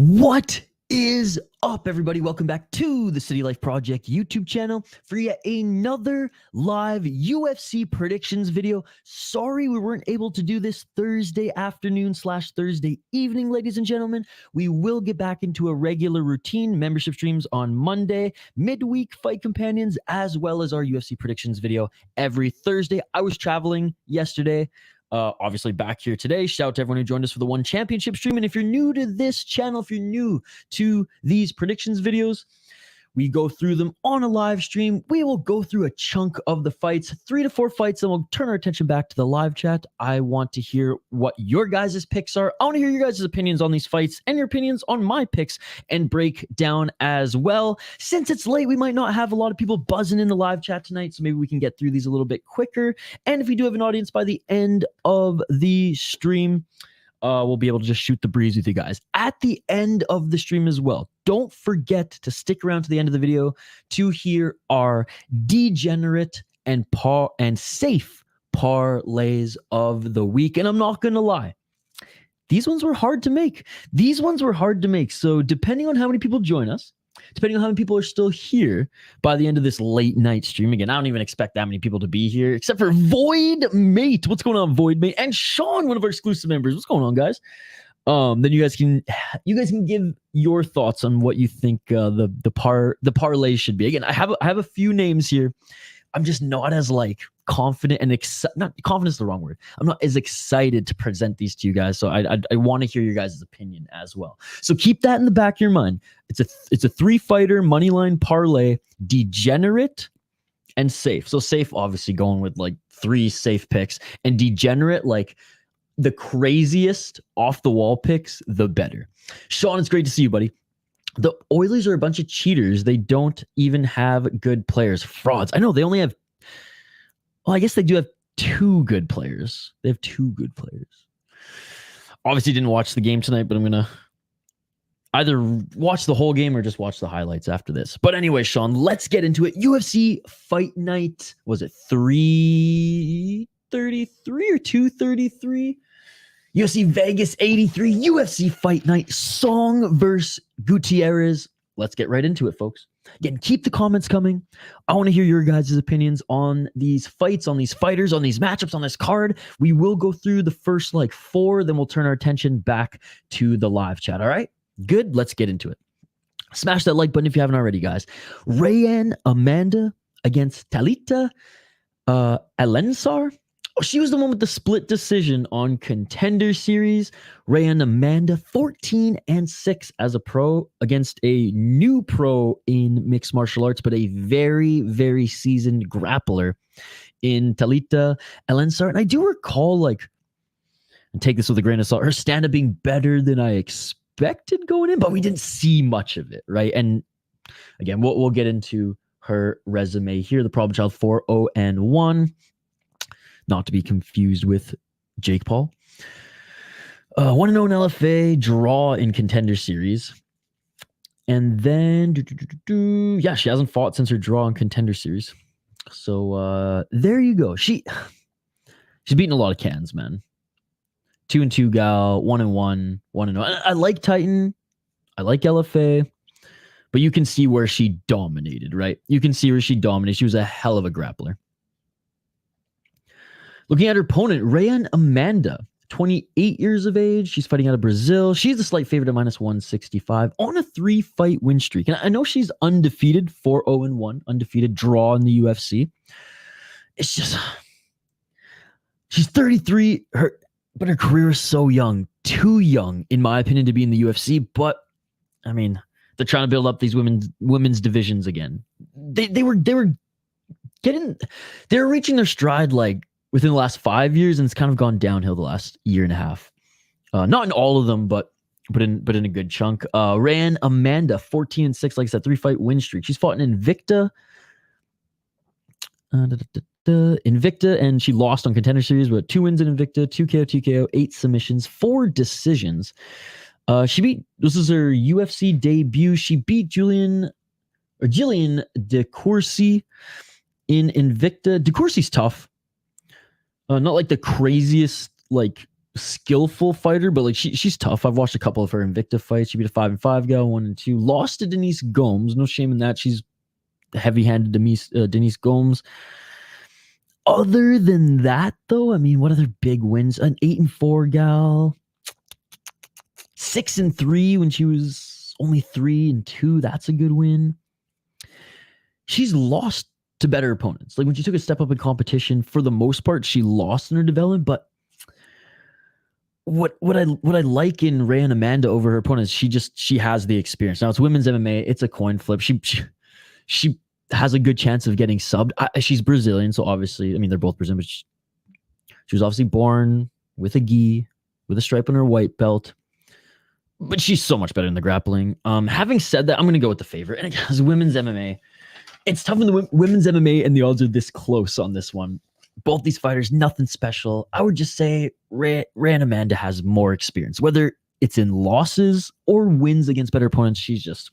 What is up, everybody? Welcome back to the City Life Project YouTube channel for yet another live UFC predictions video. Sorry we weren't able to do this Thursday afternoon / Thursday evening, ladies and gentlemen. We will get back into a regular routine, membership streams on Monday, midweek fight companions, as well as our UFC predictions video every Thursday. I was traveling yesterday. Obviously back here today. Shout out to everyone who joined us for the One Championship stream. And if you're new to this channel, if you're new to these predictions videos, we go through them on a live stream. We will go through a chunk of the fights, 3 to 4 fights, and we'll turn our attention back to the live chat. I want to hear what your guys' picks are. I want to hear your guys' opinions on these fights and your opinions on my picks and break down as well. Since it's late, we might not have a lot of people buzzing in the live chat tonight, so maybe we can get through these a little bit quicker. And if we do have an audience by the end of the stream, we'll be able to just shoot the breeze with you guys at the end of the stream as well. Don't forget to stick around to the end of the video to hear our degenerate and safe parlays of the week. And I'm not going to lie, these ones were hard to make. So depending on how many people join us, depending on how many people are still here by the end of this late night stream. Again, I don't even expect that many people to be here, except for Void Mate. What's going on, Void Mate? And Sean, one of our exclusive members. What's going on, guys? Then you guys can give your thoughts on what you think the parlay should be. Again, I have a few names here. I'm just not as confident and not confident is the wrong word. I'm not as excited to present these to you guys. So I want to hear your guys' opinion as well. So keep that in the back of your mind. It's a 3-fighter moneyline parlay, degenerate and safe. So safe, obviously going with 3 safe picks, and degenerate, the craziest off the wall picks, the better. Sean, it's great to see you, buddy. The Oilers are a bunch of cheaters. They don't even have good players. Frauds. I know they only have, well, I guess they do have 2 good players. They have 2 good players. Obviously didn't watch the game tonight, but I'm going to either watch the whole game or just watch the highlights after this. But anyway, Sean, let's get into it. UFC Fight Night, was it 333 or 233? UFC Vegas 83, UFC Fight Night, Song versus Gutierrez. Let's get right into it, folks. Again, keep the comments coming. I want to hear your guys' opinions on these fights, on these fighters, on these matchups, on this card. We will go through the first 4, then we'll turn our attention back to the live chat. All right? Good. Let's get into it. Smash that like button if you haven't already, guys. Rayanne Amanda against Talita Alencar. Oh, she was the one with the split decision on Contender Series. Rayanne Amanda, 14-6 as a pro against a new pro in mixed martial arts, but a very, very seasoned grappler in Talita Alencar. And I do recall, and take this with a grain of salt, her stand-up being better than I expected going in, but we didn't see much of it, right? And again, we'll get into her resume here. The problem child 4-0-1. Not to be confused with Jake Paul. 1-0 in LFA, draw in Contender Series. And then, yeah, she hasn't fought since her draw in Contender Series. So there you go. She's beaten a lot of cans, man. 2-2 gal, 1-1, 1-0. I like Titan. I like LFA. But you can see where she dominated, right? You can see where she dominated. She was a hell of a grappler. Looking at her opponent, Rayanne Amanda, 28 years of age. She's fighting out of Brazil. She's the slight favorite at -165 on a 3-fight win streak. And I know she's undefeated, 4-0-1, undefeated draw in the UFC. It's just, she's 33, but her career is so young, too young, in my opinion, to be in the UFC. But, I mean, they're trying to build up these women's divisions again. They were reaching their stride within the last 5 years, and it's kind of gone downhill the last year and a half. Not in all of them, but in a good chunk. Rayanne Amanda, 14-6, like I said, 3-fight win streak. She's fought in Invicta. Invicta, and she lost on Contender Series, but 2 wins in Invicta, 2 KO, TKO, 8 submissions, 4 decisions. This is her UFC debut. She beat Gillian DeCourcy in Invicta. DeCourcy's tough. Not the craziest skillful fighter, but like she's tough. I've watched a couple of her Invicta fights. She beat a 5-5 gal, 1-2. Lost to Denise Gomes. No shame in that. She's heavy-handed Denise Gomes. Other than that, though, I mean, what other big wins? An 8-4 gal, 6-3 when she was only 3-2. That's a good win. She's lost to better opponents. Like when she took a step up in competition, for the most part, she lost in her development. But what I like in Rayanne Amanda over her opponents, she has the experience. Now it's women's MMA. It's a coin flip. She has a good chance of getting subbed. She's Brazilian, so obviously, I mean, they're both Brazilian, but she was obviously born with a gi, with a stripe on her white belt. But she's so much better in the grappling. Having said that, I'm going to go with the favorite. And as women's MMA, it's tough in the women's MMA, and the odds are this close on this one. Both these fighters, nothing special. I would just say Rayanne Amanda has more experience. Whether it's in losses or wins against better opponents, she's just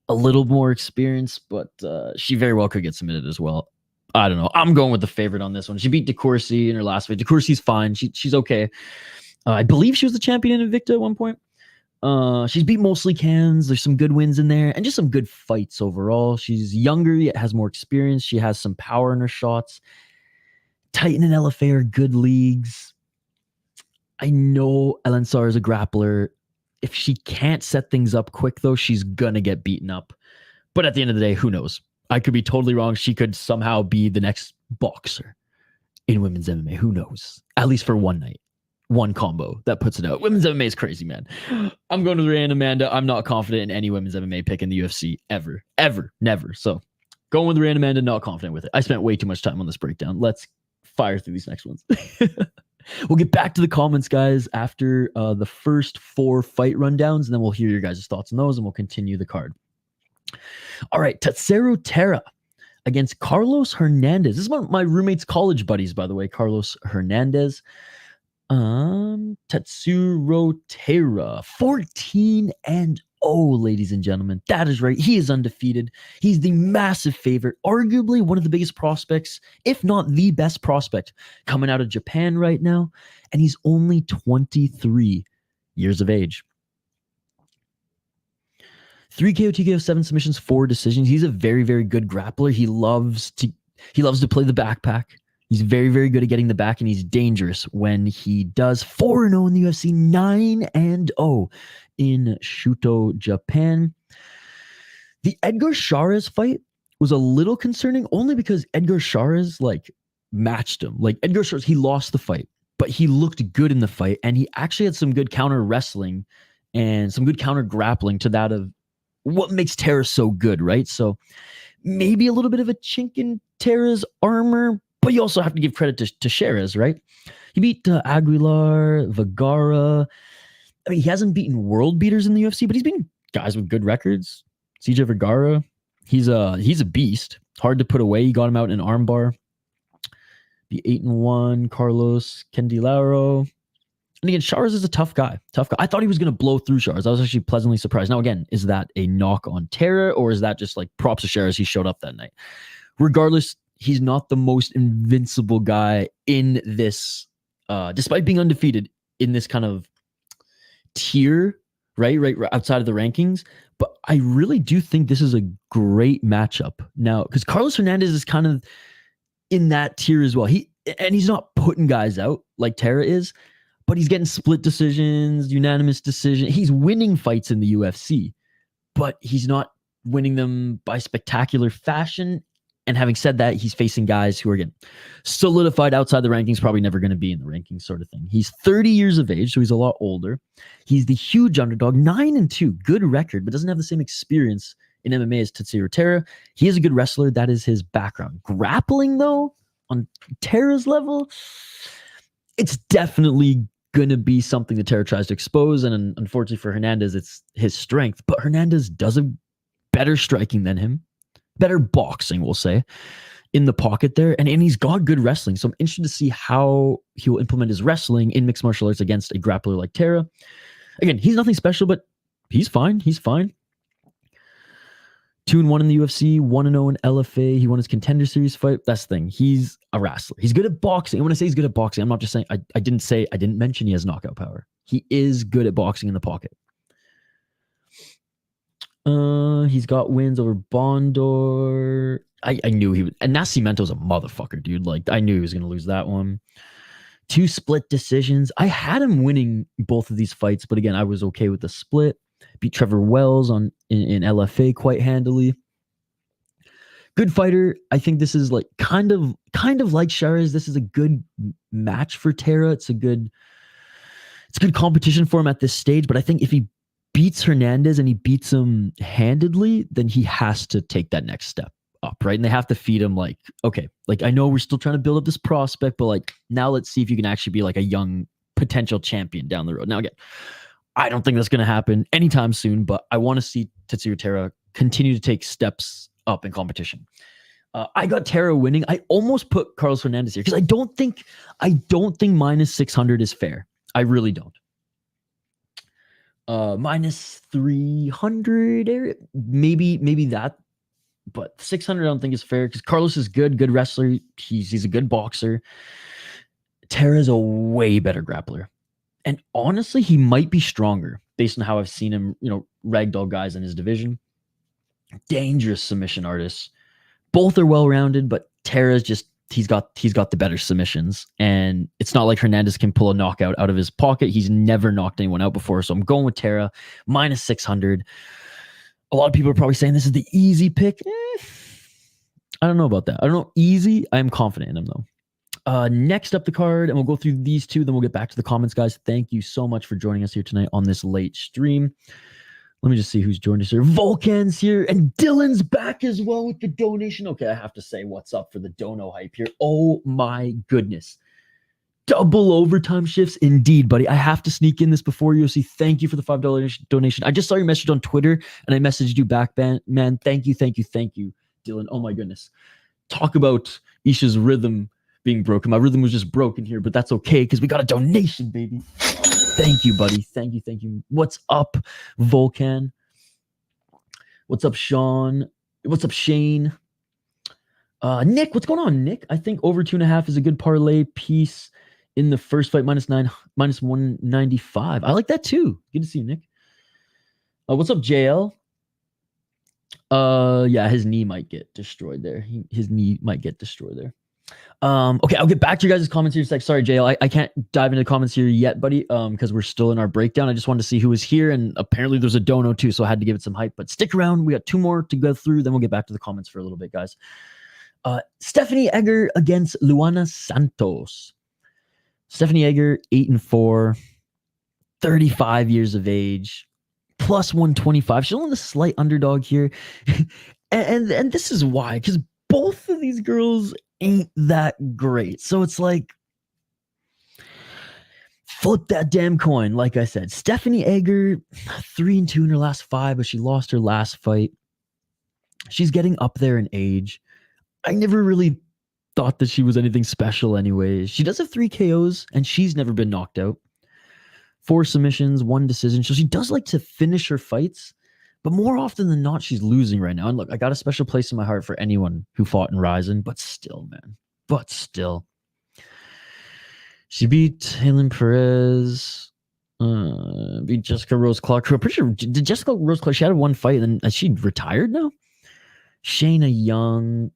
a little more experienced, but she very well could get submitted as well. I don't know. I'm going with the favorite on this one. She beat DeCourcy in her last fight. DeCourcy's fine. She's okay. I believe she was the champion in Invicta at one point. She's beat mostly cans. There's some good wins in there and just some good fights overall. She's younger yet has more experience. She has some power in her shots. Titan and LFA are good leagues. I know Alencar is a grappler. If she can't set things up quick, though, she's going to get beaten up. But at the end of the day, who knows? I could be totally wrong. She could somehow be the next boxer in women's MMA. Who knows? At least for one night. One combo that puts it out. Women's MMA is crazy, man. I'm going to Rayanne Amanda. I'm not confident in any women's MMA pick in the UFC ever. Ever. Never. So going with Rayanne Amanda, not confident with it. I spent way too much time on this breakdown. Let's fire through these next ones. We'll get back to the comments, guys, after the first 4 fight rundowns, and then we'll hear your guys' thoughts on those, and we'll continue the card. All right, Tatsuro Taira against Carlos Hernandez. This is one of my roommate's college buddies, by the way, Carlos Hernandez. Tatsuro Taira, 14-0, ladies and gentlemen. That is right. He is undefeated. He's the massive favorite, arguably one of the biggest prospects, if not the best prospect, coming out of Japan right now. And he's only 23 years of age. 3 KO, TKO, 7 submissions, 4 decisions. He's a very, very good grappler. He loves to play the backpack. He's very, very good at getting the back, and he's dangerous when he does. 4-0 in the UFC, 9-0 in Shuto, Japan. The Edgar Chairez fight was a little concerning, only because Edgar Chairez matched him. Like Edgar Chairez, he lost the fight, but he looked good in the fight, and he actually had some good counter wrestling and some good counter grappling to that of what makes Taira so good, right? So maybe a little bit of a chink in Taira's armor. But you also have to give credit to Chairez, right? He beat Aguilar, Vergara. I mean, he hasn't beaten world beaters in the UFC, but he's beaten guys with good records. CJ Vergara, he's a beast. Hard to put away. He got him out in an armbar. The 8-1 Carlos Candelaro. And again, Chairez is a tough guy. I thought he was going to blow through Chairez. I was actually pleasantly surprised. Now, again, is that a knock on Taira, or is that just like props to Chairez? He showed up that night. Regardless, he's not the most invincible guy in this, despite being undefeated in this kind of tier, right outside of the rankings. But I really do think this is a great matchup now, because Carlos Hernandez is kind of in that tier as well. He's not putting guys out like Taira is, but he's getting split decisions, unanimous decision. He's winning fights in the UFC, but he's not winning them by spectacular fashion. And having said that, he's facing guys who are, again, solidified outside the rankings, probably never going to be in the rankings sort of thing. He's 30 years of age, so he's a lot older. He's the huge underdog, 9-2, good record, but doesn't have the same experience in MMA as Tatsuro Taira. He is a good wrestler. That is his background. Grappling, though, on Taira's level, it's definitely going to be something that Taira tries to expose. And unfortunately for Hernandez, it's his strength. But Hernandez does a better striking than him. Better boxing, we'll say, in the pocket there. And he's got good wrestling. So I'm interested to see how he will implement his wrestling in mixed martial arts against a grappler like Taira. Again, he's nothing special, but he's fine. 2-1 in the UFC, 1-0 in LFA. He won his Contender Series fight. That's the thing. He's a wrestler. He's good at boxing. And when I say he's good at boxing, I'm not just saying, I didn't mention he has knockout power. He is good at boxing in the pocket. He's got wins over Bondor. I knew he would. And Nascimento's a motherfucker, dude. Like, I knew he was going to lose that one. 2 split decisions. I had him winning both of these fights, but again, I was okay with the split. Beat Trevor Wells in LFA quite handily. Good fighter. I think this is like kind of like Sharez. This is a good match for Taira. It's good competition for him at this stage. But I think if he beats Hernandez and he beats him handedly, then he has to take that next step up, right? And they have to feed him like, okay, like I know we're still trying to build up this prospect, but like now let's see if you can actually be like a young potential champion down the road. Now again, I don't think that's going to happen anytime soon, but I want to see Tatsuro Taira continue to take steps up in competition. I got Taira winning. I almost put Carlos Hernandez here because I don't think minus 600 is fair. I really don't. Minus 300, maybe that, but 600 I don't think is fair because Carlos is good wrestler. He's a good boxer. Taira is a way better grappler. And honestly, he might be stronger based on how I've seen him, ragdoll guys in his division. Dangerous submission artists. Both are well-rounded, but Taira's just, he's got the better submissions. And it's not like Hernandez can pull a knockout out of his pocket. He's never knocked anyone out before. So I'm going with Taira, minus 600. A lot of people are probably saying this is the easy pick. I don't know about that. I don't know. Easy. I am confident in him, though. Next up the card, and we'll go through these two, then we'll get back to the comments, guys. Thank you so much for joining us here tonight on this late stream. Let me just see who's joined us here. Volcan's here, and Dylan's back as well with the donation. Okay, I have to say what's up for the dono hype here. Oh my goodness. Double overtime shifts indeed, buddy. I have to sneak in this before UFC. Thank you for the $5 donation. I just saw your message on Twitter, and I messaged you back, man. Thank you, Dylan. Oh my goodness. Talk about Isha's rhythm being broken. My rhythm was just broken here, but that's okay because we got a donation, baby. Thank you, buddy. Thank you. What's up, Volcan? What's up, Sean? What's up, Shane? Nick, what's going on, Nick? I think over 2.5 is a good parlay piece in the first fight, minus 195. I like that too. Good to see you, Nick. What's up, JL? Yeah, his knee might get destroyed there. His knee might get destroyed there. Okay, I'll get back to you guys' comments here. Like, sorry, JL, I can't dive into the comments here yet, buddy, because we're still in our breakdown. I just wanted to see who was here, and apparently there's a dono too, so I had to give it some hype. But stick around. We got 2 more to go through, then we'll get back to the comments for a little bit, guys. Stephanie Egger against Luana Santos. Stephanie Egger, 8-4, 35 years of age, plus 125. She's only the slight underdog here. and this is why, because both of these girls ain't that great. So it's like, flip that damn coin. Like I said, Stephanie Egger, 3-2 in her last 5, but she lost her last fight. She's getting up there in age. I never really thought that she was anything special anyways. She does have 3 KOs, and she's never been knocked out. 4 submissions, 1 decision. So she does like to finish her fights, but more often than not, she's losing right now. And look, I got a special place in my heart for anyone who fought in Ryzen, but still, man. She beat Helen Perez, beat Jessica Rose Clark. I'm pretty sure, did Jessica Rose Clark, she had 1 fight, and then she retired now? Shayna Young.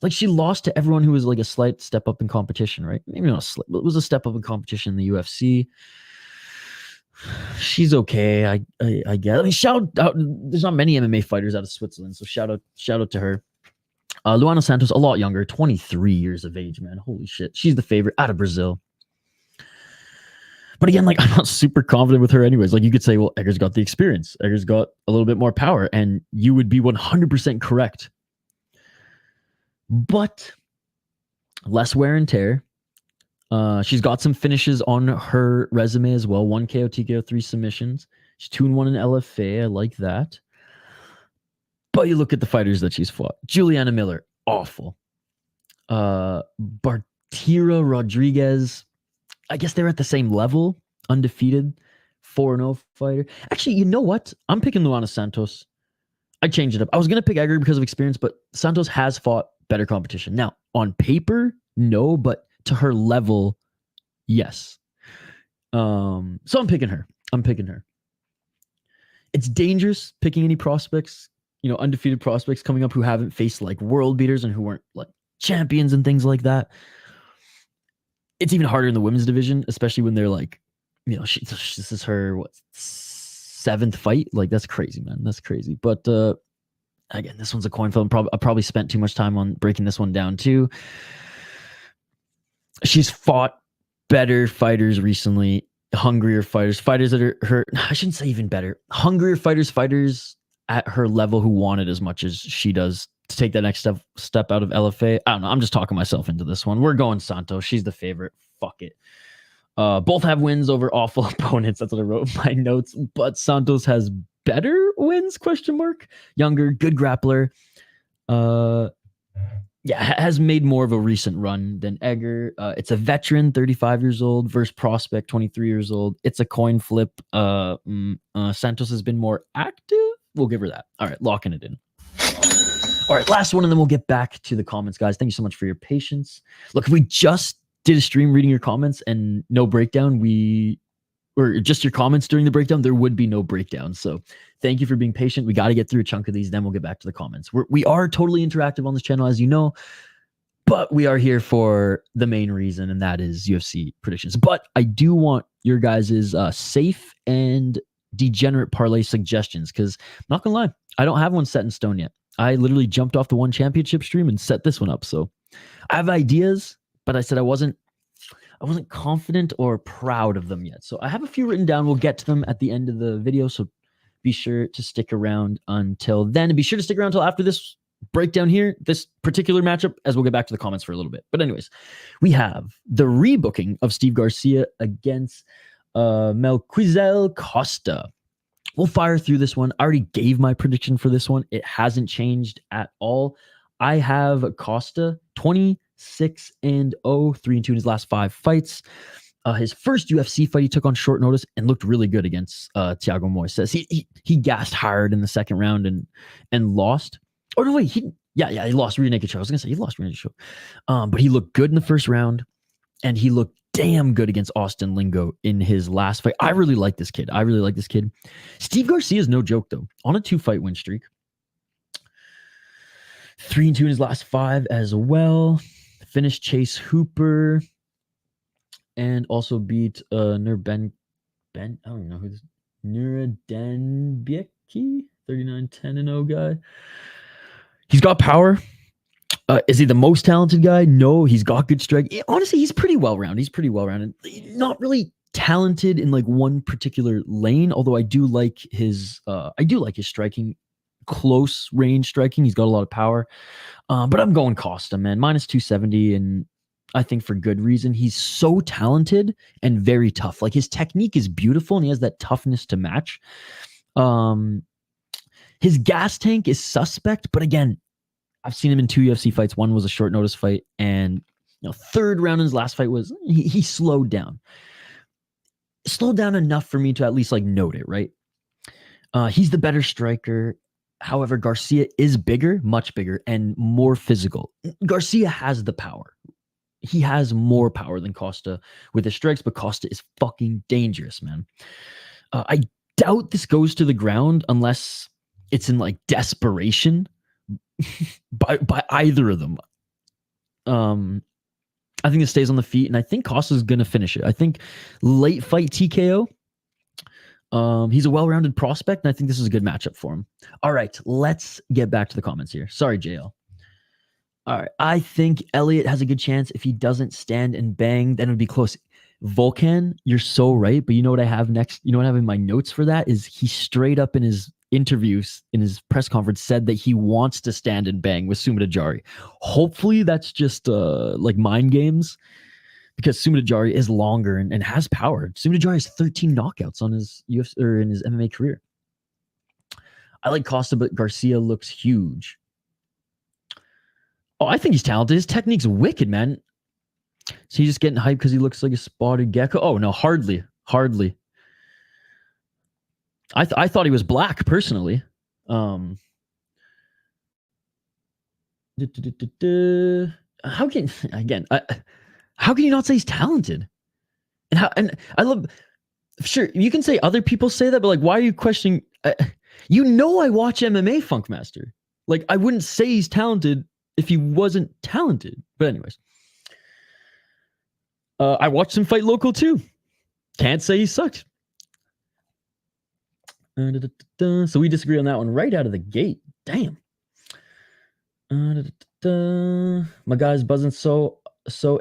Like, she lost to everyone who was like a slight step up in competition, right? Maybe not a slight, but it was a step up in competition in the UFC. She's okay, I guess. I mean, shout out. There's not many MMA fighters out of Switzerland, so shout out to her. Luana Santos, a lot younger, 23 years of age, man. Holy shit, she's the favorite out of Brazil. But again, like, I'm not super confident with her anyways. Like, you could say, well, Egger's got the experience. Egger's got a little bit more power, and you would be 100% correct. But less wear and tear. She's got some finishes on her resume as well. 1 KO, TKO, 3 submissions. She's 2-1 in LFA. I like that. But you look at the fighters that she's fought. Juliana Miller, awful. Bartira Rodriguez, I guess they're at the same level. Undefeated. 4-0 fighter. Actually, you know what? I'm picking Luana Santos. I changed it up. I was going to pick Edgar because of experience, but Santos has fought better competition. Now, on paper, no, but to her level, yes. So I'm picking her. It's dangerous picking any prospects, undefeated prospects coming up who haven't faced like world beaters and who weren't like champions and things like that. It's even harder in the women's division, especially when they're like, this is her 7th fight. Like, that's crazy, man. That's crazy. But again, this one's a coin flip. I probably spent too much time on breaking this one down too. She's fought better fighters recently, hungrier fighters that are her. I shouldn't say even better. Hungrier fighters at her level who want it as much as she does to take that next step out of LFA. I don't know. I'm just talking myself into this one. We're going Santos. She's the favorite. Fuck it. Both have wins over awful opponents. That's what I wrote in my notes. But Santos has better wins? ? Younger, good grappler. Has made more of a recent run than Edgar. It's a veteran, 35 years old, versus prospect, 23 years old. It's a coin flip. Santos has been more active. We'll give her that. All right, locking it in. All right, last one, and then we'll get back to the comments, guys. Thank you so much for your patience. Look, if we just did a stream reading your comments and no breakdown, or just your comments during the breakdown, there would be no breakdown. So thank you for being patient. We got to get through a chunk of these, then we'll get back to the comments. We are totally interactive on this channel, as you know, but we are here for the main reason, and that is UFC predictions. But I do want your guys' safe and degenerate parlay suggestions, because I'm not gonna lie, I don't have one set in stone yet. I literally jumped off the one championship stream and set this one up. So I have ideas, but I said I wasn't confident or proud of them yet. So I have a few written down. We'll get to them at the end of the video. So be sure to stick around until then. And be sure to stick around until after this breakdown here, this particular matchup, as we'll get back to the comments for a little bit. But anyways, we have the rebooking of Steve Garcia against Melquizael Costa. We'll fire through this one. I already gave my prediction for this one. It hasn't changed at all. I have Costa 26-0, 3-2 in his last 5 fights. His first UFC fight he took on short notice and looked really good against Thiago Moises. He gassed hard in the second round and lost. Oh no, wait, he lost rear naked choke. I was gonna say he lost rear naked choke, but he looked good in the first round, and he looked damn good against Austin Lingo in his last fight. I really like this kid. Steve Garcia is no joke though. On a 2-fight win streak. 3-2 in his last 5 as well. Finished Chase Hooper and also beat Nurben. I don't even know who this Nuradenbieki, 39-10-0 guy. He's got power. Is he the most talented guy? No, he's got good strike. Honestly, he's pretty well-rounded. Not really talented in like one particular lane, although I do like his striking. Close range striking. He's got a lot of power. But I'm going Costa, man. -270, and I think for good reason. He's so talented and very tough. Like, his technique is beautiful, and he has that toughness to match. His gas tank is suspect, but again, I've seen him in 2 UFC fights. One was a short notice fight, and third round in his last fight was he slowed down. Slowed down enough for me to at least like note it, right? He's the better striker. However, Garcia is bigger, much bigger, and more physical. Garcia has the power. He has more power than Costa with his strikes, but Costa is fucking dangerous, man. I doubt this goes to the ground unless it's in like desperation by either of them. I think it stays on the feet, and I think Costa's going to finish it. I think late fight TKO. He's a well-rounded prospect, and I think this is a good matchup for him. All right, let's get back to the comments here. Sorry, JL. All right, I think Elliott has a good chance. If he doesn't stand and bang, then it would be close. Volkan, you're so right, but you know what I have next? You know what I have in my notes for that is he straight up in his interviews, in his press conference, said that he wants to stand and bang with Sumudaerji. Hopefully that's just like mind games, because Sumudaerji is longer and has power. Sumudaerji has 13 knockouts on his UFC or in his MMA career. I like Costa, but Garcia looks huge. Oh, I think he's talented. His technique's wicked, man. So he's just getting hyped because he looks like a spotted gecko. Oh no, hardly. I thought he was black personally. How can how can you not say he's talented? And I love, sure, you can say other people say that, but like, why are you questioning? I watch MMA, Funkmaster. Like, I wouldn't say he's talented if he wasn't talented. But anyways, I watched him fight local too. Can't say he sucked. So we disagree on that one right out of the gate. Damn. My guy's buzzing, so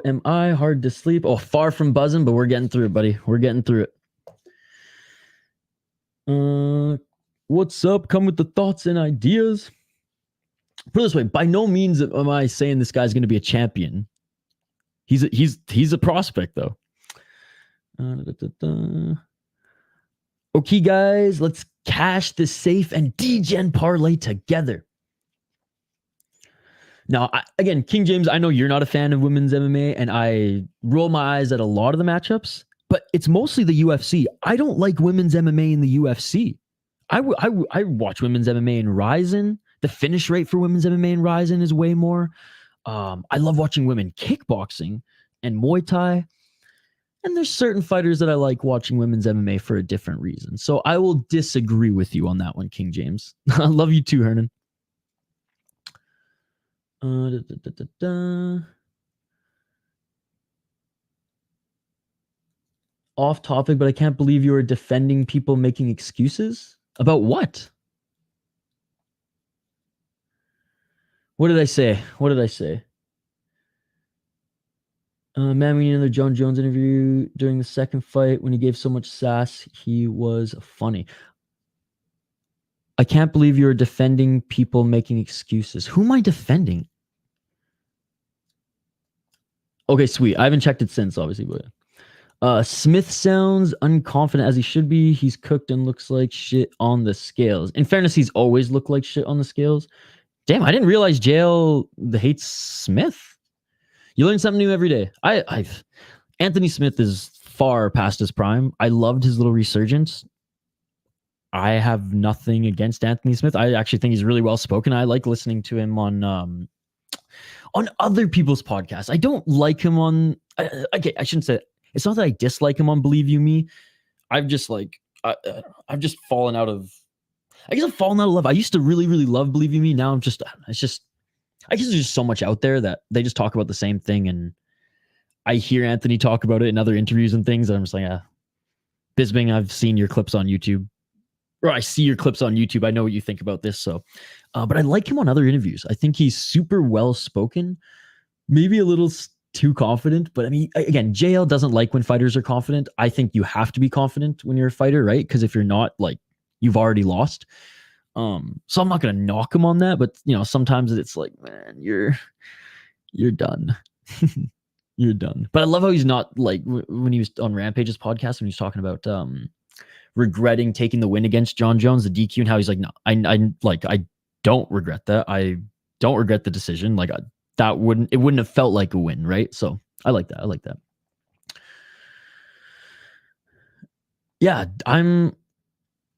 am I. Hard to sleep. Oh, far from buzzing, but we're getting through it, buddy. We're getting through it. What's up? Come with the thoughts and ideas. Put it this way, by no means am I saying this guy's going to be a champion. He's a prospect though. Okay, guys, let's cash the safe and degen parlay together. Now, again, King James, I know you're not a fan of women's MMA, and I roll my eyes at a lot of the matchups, but it's mostly the UFC. I don't like women's MMA in the UFC. I watch women's MMA in Ryzen. The finish rate for women's MMA in Ryzen is way more. I love watching women kickboxing and Muay Thai. And there's certain fighters that I like watching women's MMA for a different reason. So I will disagree with you on that one, King James. I love you too, Hernan. Off topic, but I can't believe you are defending people making excuses. About what? What did I say? Man, we need another John Jones interview during the second fight when he gave so much sass. He was funny. I can't believe you're defending people making excuses. Who am I defending? Okay, sweet. I haven't checked it since, obviously, but Smith sounds unconfident as he should be. He's cooked and looks like shit on the scales. In fairness, he's always looked like shit on the scales. Damn, I didn't realize JL hates Smith. You learn something new every day. Anthony Smith is far past his prime. I loved his little resurgence. I have nothing against Anthony Smith. I actually think he's really well spoken. I like listening to him on other people's podcasts. I don't like him on. Okay, I shouldn't say it. It's not that I dislike him on Believe You Me. I've just fallen out of. I guess I've fallen out of love. I used to really, really love Believe You Me. Now I guess there's just so much out there that they just talk about the same thing, and I hear Anthony talk about it in other interviews and things, and I'm just like, Bisbing, I've seen your clips on YouTube, or I see your clips on YouTube. I know what you think about this, so. But I like him on other interviews. I think he's super well spoken, maybe a little too confident. But I mean, again, JL doesn't like when fighters are confident. I think you have to be confident when you're a fighter, right? Because if you're not, like, you've already lost. So I'm not going to knock him on that, but sometimes it's like, man, you're done. You're done. But I love how he's not like when he was on Rampage's podcast, when he was talking about regretting taking the win against John Jones, the DQ, and how he's like, no, I don't regret that. I don't regret the decision. Like it wouldn't have felt like a win, right? So I like that. Yeah,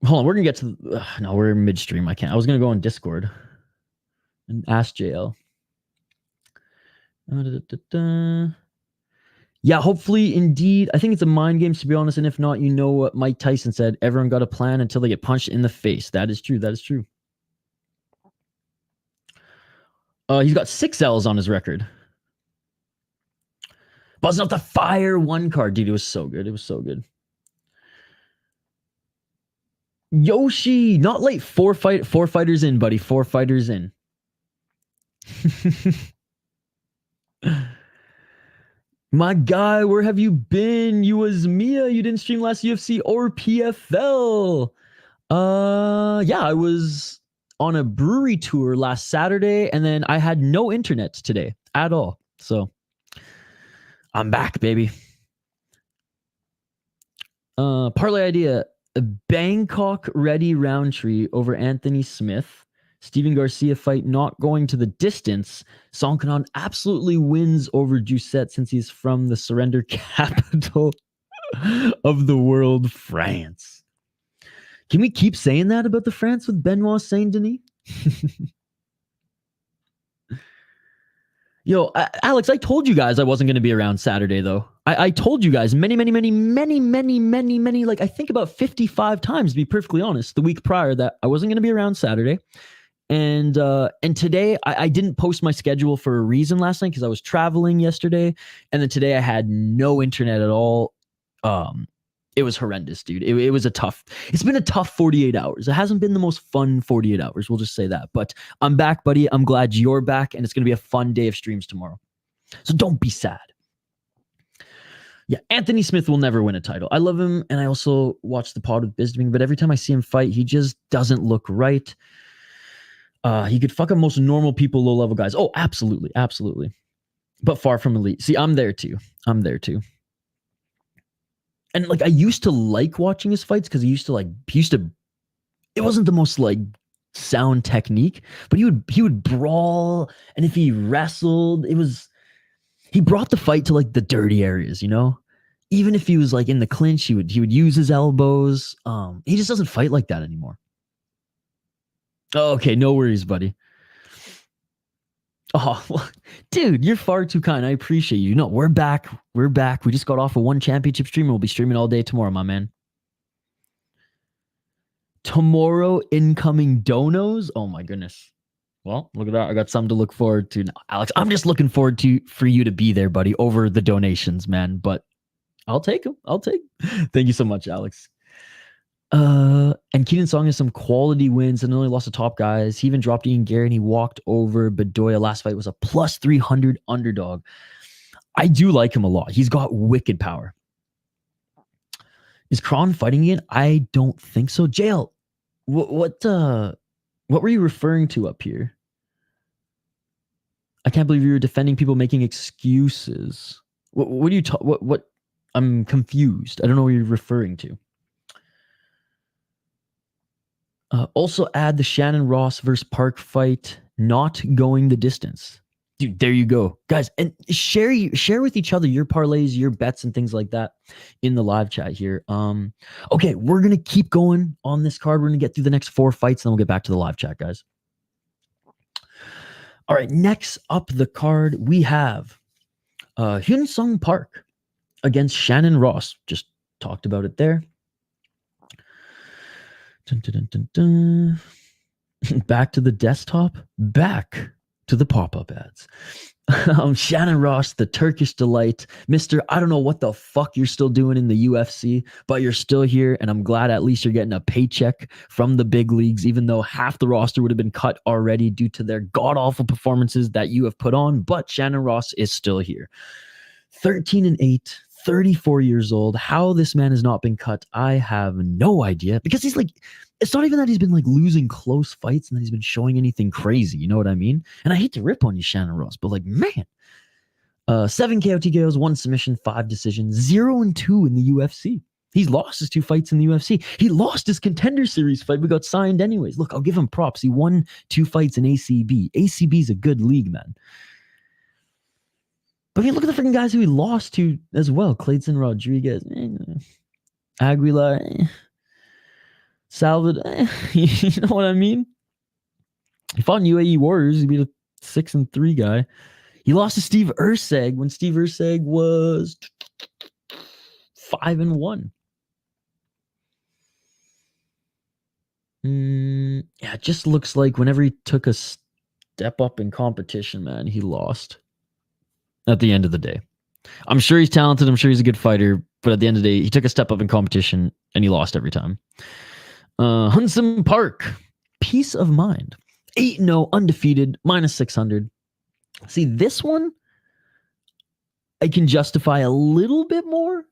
hold on, we're gonna get to no, we're midstream. I was gonna go on Discord and ask JL. Yeah, hopefully, indeed. I think it's a mind game, to be honest. And if not, you know what Mike Tyson said: everyone got a plan until they get punched in the face. That is true. He's got 6 L's on his record. Buzzing off the Fire 1 card, dude. It was so good. Yoshi, not late. 4 fighters in, buddy. 4 fighters in. My guy, where have you been? You was Mia. You didn't stream last UFC or PFL. Yeah, I was on a brewery tour last Saturday, and then I had no internet today at all. So I'm back, baby. Parlay idea. A Bangkok ready Rountree over Anthony Smith. Steven Garcia fight not going to the distance. Song Kenan absolutely wins over Jousset since he's from the surrender capital of the world, France. Can we keep saying that about the France with Benoit Saint Denis? Yo, Alex, I told you guys I wasn't going to be around Saturday, though. I told you guys many, like I think about 55 times, to be perfectly honest, the week prior that I wasn't going to be around Saturday. And today I didn't post my schedule for a reason last night because I was traveling yesterday. And then today I had no internet at all. It was horrendous, dude. It's been a tough 48 hours. It hasn't been the most fun 48 hours. We'll just say that. But I'm back, buddy. I'm glad you're back. And it's going to be a fun day of streams tomorrow. So don't be sad. Yeah, Anthony Smith will never win a title. I love him. And I also watch the pod with Bisping. But every time I see him fight, he just doesn't look right. He could fuck up most normal people, low-level guys. Oh, absolutely. Absolutely. But far from elite. See, I'm there too. And like I used to like watching his fights because he used to it wasn't the most like sound technique, but he would brawl, and if he wrestled, he brought the fight to like the dirty areas, you know? Even if he was like in the clinch, he would use his elbows. He just doesn't fight like that anymore. Oh, okay, no worries, buddy. Oh, well, dude, you're far too kind. I appreciate you. No, we're back. We just got off of one championship stream and we'll be streaming all day tomorrow, my man. Tomorrow, incoming donos. Oh my goodness. Well, look at that. I got something to look forward to now. Alex, I'm just looking forward for you to be there, buddy, over the donations, man. But I'll take them. Thank you so much, Alex. And Kenan Song has some quality wins and only lost to top guys. He even dropped Ian Gary and he walked over Bedoya. Last fight was a plus 300 underdog. I do like him a lot. He's got wicked power. Is Kron fighting again? I don't think so. Jail. What were you referring to up here? I can't believe you were defending people making excuses. What are you what? I'm confused. I don't know what you're referring to. Also add the Shannon Ross versus Park fight, not going the distance. Dude, there you go. Guys, and share with each other your parlays, your bets, and things like that in the live chat here. Okay, we're going to keep going on this card. We're going to get through the next 4 fights, and then we'll get back to the live chat, guys. All right, next up the card, we have Hyun Sung Park against Shannon Ross. Just talked about it there. Dun, dun, dun, dun, dun. Back to the desktop, back to the pop-up ads. Shannon Ross, the Turkish delight. Mr. I don't know what the fuck you're still doing in the UFC, but you're still here, and I'm glad at least you're getting a paycheck from the big leagues, even though half the roster would have been cut already due to their god-awful performances that you have put on, but Shannon Ross is still here. 13-8. 34 years old. How this man has not been cut, I have no idea. Because he's like, it's not even that he's been like losing close fights and that he's been showing anything crazy. You know what I mean? And I hate to rip on you, Shannon Ross, but like, man. 7 KO TKOs, 1 submission, 5 decisions, 0-2 in the UFC. He's lost his 2 fights in the UFC. He lost his Contender Series fight, but got signed anyways. Look, I'll give him props. He won 2 fights in ACB. ACB is a good league, man. But I mean, look at the freaking guys who he lost to as well. Clayton Rodriguez, Aguilar, Salvador. You know what I mean? He fought in UAE Warriors. He beat a 6-3 guy. He lost to Steve Erceg when Steve Erceg was 5-1. Yeah, it just looks like whenever he took a step up in competition, man, he lost. At the end of the day, I'm sure he's talented. I'm sure he's a good fighter, but at the end of the day, he took a step up in competition and he lost every time. Hyun Sung Park, peace of mind, 8-0, undefeated, -600. See, this one I can justify a little bit more.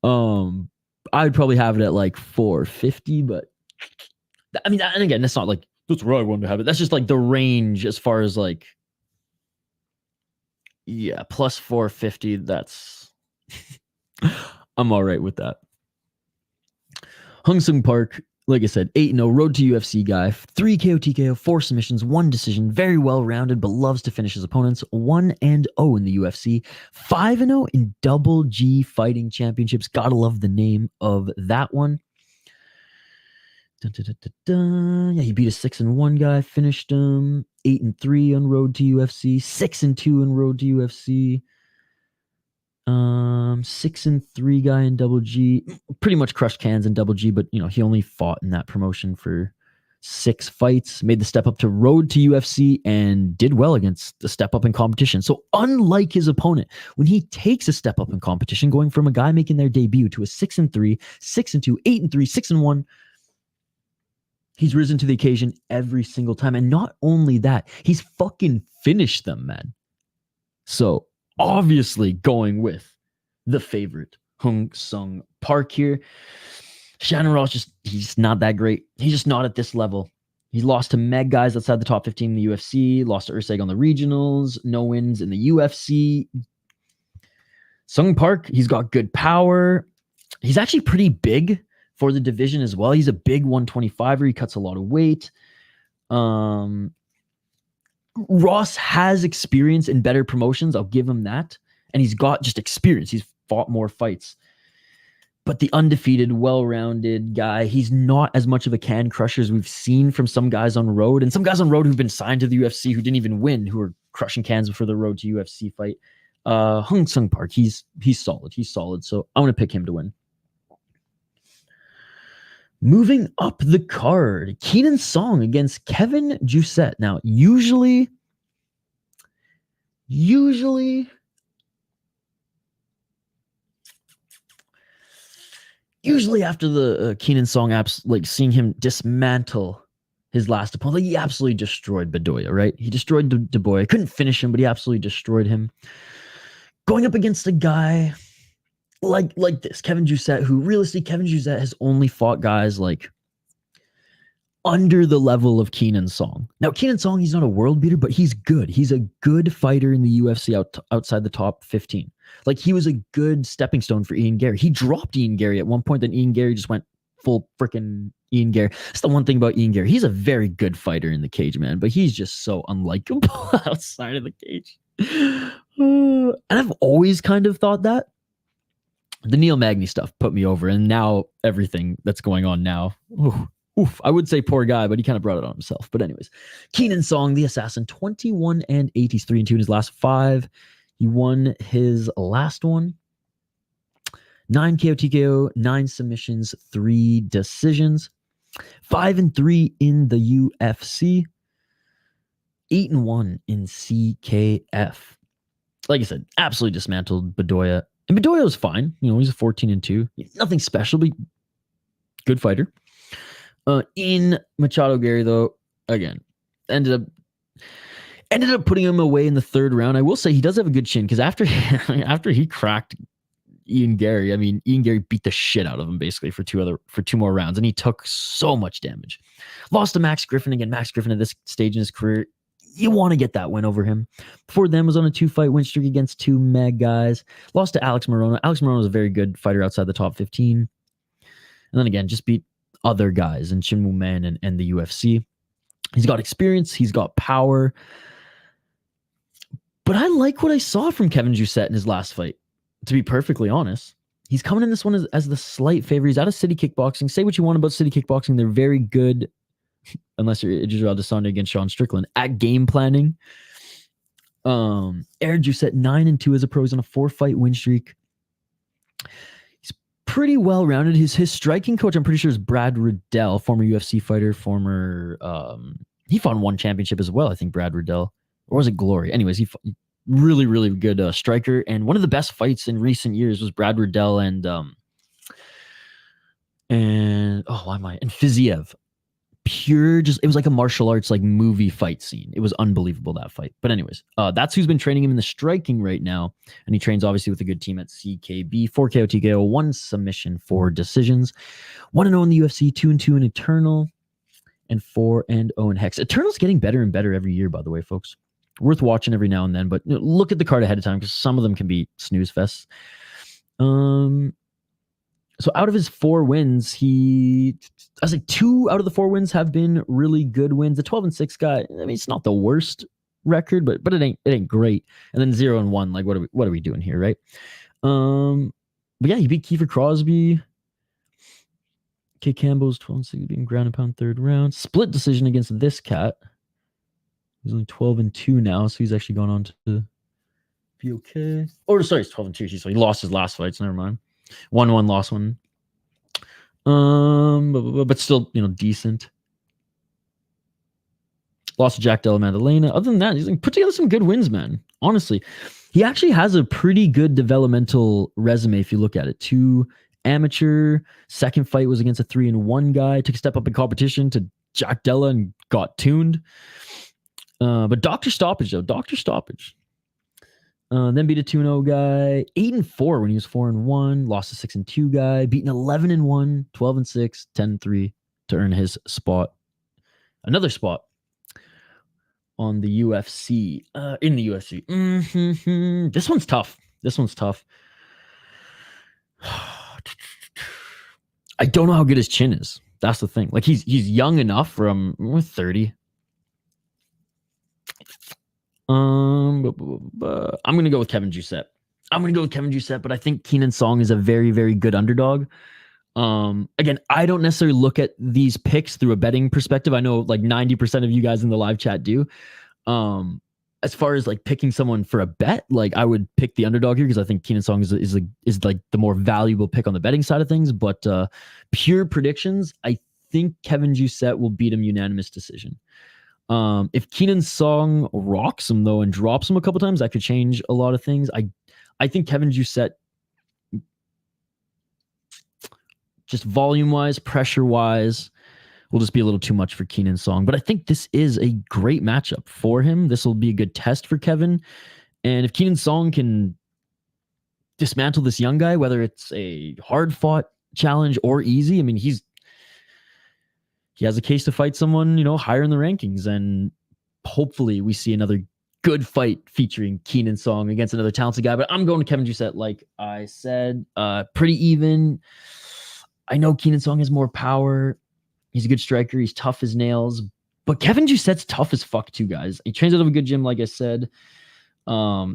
I'd probably have it at like 450, but I mean, and again, that's not like that's where I wanted to have it. That's just like the range as far as like. Yeah, plus 450. That's I'm all right with that. Hyun Sung Park, like I said, 8-0, road to UFC guy, 3 KO TKO, 4 submissions, 1 decision, very well rounded, but loves to finish his opponents. 1-0 in the UFC, 5-0 in Double G Fighting Championships. Gotta love the name of that one. Yeah, he beat a 6-1 guy, finished him. 8-3 on road to UFC. 6-2 on road to UFC. 6-3 guy in Double G. Pretty much crushed cans in Double G, but he only fought in that promotion for 6 fights. Made the step up to road to UFC and did well against the step up in competition. So unlike his opponent, when he takes a step up in competition, going from a guy making their debut to a 6-3, 6-2, 8-3, 6-1. He's risen to the occasion every single time. And not only that, he's fucking finished them, man. So obviously going with the favorite, Hung Sung Park here. Shannon Ross, he's not that great. He's just not at this level. He's lost to Meg guys outside the top 15 in the UFC, lost to Urseg on the regionals, no wins in the UFC. Sung Park, he's got good power. He's actually pretty big for the division as well. He's a big 125er. He cuts a lot of weight. Ross has experience in better promotions. I'll give him that. And he's got just experience. He's fought more fights. But the undefeated, well-rounded guy, he's not as much of a can crusher as we've seen from some guys on road. And some guys on road who've been signed to the UFC who didn't even win, who are crushing cans before the road to UFC fight. Hung Sung Park, he's solid. He's solid. So I'm going to pick him to win. Moving up the card, Kenan Song against Kevin Jousset. Now, usually after the Kenan Song apps, like seeing him dismantle his last opponent, like he absolutely destroyed Bedoya, right? He destroyed Deboya. Couldn't finish him, but he absolutely destroyed him. Going up against a guy like this, Kevin Jousset, who realistically, Kevin Jousset has only fought guys like under the level of Kenan Song. Now, Kenan Song, he's not a world beater, but he's good. He's a good fighter in the UFC outside the top 15. Like, he was a good stepping stone for Ian Gary. He dropped Ian Gary at one point, then Ian Gary just went full freaking Ian Gary. That's the one thing about Ian Gary. He's a very good fighter in the cage, man, but he's just so unlikable outside of the cage. And I've always kind of thought that. The Neil Magny stuff put me over, and now everything that's going on now. I would say poor guy, but he kind of brought it on himself. But anyways, Kenan Song, the assassin, 21-8. He's 3-2 in his last 5. He won his last one. 9 KO TKO, 9 submissions, 3 decisions. 5-3 in the UFC. 8-1 in CKF. Like I said, absolutely dismantled Bedoya. And Bedoya was fine. He's a 14-2. Nothing special, but good fighter. In Machado Gary, though, again, ended up putting him away in the 3rd round. I will say he does have a good chin, because after he cracked Ian Gary, I mean, Ian Gary beat the shit out of him basically for two more rounds, and he took so much damage. Lost to Max Griffin again. Max Griffin at this stage in his career, you want to get that win over him. Before them was on a 2-fight win streak against 2 Meg guys. Lost to Alex Morono. Alex Morono was a very good fighter outside the top 15. And then again, just beat other guys in Chin Woo Man and the UFC. He's got experience. He's got power. But I like what I saw from Kevin Jousset in his last fight, to be perfectly honest. He's coming in this one as the slight favorite. He's out of City Kickboxing. Say what you want about City Kickboxing. They're very good, unless you're Israel Adesanya against Sean Strickland, at game planning. Aaron Jousset, 9-2 as a pro. He's on a 4-fight win streak. He's pretty well rounded. His striking coach, I'm pretty sure, is Brad Riddell, former UFC fighter, he fought in one championship as well, I think, Brad Riddell. Or was it Glory? Anyways, he really, really good striker. And one of the best fights in recent years was Brad Riddell and Fiziev. It was like a martial arts like movie fight scene. It was unbelievable, that fight. But anyways, that's who's been training him in the striking right now. And he trains obviously with a good team at CKB. 4 KO TKO, 1 submission, 4 decisions. 1-0 in the UFC, 2-2 in Eternal, and 4-0 in Hex. Eternal's getting better and better every year, by the way, folks. Worth watching every now and then, but look at the card ahead of time, because some of them can be snooze fests. So out of his 4 wins, 2 out of the 4 wins have been really good wins. The 12-6 guy, I mean, it's not the worst record, but it ain't great. And then 0-1, like what are we doing here, right? But yeah, he beat Kiefer Crosby. K. Campbell's 12-6 being ground and pound third round. Split decision against this cat. He's only 12-2 now, so he's actually gone on to be okay. Or sorry, he's 12-2. So he lost his last fight, so never mind. 1-1, lost one. But still, decent. Lost to Jack Della Maddalena. Other than that, he's like, put together some good wins, man. Honestly, he actually has a pretty good developmental resume if you look at it. 2 amateur. Second fight was against a 3-1 guy. Took a step up in competition to Jack Della and got tuned. But Dr. Stoppage, though. Dr. Stoppage. Then beat a 2-0 guy. 8-4 when he was 4-1. Lost a 6-2 guy. Beaten 11-1, 12-6, 10-3 to earn his spot. Another spot on the UFC. In the UFC. This one's tough. I don't know how good his chin is. That's the thing. Like he's young enough from 30. I'm gonna go with Kevin Jousset. But I think Kenan Song is a very, very good underdog. Again, I don't necessarily look at these picks through a betting perspective. I know like 90% of you guys in the live chat do. As far as like picking someone for a bet, like I would pick the underdog here because I think Kenan Song is like the more valuable pick on the betting side of things. But pure predictions, I think Kevin Jousset will beat him unanimous decision. If Kenan Song rocks him though and drops him a couple times, that could change a lot of things. I think Kevin Jousset, just volume wise, pressure wise, will just be a little too much for Kenan Song. But I think this is a great matchup for him. This will be a good test for Kevin. And if Kenan Song can dismantle this young guy, whether it's a hard fought challenge or easy, I mean, he has a case to fight someone, higher in the rankings. And hopefully we see another good fight featuring Kenan Song against another talented guy. But I'm going to Kevin Jousset, like I said. Pretty even. I know Kenan Song has more power. He's a good striker. He's tough as nails. But Kevin Jousset's tough as fuck too, guys. He trains out of a good gym, like I said.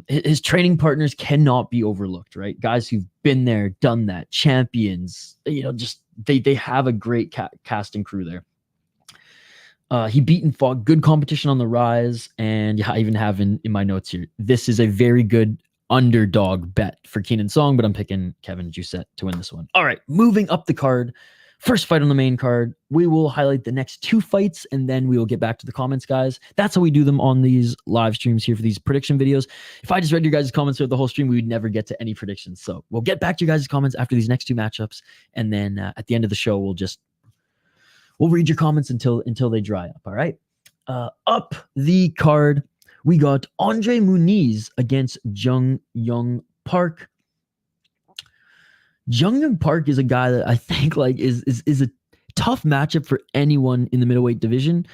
His training partners cannot be overlooked, right? Guys who've been there, done that, champions. Just they have a great casting crew there. He beat and fought, good competition on the rise. And I even have in my notes here, this is a very good underdog bet for Kenan Song, but I'm picking Kevin Jousset to win this one. All right, moving up the card. First fight on the main card. We will highlight the next 2 fights, and then we will get back to the comments, guys. That's how we do them on these live streams here for these prediction videos. If I just read your guys' comments throughout the whole stream, we would never get to any predictions. So we'll get back to your guys' comments after these next 2 matchups, and then at the end of the show, we'll read your comments until they dry up. All right. Up the card, we got Andre Muniz against Jung Park. Jung Park is a guy that I think like is a tough matchup for anyone in the middleweight division.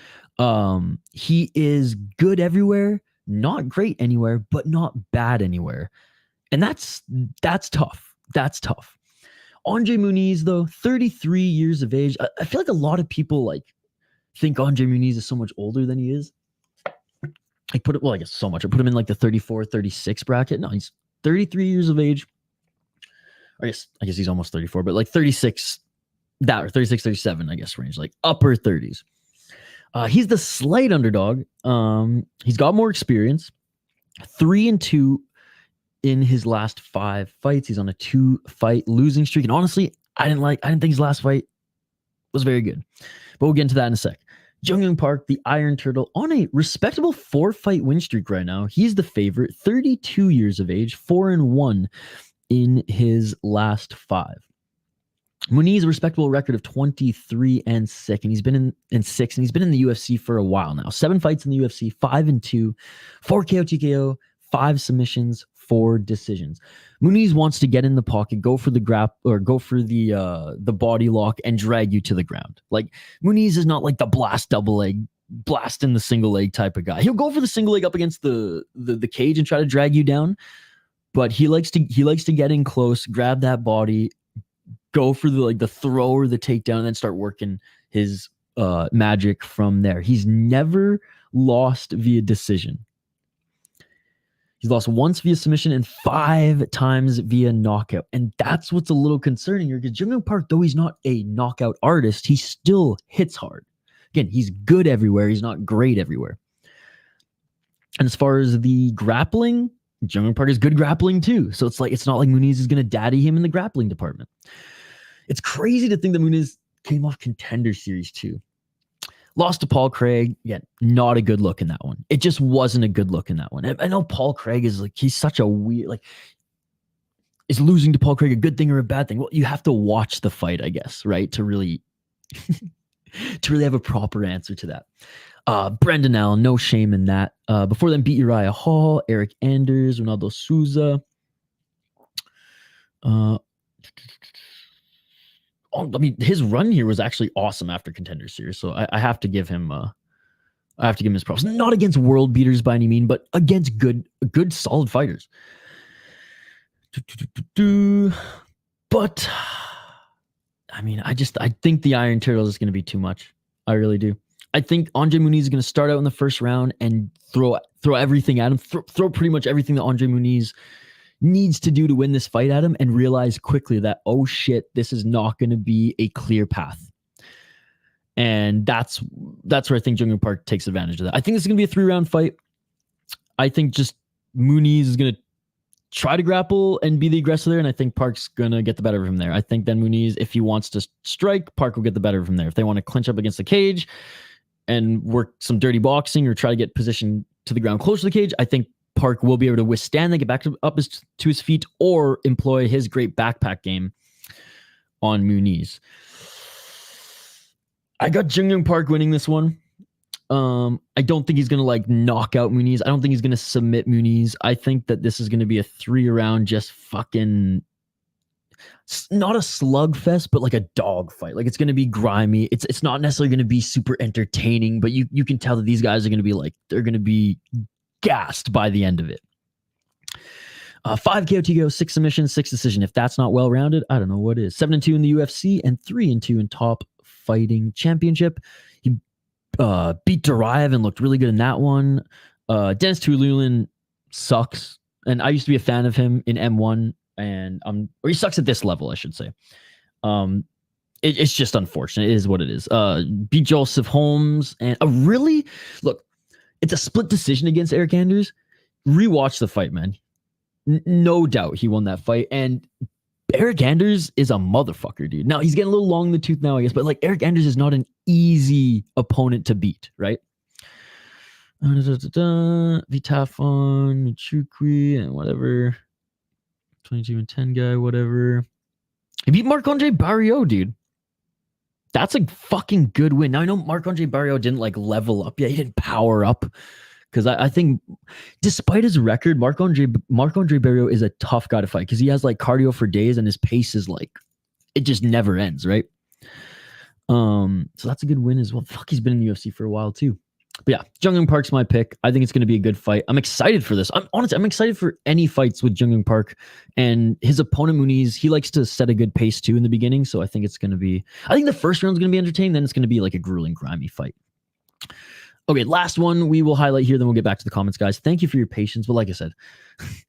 He is good everywhere, not great anywhere, but not bad anywhere. And that's tough. That's tough. Andre Muniz, though, 33 years of age. I feel like a lot of people like think Andre Muniz is so much older than he is. I guess so much. I put him in like the 34, 36 bracket. No, he's 33 years of age. I guess he's almost 34, but like 36, or 36, 37, I guess range, like upper 30s. He's the slight underdog. He's got more experience. 3-2 in his last 5 fights. He's on a 2-fight losing streak. And honestly, I didn't think his last fight was very good. But we'll get into that in a sec. Jung Park, the Iron Turtle, on a respectable 4-fight win streak right now. He's the favorite, 32 years of age, 4-1 in his last 5. Muniz, a respectable record of 23-6, and he's been in 6, and he's been in the UFC for a while now. 7 fights in the UFC, 5-2, 4 KO TKO, 5 submissions, 4 decisions. Muniz wants to get in the pocket, go for the the body lock, and drag you to the ground. Like Muniz is not like the blast double leg, blast in the single leg type of guy. He'll go for the single leg up against the cage and try to drag you down, but he likes to get in close, grab that body, go for the throw or the takedown, and then start working his magic from there. He's never lost via decision. He's lost once via submission and 5 times via knockout. And that's what's a little concerning here, because Jung Park, though he's not a knockout artist, he still hits hard. Again, he's good everywhere. He's not great everywhere. And as far as the grappling, Jung Park is good grappling too. So it's not like Muniz is going to daddy him in the grappling department. It's crazy to think that Muniz came off Contender Series 2. Lost to Paul Craig. Yeah, not a good look in that one. It just wasn't a good look in that one. I know Paul Craig is he's such a weird, is losing to Paul Craig a good thing or a bad thing? Well, you have to watch the fight, I guess, right? To really, to really have a proper answer to that. Brendan Allen, no shame in that. Before them, beat Uriah Hall, Eric Anders, Ronaldo Souza. His run here was actually awesome after Contender Series, so I have to give him his props. Not against world beaters by any mean, but against good solid fighters. But I think the Iron Turtle is going to be too much. I really do. I think Andre Muniz is going to start out in the first round and throw everything at him, throw pretty much everything that Andre Muniz needs to do to win this fight at him, and realize quickly that, oh shit, this is not going to be a clear path. And that's where I think Jung Park takes advantage of that. I think this is going to be a 3-round fight. I think just Muniz is going to try to grapple and be the aggressor there, and I think Park's going to get the better of him there. I think then Muniz, if he wants to strike, Park will get the better of him there. If they want to clinch up against the cage and work some dirty boxing or try to get position to the ground close to the cage, I think Park will be able to withstand that, get back up to his feet, or employ his great backpack game on Muniz. I got Jung Park winning this one. I don't think he's going to knock out Muniz. I don't think he's going to submit Muniz. I think that this is going to be a 3-round, just fucking, not a slugfest, but a dog fight. It's going to be grimy. It's not necessarily going to be super entertaining, but you can tell that these guys are going to be they're going to be gassed by the end of it. 5 KO, TKO, 6 submissions, 6 decision. If that's not well-rounded, I don't know what is. 7-2 in the UFC and 3-2 in Top Fighting Championship. He beat Duraev and looked really good in that one. Dennis Tululin sucks, and I used to be a fan of him in M1, or he sucks at this level, I should say. It's just unfortunate. It is what it is. Beat Joseph Holmes, and it's a split decision against Eric Anders. Rewatch the fight, man. No doubt he won that fight. And Eric Anders is a motherfucker, dude. Now, he's getting a little long in the tooth now, I guess, but Eric Anders is not an easy opponent to beat, right? Vitafon, Chukwi, and whatever. 22-10 guy, whatever. He beat Marc-Andre Barriault, dude. That's a fucking good win. Now, I know Marc-Andre Barriault didn't level up yet. He didn't power up. Because I think despite his record, Marc-Andre Barriault is a tough guy to fight, because he has cardio for days and his pace is it just never ends, right? So that's a good win as well. Fuck, he's been in the UFC for a while too. But yeah, Jung Park's my pick. I think it's going to be a good fight. I'm excited for this. I'm excited for any fights with Jung Park, and his opponent Muniz. He likes to set a good pace too in the beginning. So I think it's going to be, I think the first round's going to be entertaining. Then it's going to be a grueling, grimy fight. Okay, last one we will highlight here, then we'll get back to the comments, guys. Thank you for your patience. But like I said,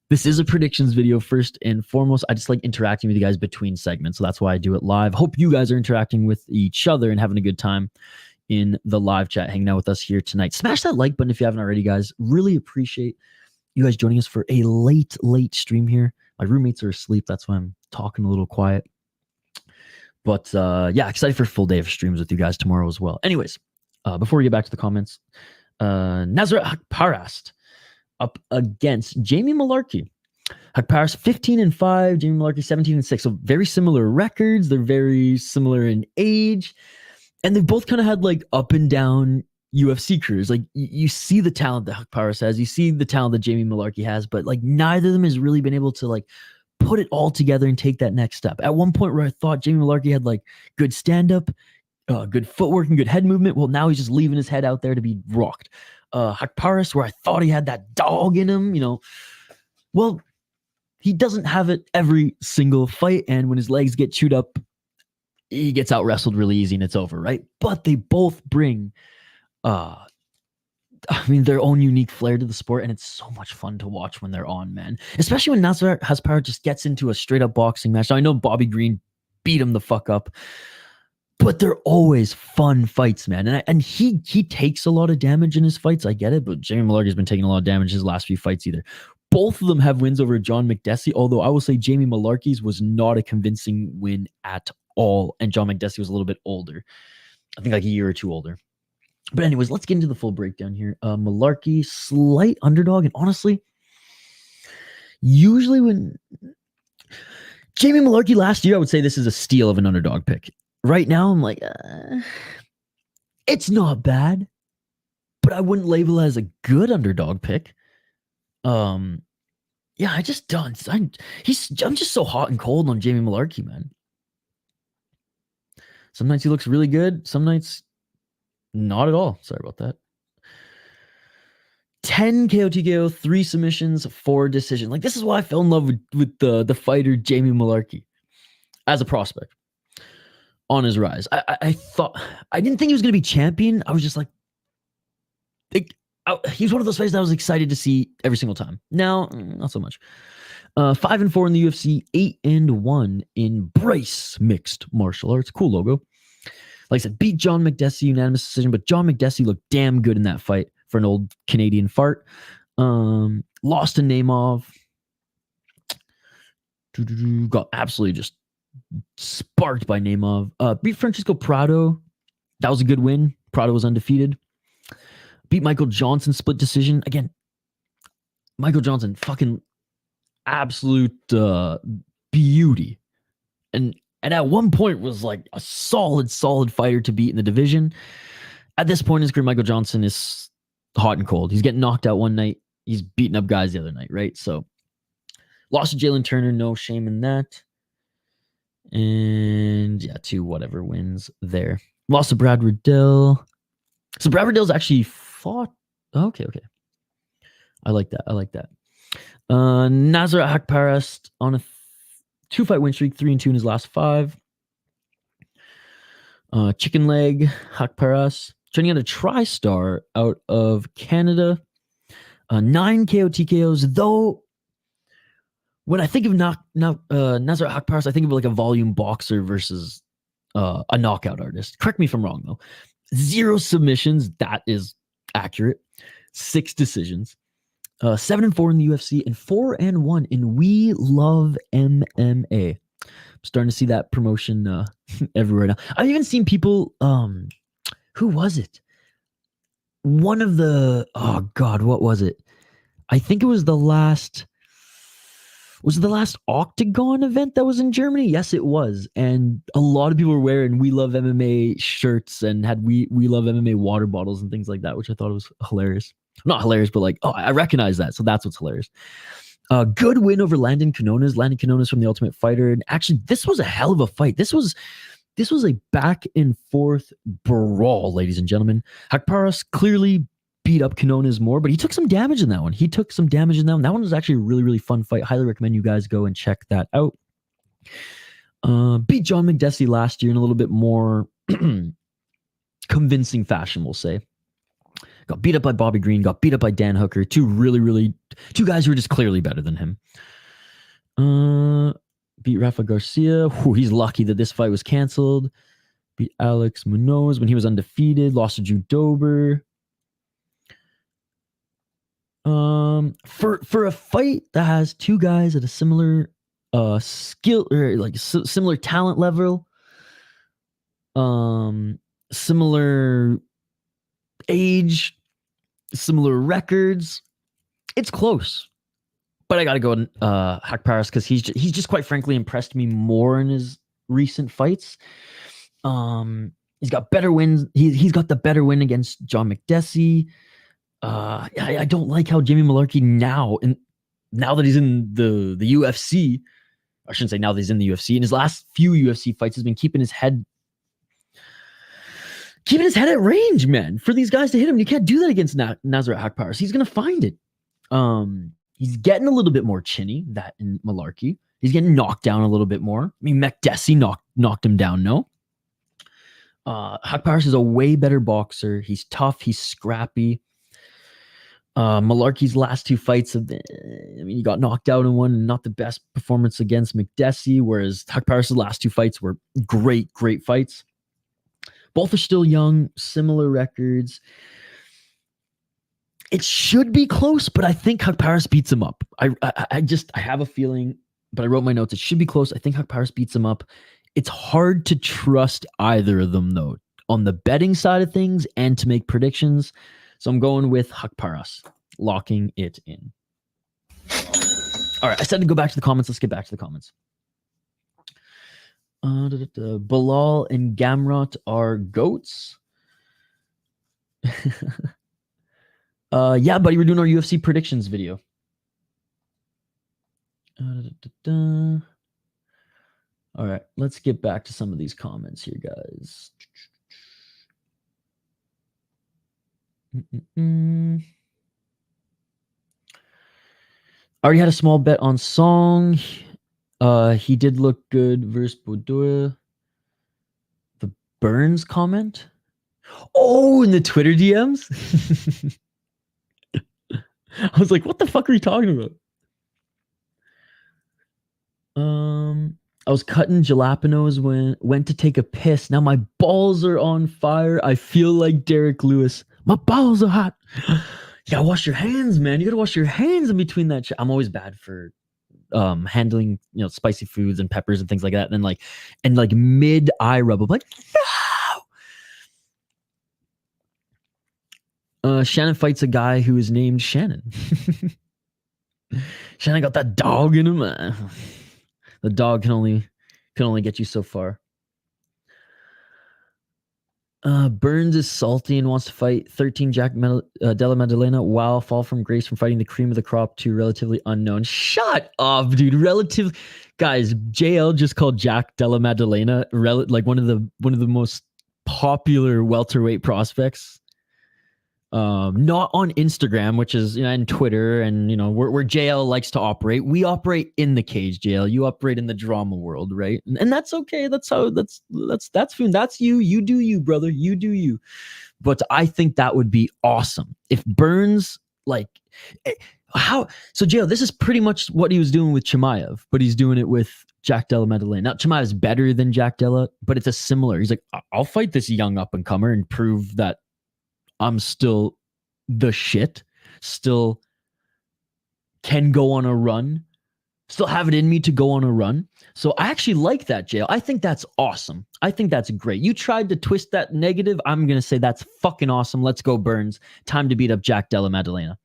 this is a predictions video first and foremost. I just like interacting with you guys between segments, so that's why I do it live. Hope you guys are interacting with each other and having a good time in the live chat, hanging out with us here tonight. Smash that like button if you haven't already, guys. Really appreciate you guys joining us for a late stream here. My roommates are asleep. That's why I'm talking a little quiet. But yeah, excited for a full day of streams with you guys tomorrow as well. Anyways, before we get back to the comments, Nasrat Haqparast up against Jamie Mullarkey. Haqparast 15-5, Jamie Mullarkey 17-6. So very similar records. They're very similar in age. And they've both kind of had up and down UFC careers. You see the talent that Haqparast has. You see the talent that Jamie Mullarkey has. But neither of them has really been able to put it all together and take that next step. At one point where I thought Jamie Mullarkey had good stand-up, good footwork and good head movement. Well, now he's just leaving his head out there to be rocked. Haqparast, where I thought he had that dog in him, well, he doesn't have it every single fight. And when his legs get chewed up, he gets out wrestled really easy and it's over, right? But they both bring I mean, their own unique flair to the sport, and it's so much fun to watch when they're on, man. Especially when Nasrat Haqparast just gets into a straight up boxing match. Now, I know Bobby Green beat him the fuck up, but they're always fun fights, man. And he takes a lot of damage in his fights. I get it, but Jamie Mullarkey's been taking a lot of damage his last few fights either. Both of them have wins over John McDessie, although I will say Jamie Mullarkey's was not a convincing win at all, and John McDessie was a little bit older. I think like a year or two older. But anyways, let's get into the full breakdown here. Mullarkey, slight underdog, and honestly, usually when Jamie Mullarkey last year, I would say this is a steal of an underdog pick. Right now, I'm like, it's not bad, but I wouldn't label it as a good underdog pick. Yeah, I just don't. I'm just so hot and cold on Jamie Mullarkey, man. Some nights he looks really good. Some nights, not at all. Sorry about that. 10 KO TKO, 3 submissions, 4 decisions. Like, this is why I fell in love with the fighter Jamie Mullarkey as a prospect on his rise. I thought, I didn't think he was going to be champion. I was just like, he's one of those fighters that I was excited to see every single time. Now, not so much. 5-4 in the UFC, 8-1 in Brace Mixed Martial Arts. Cool logo. Like I said, beat John McDessie, unanimous decision, but John McDessie looked damn good in that fight for an old Canadian fart. Lost to Naimov. Got absolutely just sparked by Naimov. Beat Francisco Prado. That was a good win. Prado was undefeated. Beat Michael Johnson, split decision. Again, Michael Johnson, fucking absolute beauty. And at one point was like a solid fighter to beat in the division. At this point in his career, Michael Johnson is hot and cold. He's getting knocked out one night. He's beating up guys the other night, right? So, lost to Jalen Turner, no shame in that. And yeah, 2 whatever wins there. Lost to Brad Riddell. So Brad Riddell's actually fought. Okay. I like that. Nasrat Haqparast on a 2-fight win streak, 3-2 in his last 5. Chicken leg Haqparast training at a TriStar out of Canada. 9 KO TKOs, though. When I think of Nasrat Haqparast, I think of like a volume boxer versus a knockout artist. Correct me if I'm wrong, though. 0 submissions. That is accurate. 6 decisions. 7-4 in the UFC and 4-1 in We Love MMA. I'm starting to see that promotion everywhere now. I've even seen people. Who was it? One of the. Oh God, what was it? I think it was the last. Was it the last Octagon event that was in Germany? Yes, it was. And a lot of people were wearing We Love MMA shirts and had We Love MMA water bottles and things like that, which I thought was hilarious. Not hilarious, but like, oh, I recognize that. So that's what's hilarious. Good win over Landon Quinones. Landon Quinones from The Ultimate Fighter. And actually, this was a hell of a fight. This was a back and forth brawl, ladies and gentlemen. Haqparast clearly beat up Quinones more, but he took some damage in that one. That one was actually a really, really fun fight. Highly recommend you guys go and check that out. Beat John McDessie last year in a little bit more convincing fashion, we'll say. Got beat up by Bobby Green, got beat up by Dan Hooker. 2 guys who were just clearly better than him. Beat Rafa Garcia. He's lucky that this fight was canceled. Beat Alex Munoz when he was undefeated. Lost to Drew Dober. For a fight that has 2 guys at a similar skill or like similar talent level, similar age, similar records, it's close. But I gotta go Haqparast because he's just quite frankly impressed me more in his recent fights. He's got better wins. He's got the better win against John McDessie. I don't like how Jamie Mullarkey now that he's in the UFC, I shouldn't say now that he's in the UFC, in his last few UFC fights has been keeping his head at range, man. For these guys to hit him, you can't do that against Nasrat Haqparast. He's gonna find it. He's getting a little bit more chinny, that in Mullarkey. He's getting knocked down a little bit more. I mean, McDessie knocked him down, no? Haqparast is a way better boxer. He's tough. He's scrappy. Mullarkey's last 2 fights have been, he got knocked out in one, not the best performance against McDessie, whereas Haqparast's last 2 fights were great fights. Both are still young, similar records. It should be close, but I think Haqparast beats him up. I have a feeling, but I wrote my notes. It should be close. I think Haqparast beats him up. It's hard to trust either of them, though, on the betting side of things and to make predictions. So I'm going with Haqparast, locking it in. All right, I said to go back to the comments. Let's get back to the comments. Bilal and Gamrot are goats. Yeah, buddy, we're doing our UFC predictions video. All right, let's get back to some of these comments here, guys. Already had a small bet on Song. He did look good versus Boudoir. The Burns comment. Oh, in the Twitter DMs. I was like, what the fuck are you talking about? I was cutting jalapenos when went to take a piss. Now my balls are on fire. I feel like Derek Lewis. My balls are hot. You gotta wash your hands, man. You gotta wash your hands in between that shit. I'm always bad for handling, spicy foods and peppers and things like that. And like mid eye rub, I'm like, no. Shannon fights a guy who is named Shannon. Shannon got that dog in him. The dog can only get you so far. Burns is salty and wants to fight 13 Jack Della Maddalena. Wow, fall from grace from fighting the cream of the crop to relatively unknown. Shut up, dude. Guys, JL just called Jack Della Maddalena like one of the most popular welterweight prospects. Not on Instagram, which is and Twitter, and where JL likes to operate. We operate in the cage, JL. You operate in the drama world, right? And that's okay. That's fine. That's you. You do you, brother. You do you. But I think that would be awesome if Burns so JL. This is pretty much what he was doing with Chimaev, but he's doing it with Jack Della Maddalena. Now Chimaev's better than Jack Della, but it's a similar. He's like, I'll fight this young up and comer and prove that I'm still the shit, still can go on a run, still have it in me to go on a run. So I actually like that, JL. I think that's awesome. I think that's great. You tried to twist that negative. I'm going to say that's fucking awesome. Let's go, Burns. Time to beat up Jack Della Maddalena.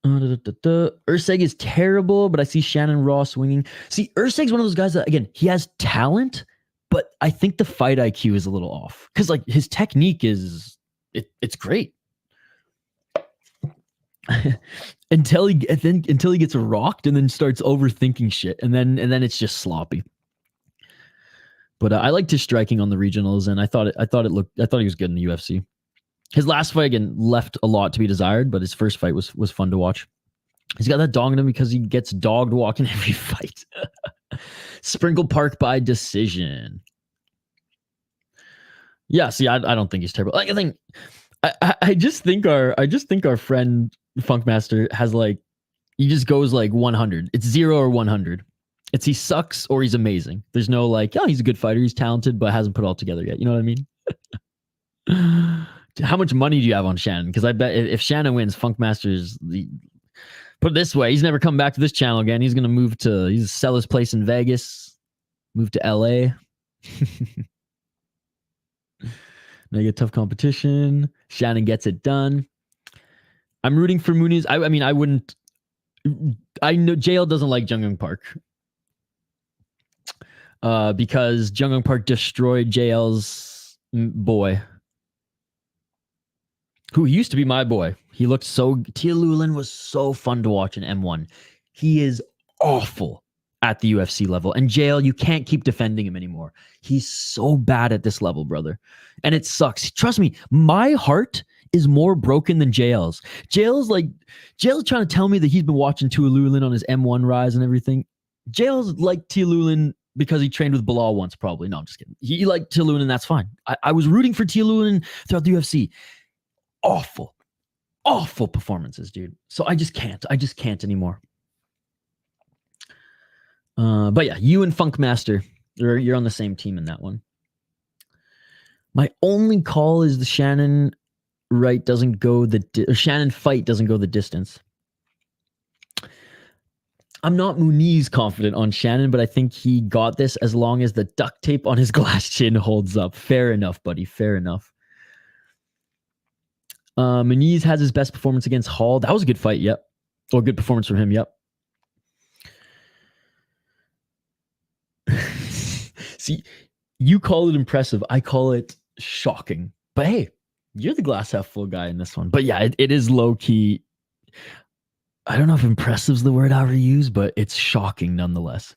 Urseg is terrible, but I see Shannon Raw swinging. See, Urseg's one of those guys that, again, he has talent, but I think the fight IQ is a little off because his technique is it's great until he gets rocked and then starts overthinking shit and then it's just sloppy. But I liked his striking on the regionals, and I thought he was good in the UFC. His last fight again left a lot to be desired, but his first fight was fun to watch. He's got that dog in him because he gets dogged walking every fight. Sprinkle Park by decision. Yeah, see, I don't think he's terrible. I just think our friend Funkmaster has he just goes 100. It's 0 or 100. It's he sucks or he's amazing. There's no he's a good fighter, he's talented, but hasn't put it all together yet. You know what I mean? How much money do you have on Shannon? Because I bet if Shannon wins, Funkmaster's put it this way, he's never come back to this channel again. He's gonna sell his place in Vegas, move to LA. Now you get tough competition. Shannon gets it done. I'm rooting for Muniz. I mean, I wouldn't. I know JL doesn't like Jungyoung Park because Jungyoung Park destroyed JL's boy, who used to be my boy. He looked so... Tia Lulin was so fun to watch in M1. He is awful at the UFC level. And JL, you can't keep defending him anymore. He's so bad at this level, brother. And it sucks. Trust me, my heart is more broken than JL's. JL's trying to tell me that he's been watching Tia Lulin on his M1 rise and everything. JL's like Tia Lulin because he trained with Bilal once, probably. No, I'm just kidding. He liked Tia Lulin, and that's fine. I was rooting for Tia Lulin throughout the UFC. awful performances, dude. So I just can't anymore. But yeah, you and Funkmaster, you're on the same team in that one. My only call is the Shannon Shannon fight doesn't go the distance. I'm not Muniz confident on Shannon, but I think he got this as long as the duct tape on his glass chin holds up. Fair enough, buddy. Fair enough. Muniz has his best performance against Hall. That was a good fight, yep. Or good performance from him, yep. See, you call it impressive. I call it shocking. But hey, you're the glass half full guy in this one. But yeah, it is low-key. I don't know if impressive is the word I would use, but it's shocking nonetheless.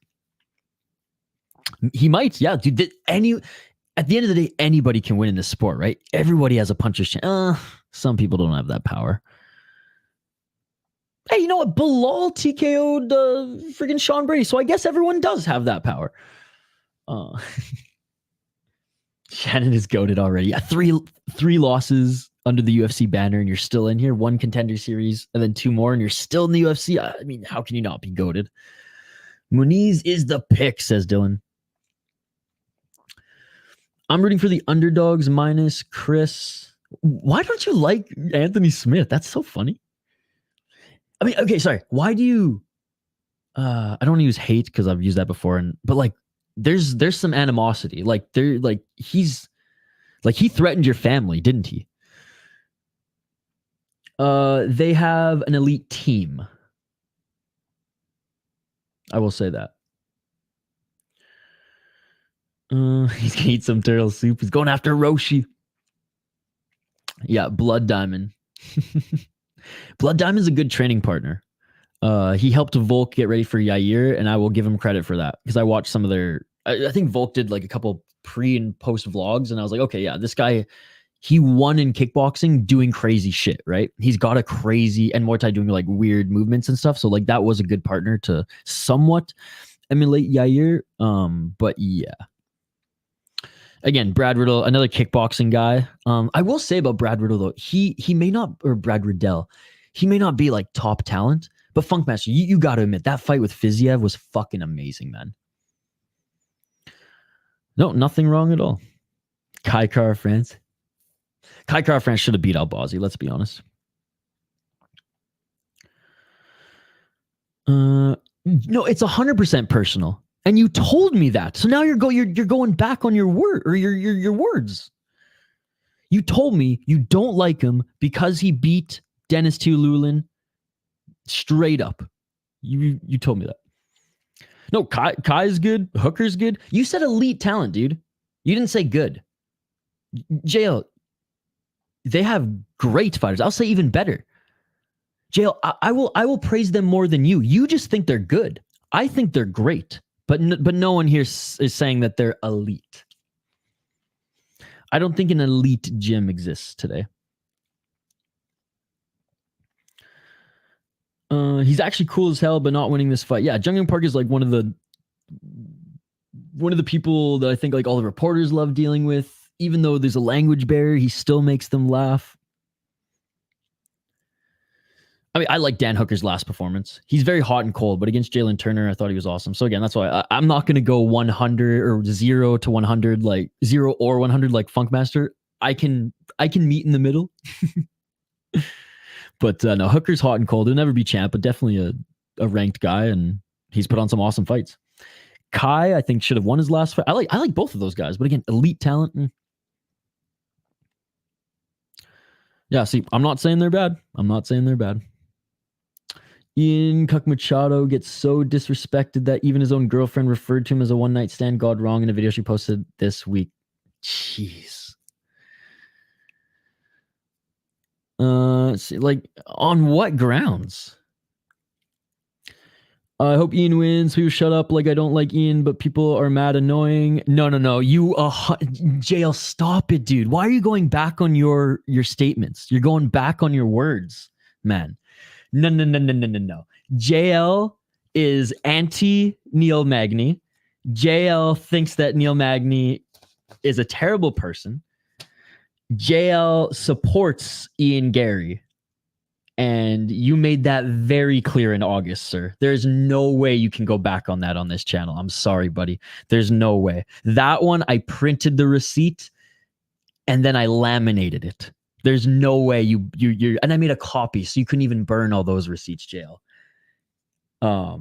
He might, yeah, dude. At the end of the day, anybody can win in this sport, right? Everybody has a puncher's chance. Some people don't have that power. Hey, you know what? Bilal TKO'd friggin' Sean Brady, so I guess everyone does have that power. Shannon is goated already. Yeah, three losses under the UFC banner, and you're still in here. 1 contender series, and then 2 more, and you're still in the UFC. I mean, how can you not be goated? Muniz is the pick, says Dylan. I'm rooting for the underdogs minus Chris. Why don't you like Anthony Smith? That's so funny. I mean, okay, sorry. Why do you... I don't want to use hate because I've used that before, but like, there's some animosity. Like, he threatened your family, didn't he? They have an elite team. I will say that. He's gonna eat some turtle soup. He's going after Roshi. Yeah, Blood Diamond. Blood Diamond's a good training partner. He helped Volk get ready for Yair, and I will give him credit for that because I watched some of their. I think Volk did like a couple pre and post vlogs, and I was like, okay, yeah, this guy, he won in kickboxing doing crazy shit, right? He's got a crazy and Muay Thai doing like weird movements and stuff. So like that was a good partner to somewhat emulate Yair. But yeah. Again, Brad Riddle, another kickboxing guy. I will say about Brad Riddle though, he may not, or Brad Riddell, he may not be like top talent, but Funkmaster, you got to admit that fight with Fiziev was fucking amazing, man. No, nothing wrong at all. Kai Kara France. Kai Kara France should have beat out Bozzy, let's be honest. No, it's 100% personal. And you told me that. So now you're going back on your word or your words. You told me you don't like him because he beat Dennis Tiululin straight up. You told me that. No, Kai's good. Hooker's good. You said elite talent, dude. You didn't say good. JL, they have great fighters. I'll say even better. JL, I will praise them more than you. You just think they're good. I think they're great. But no one here is saying that they're elite. I don't think an elite gym exists today. He's actually cool as hell, but not winning this fight. Yeah, Jung Young Park is like one of the people that I think like all the reporters love dealing with. Even though there's a language barrier, he still makes them laugh. I mean, I like Dan Hooker's last performance. He's very hot and cold, but against Jalen Turner, I thought he was awesome. So again, that's why I'm not going to go 100 or 0 to 100, like 0 or 100 like Funkmaster. I can meet in the middle. But no, Hooker's hot and cold. He'll never be champ, but definitely a ranked guy, and he's put on some awesome fights. Kai, I think, should have won his last fight. I like both of those guys, but again, elite talent. Yeah, see, I'm not saying they're bad. Ian Cuck Machado gets so disrespected that even his own girlfriend referred to him as a one-night stand gone wrong in a video she posted this week. Jeez. See, like, on what grounds? I hope Ian wins. People shut up like I don't like Ian, but people are mad annoying. No. You, JL, stop it, dude. Why are you going back on your statements? You're going back on your words, man. No. JL is anti Neil Magny. JL thinks that Neil Magny is a terrible person. JL supports Ian Gary. And you made that very clear in August, sir. There's no way you can go back on that on this channel. I'm sorry, buddy. There's no way. That one, I printed the receipt and then I laminated it. There's no way you and I made a copy so you couldn't even burn all those receipts, jail. The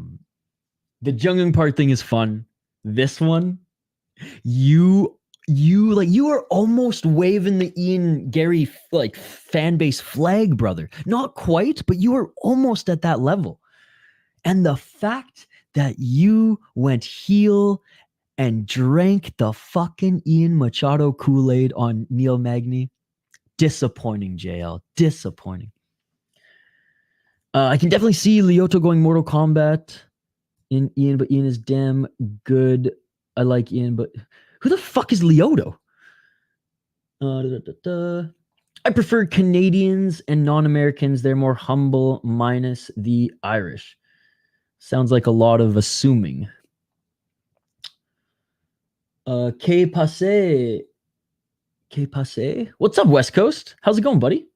Jungyoung Park thing is fun. This one, you were almost waving the Ian Gary like fan base flag, brother. Not quite, but you were almost at that level. And the fact that you went heel and drank the fucking Ian Machado Kool-Aid on Neil Magny, disappointing, JL. Disappointing. I can definitely see Lyoto going Mortal Kombat in Ian, but Ian is damn good. I like Ian, but who the fuck is Lyoto? I prefer Canadians and non-Americans. They're more humble, minus the Irish. Sounds like a lot of assuming. K Passe. K Passe? What's up, West Coast? How's it going, buddy?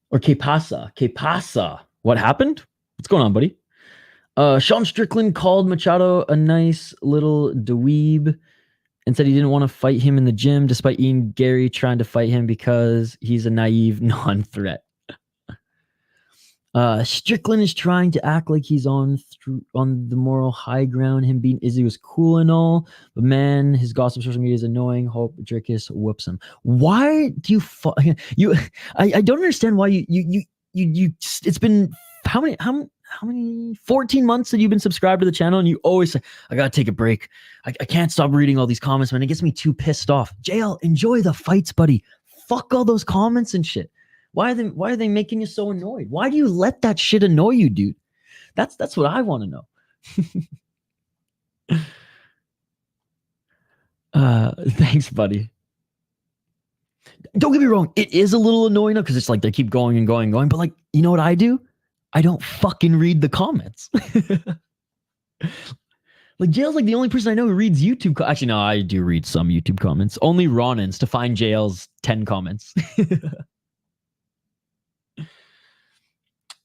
Or K Pasa. K Pasa. What happened? What's going on, buddy? Sean Strickland called Machado a nice little dweeb and said he didn't want to fight him in the gym despite Ian Gary trying to fight him because he's a naive non-threat. Strickland is trying to act like he's on the moral high ground. Him being Izzy was cool and all, but man, his gossip social media is annoying. Hope Jerkis whoops him. Why do you I don't understand why you it's been how many 14 months that you've been subscribed to the channel and you always say, I gotta take a break. I can't stop reading all these comments, man. It gets me too pissed off. JL, enjoy the fights, buddy. Fuck all those comments and shit. Why are they making you so annoyed? Why do you let that shit annoy you, dude? That's what I want to know. Thanks, buddy. Don't get me wrong, it is a little annoying because it's like they keep going and going and going, but like, you know what I do? I don't fucking read the comments. Like, JL's like the only person I know who reads YouTube. Actually, no, I do read some YouTube comments. Only Ronan's to find JL's 10 comments.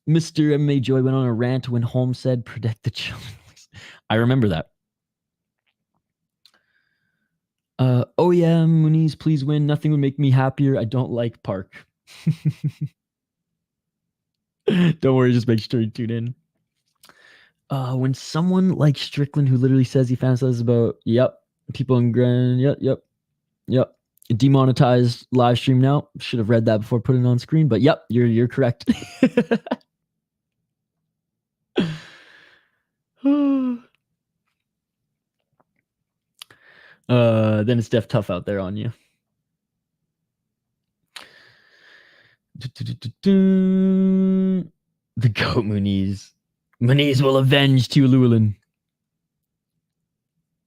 Mr. MMA Joy went on a rant when Holmes said, protect the children. I remember that. Oh yeah, Muniz, please win. Nothing would make me happier. I don't like Park. Don't worry, just make sure you tune in. When someone like Strickland, who literally says he fantasizes about, people in Grand, yep. Demonetized live stream now. Should have read that before putting it on screen, but yep, you're correct. Then it's def tough out there on you. The goat Muniz. Muniz will avenge Llewellyn.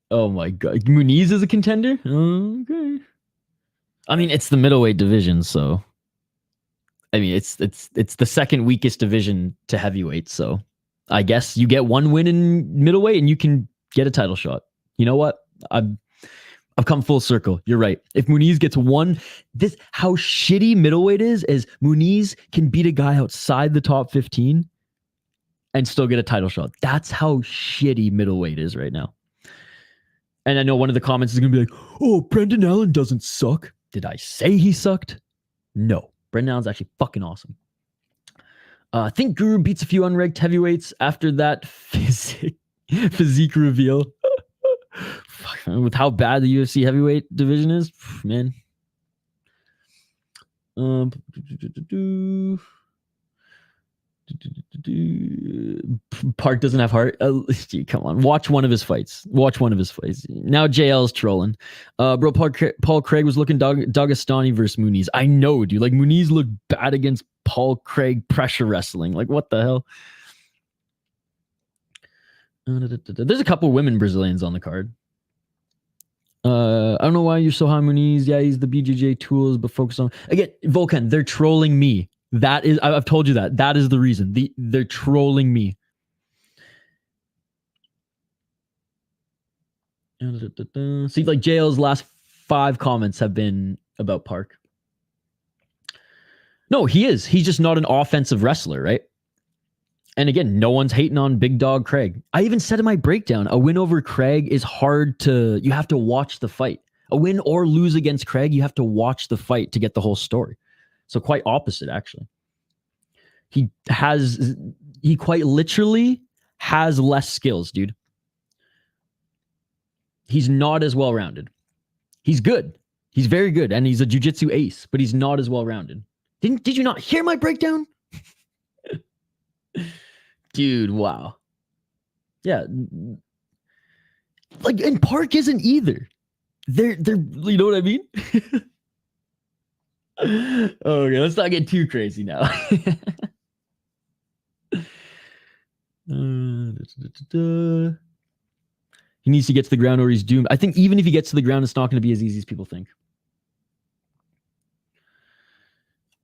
Oh my god. Muniz is a contender? Okay. I mean, it's the middleweight division, so I mean it's the second weakest division to heavyweight, so I guess you get one win in middleweight and you can get a title shot. You know what? I've come full circle. You're right. If Muniz gets one, how shitty middleweight is Muniz can beat a guy outside the top 15 and still get a title shot. That's how shitty middleweight is right now. And I know one of the comments is going to be like, oh, Brendan Allen doesn't suck. Did I say he sucked? No. Brendan Allen's actually fucking awesome. I think Guru beats a few unranked heavyweights after that physique reveal. Fuck, man, with how bad the UFC heavyweight division is, man. Park doesn't have heart. Come on, watch one of his fights. Now JL's trolling. Bro, Paul Craig was looking Dagestani versus Muniz. I know, dude. Like, Muniz looked bad against Paul Craig pressure wrestling. Like, what the hell? There's a couple women Brazilians on the card. I don't know why you're so high on Muniz. Yeah, he's the BJJ tools, but focus on again. Volkan, they're trolling me. That is, I've told you that. That is the reason. They're trolling me. See, like JL's last 5 comments have been about Park. No, he is. He's just not an offensive wrestler, right? And again, no one's hating on Big Dog Craig. I even said in my breakdown, a win over Craig is hard to... You have to watch the fight. A win or lose against Craig, you have to watch the fight to get the whole story. So quite opposite, actually. He quite literally has less skills, dude. He's not as well-rounded. He's good. He's very good, and he's a jiu-jitsu ace, but he's not as well-rounded. Did you not hear my breakdown? Dude, wow. Yeah. Like, and Park isn't either. They're you know what I mean? Okay, let's not get too crazy now. He needs to get to the ground or he's doomed. I think even if he gets to the ground, it's not going to be as easy as people think.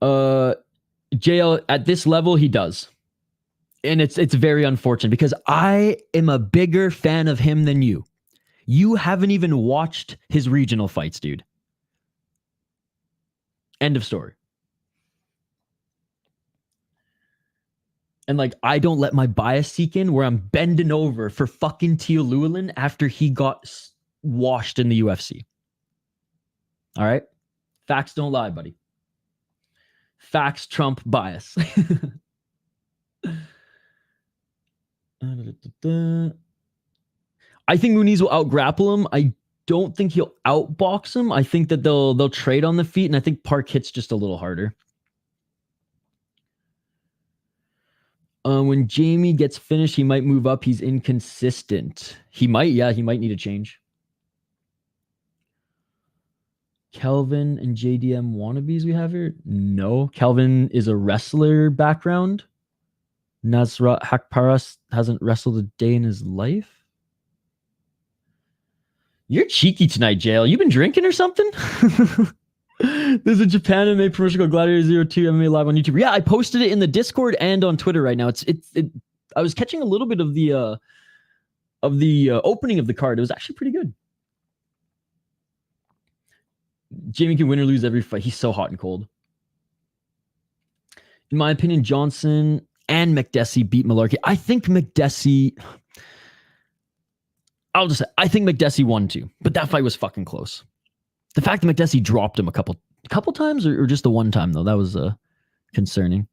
JL, at this level, he does. And it's very unfortunate because I am a bigger fan of him than you. You haven't even watched his regional fights, dude. End of story. And like, I don't let my bias seek in where I'm bending over for fucking Teal Llewellyn after he got washed in the UFC. All right? Facts don't lie, buddy. Facts trump bias. I think Muniz will out-grapple him. I don't think he'll outbox him. I think that they'll trade on the feet, and I think Park hits just a little harder. When Jamie gets finished, he might move up. He's inconsistent. He might need a change. Kelvin and JDM wannabes we have here? No. Kelvin is a wrestler background. Nasrat Haqparast hasn't wrestled a day in his life. You're cheeky tonight, Jail. You been drinking or something? There's a Japan MMA promotion called Gladiator 02 MMA live on YouTube. Yeah, I posted it in the Discord and on Twitter right now. I was catching a little bit of the opening of the card. It was actually pretty good. Jamie can win or lose every fight. He's so hot and cold. In my opinion, Johnson and McDessie beat Mullarkey. I think McDessie... I think McDessie won too, but that fight was fucking close. The fact that McDessie dropped him a couple times or just the one time though, that was concerning.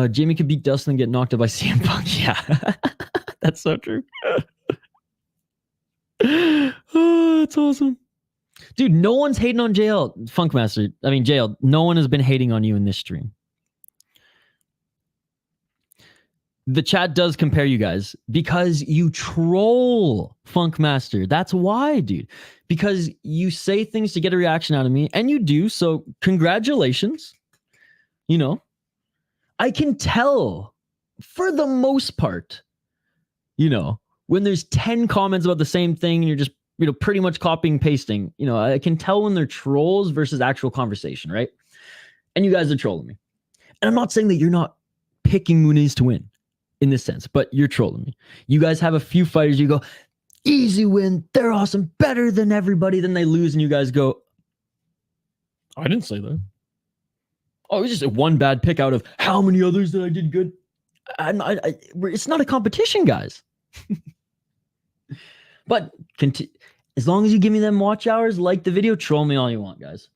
Jamie could beat Dustin and get knocked out by CM Punk. Yeah, that's so true. Oh, that's awesome. Dude, no one's hating on JL. Funkmaster. I mean, JL, no one has been hating on you in this stream. The chat does compare you guys because you troll Funkmaster. That's why, dude. Because you say things to get a reaction out of me, and you do, so congratulations. You know, I can tell for the most part, you know, when there's 10 comments about the same thing and you're just, you know, pretty much copying and pasting, you know, I can tell when they're trolls versus actual conversation, right? And you guys are trolling me. And I'm not saying that you're not picking Muniz to win in this sense, but you're trolling me. You guys have a few fighters, you go, easy win, they're awesome, better than everybody, then they lose, and you guys go, I didn't say that. Oh, it was just one bad pick out of how many others that I did good. It's not a competition, guys. But as long as you give me them watch hours, like the video, troll me all you want, guys.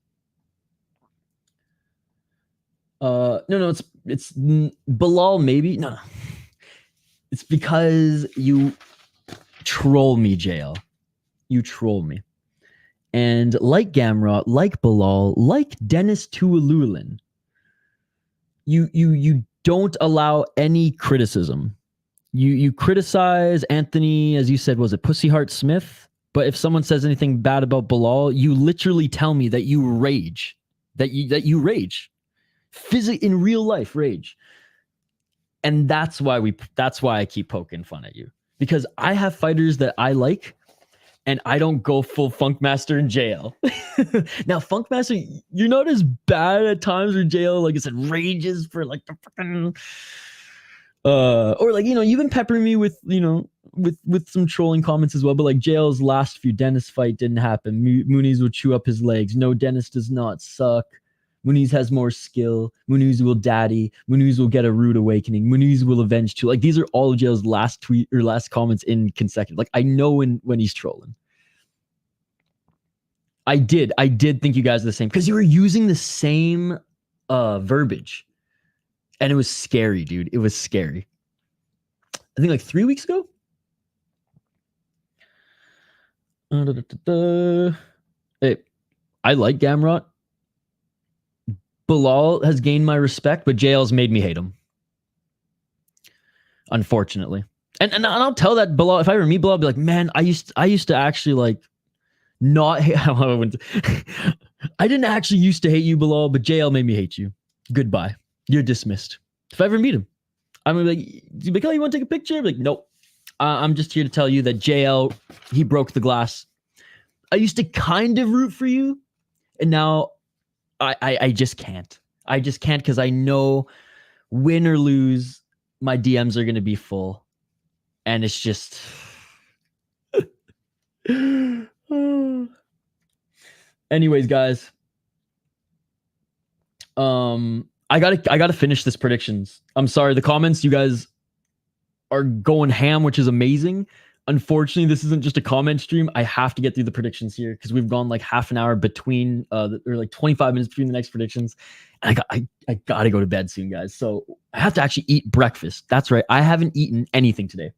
No, it's Bilal maybe. No. It's because you troll me, JL. You troll me. And like Gamrot, like Bilal, like Dennis Tuolulin, you don't allow any criticism. You criticize Anthony, as you said, was it Pussy Heart Smith? But if someone says anything bad about Bilal, you literally tell me that you rage. That you rage. In real life rage. And that's why I keep poking fun at you, because I have fighters that I like and I don't go full Funkmaster in jail. Now Funkmaster, you're not as bad at times where jail, like I said, rages for like the fucking or like, you know, you've been peppering me with, you know, with some trolling comments as well. But like JL's last few dentist fight didn't happen. Muniz will chew up his legs. No, dentist does not suck. Muniz has more skill. Muniz will daddy. Muniz will get a rude awakening. Muniz will avenge too. Like these are all of JL's last tweet or last comments in consecutive. Like I know when he's trolling. I did think you guys are the same because you were using the same verbiage, and it was scary, dude. It was scary. I think like 3 weeks ago. Hey, I like Gamrot. Bilal has gained my respect, but JL's made me hate him. Unfortunately. And I'll tell that Bilal, if I ever meet Bilal, I'll be like, man, I used to actually like not hate. I didn't actually used to hate you, Bilal, but JL made me hate you. Goodbye. You're dismissed. If I ever meet him, I'm gonna be like, oh, you want to take a picture? I'm like, nope. I'm just here to tell you that JL, he broke the glass. I used to kind of root for you, and now I just can't. I just can't because I know win or lose, my DMs are going to be full. And it's just... Anyways, guys. I gotta finish this predictions. I'm sorry, the comments, you guys are going ham, which is amazing. Unfortunately, this isn't just a comment stream. I have to get through the predictions here because we've gone like half an hour between, or like 25 minutes between the next predictions. And I gotta go to bed soon, guys. So I have to actually eat breakfast. That's right. I haven't eaten anything today.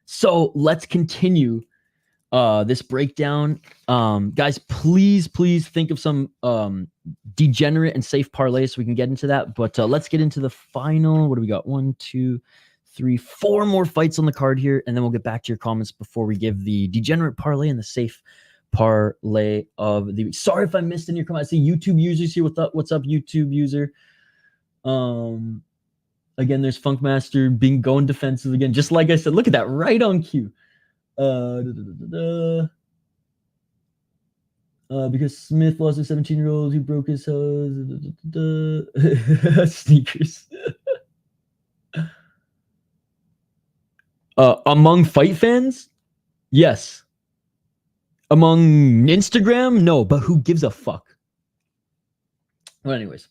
So let's continue this breakdown. Guys, please think of some degenerate and safe parlays so we can get into that. But let's get into the final. What do we got? 1, 2, 3, 4 more fights on the card here, and then we'll get back to your comments before we give the degenerate parlay and the safe parlay of the week. Sorry if I missed in your comments. I see YouTube users here. What's up, YouTube user? Again, there's Funkmaster going defensive again. Just like I said, look at that, right on cue. Because Smith lost a 17-year-old who broke his sneakers. Among fight fans, yes. Among Instagram, no. But who gives a fuck? Well, anyways,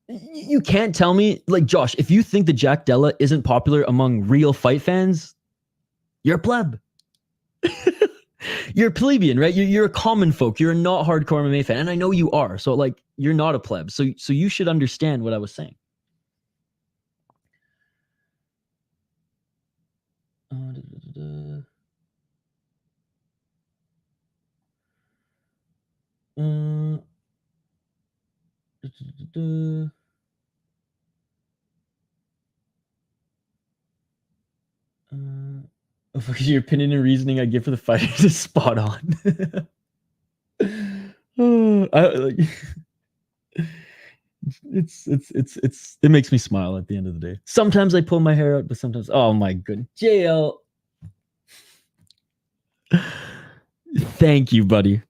you can't tell me, like, Josh, if you think that Jack Della isn't popular among real fight fans, you're a pleb. You're a plebeian, right? You're a common folk. You're a not hardcore MMA fan, and I know you are. So, like, you're not a pleb. So you should understand what I was saying. Your opinion and reasoning I give for the fighters is spot on. It makes me smile at the end of the day. Sometimes I pull my hair out, but sometimes, oh my goodness. JL, thank you, buddy.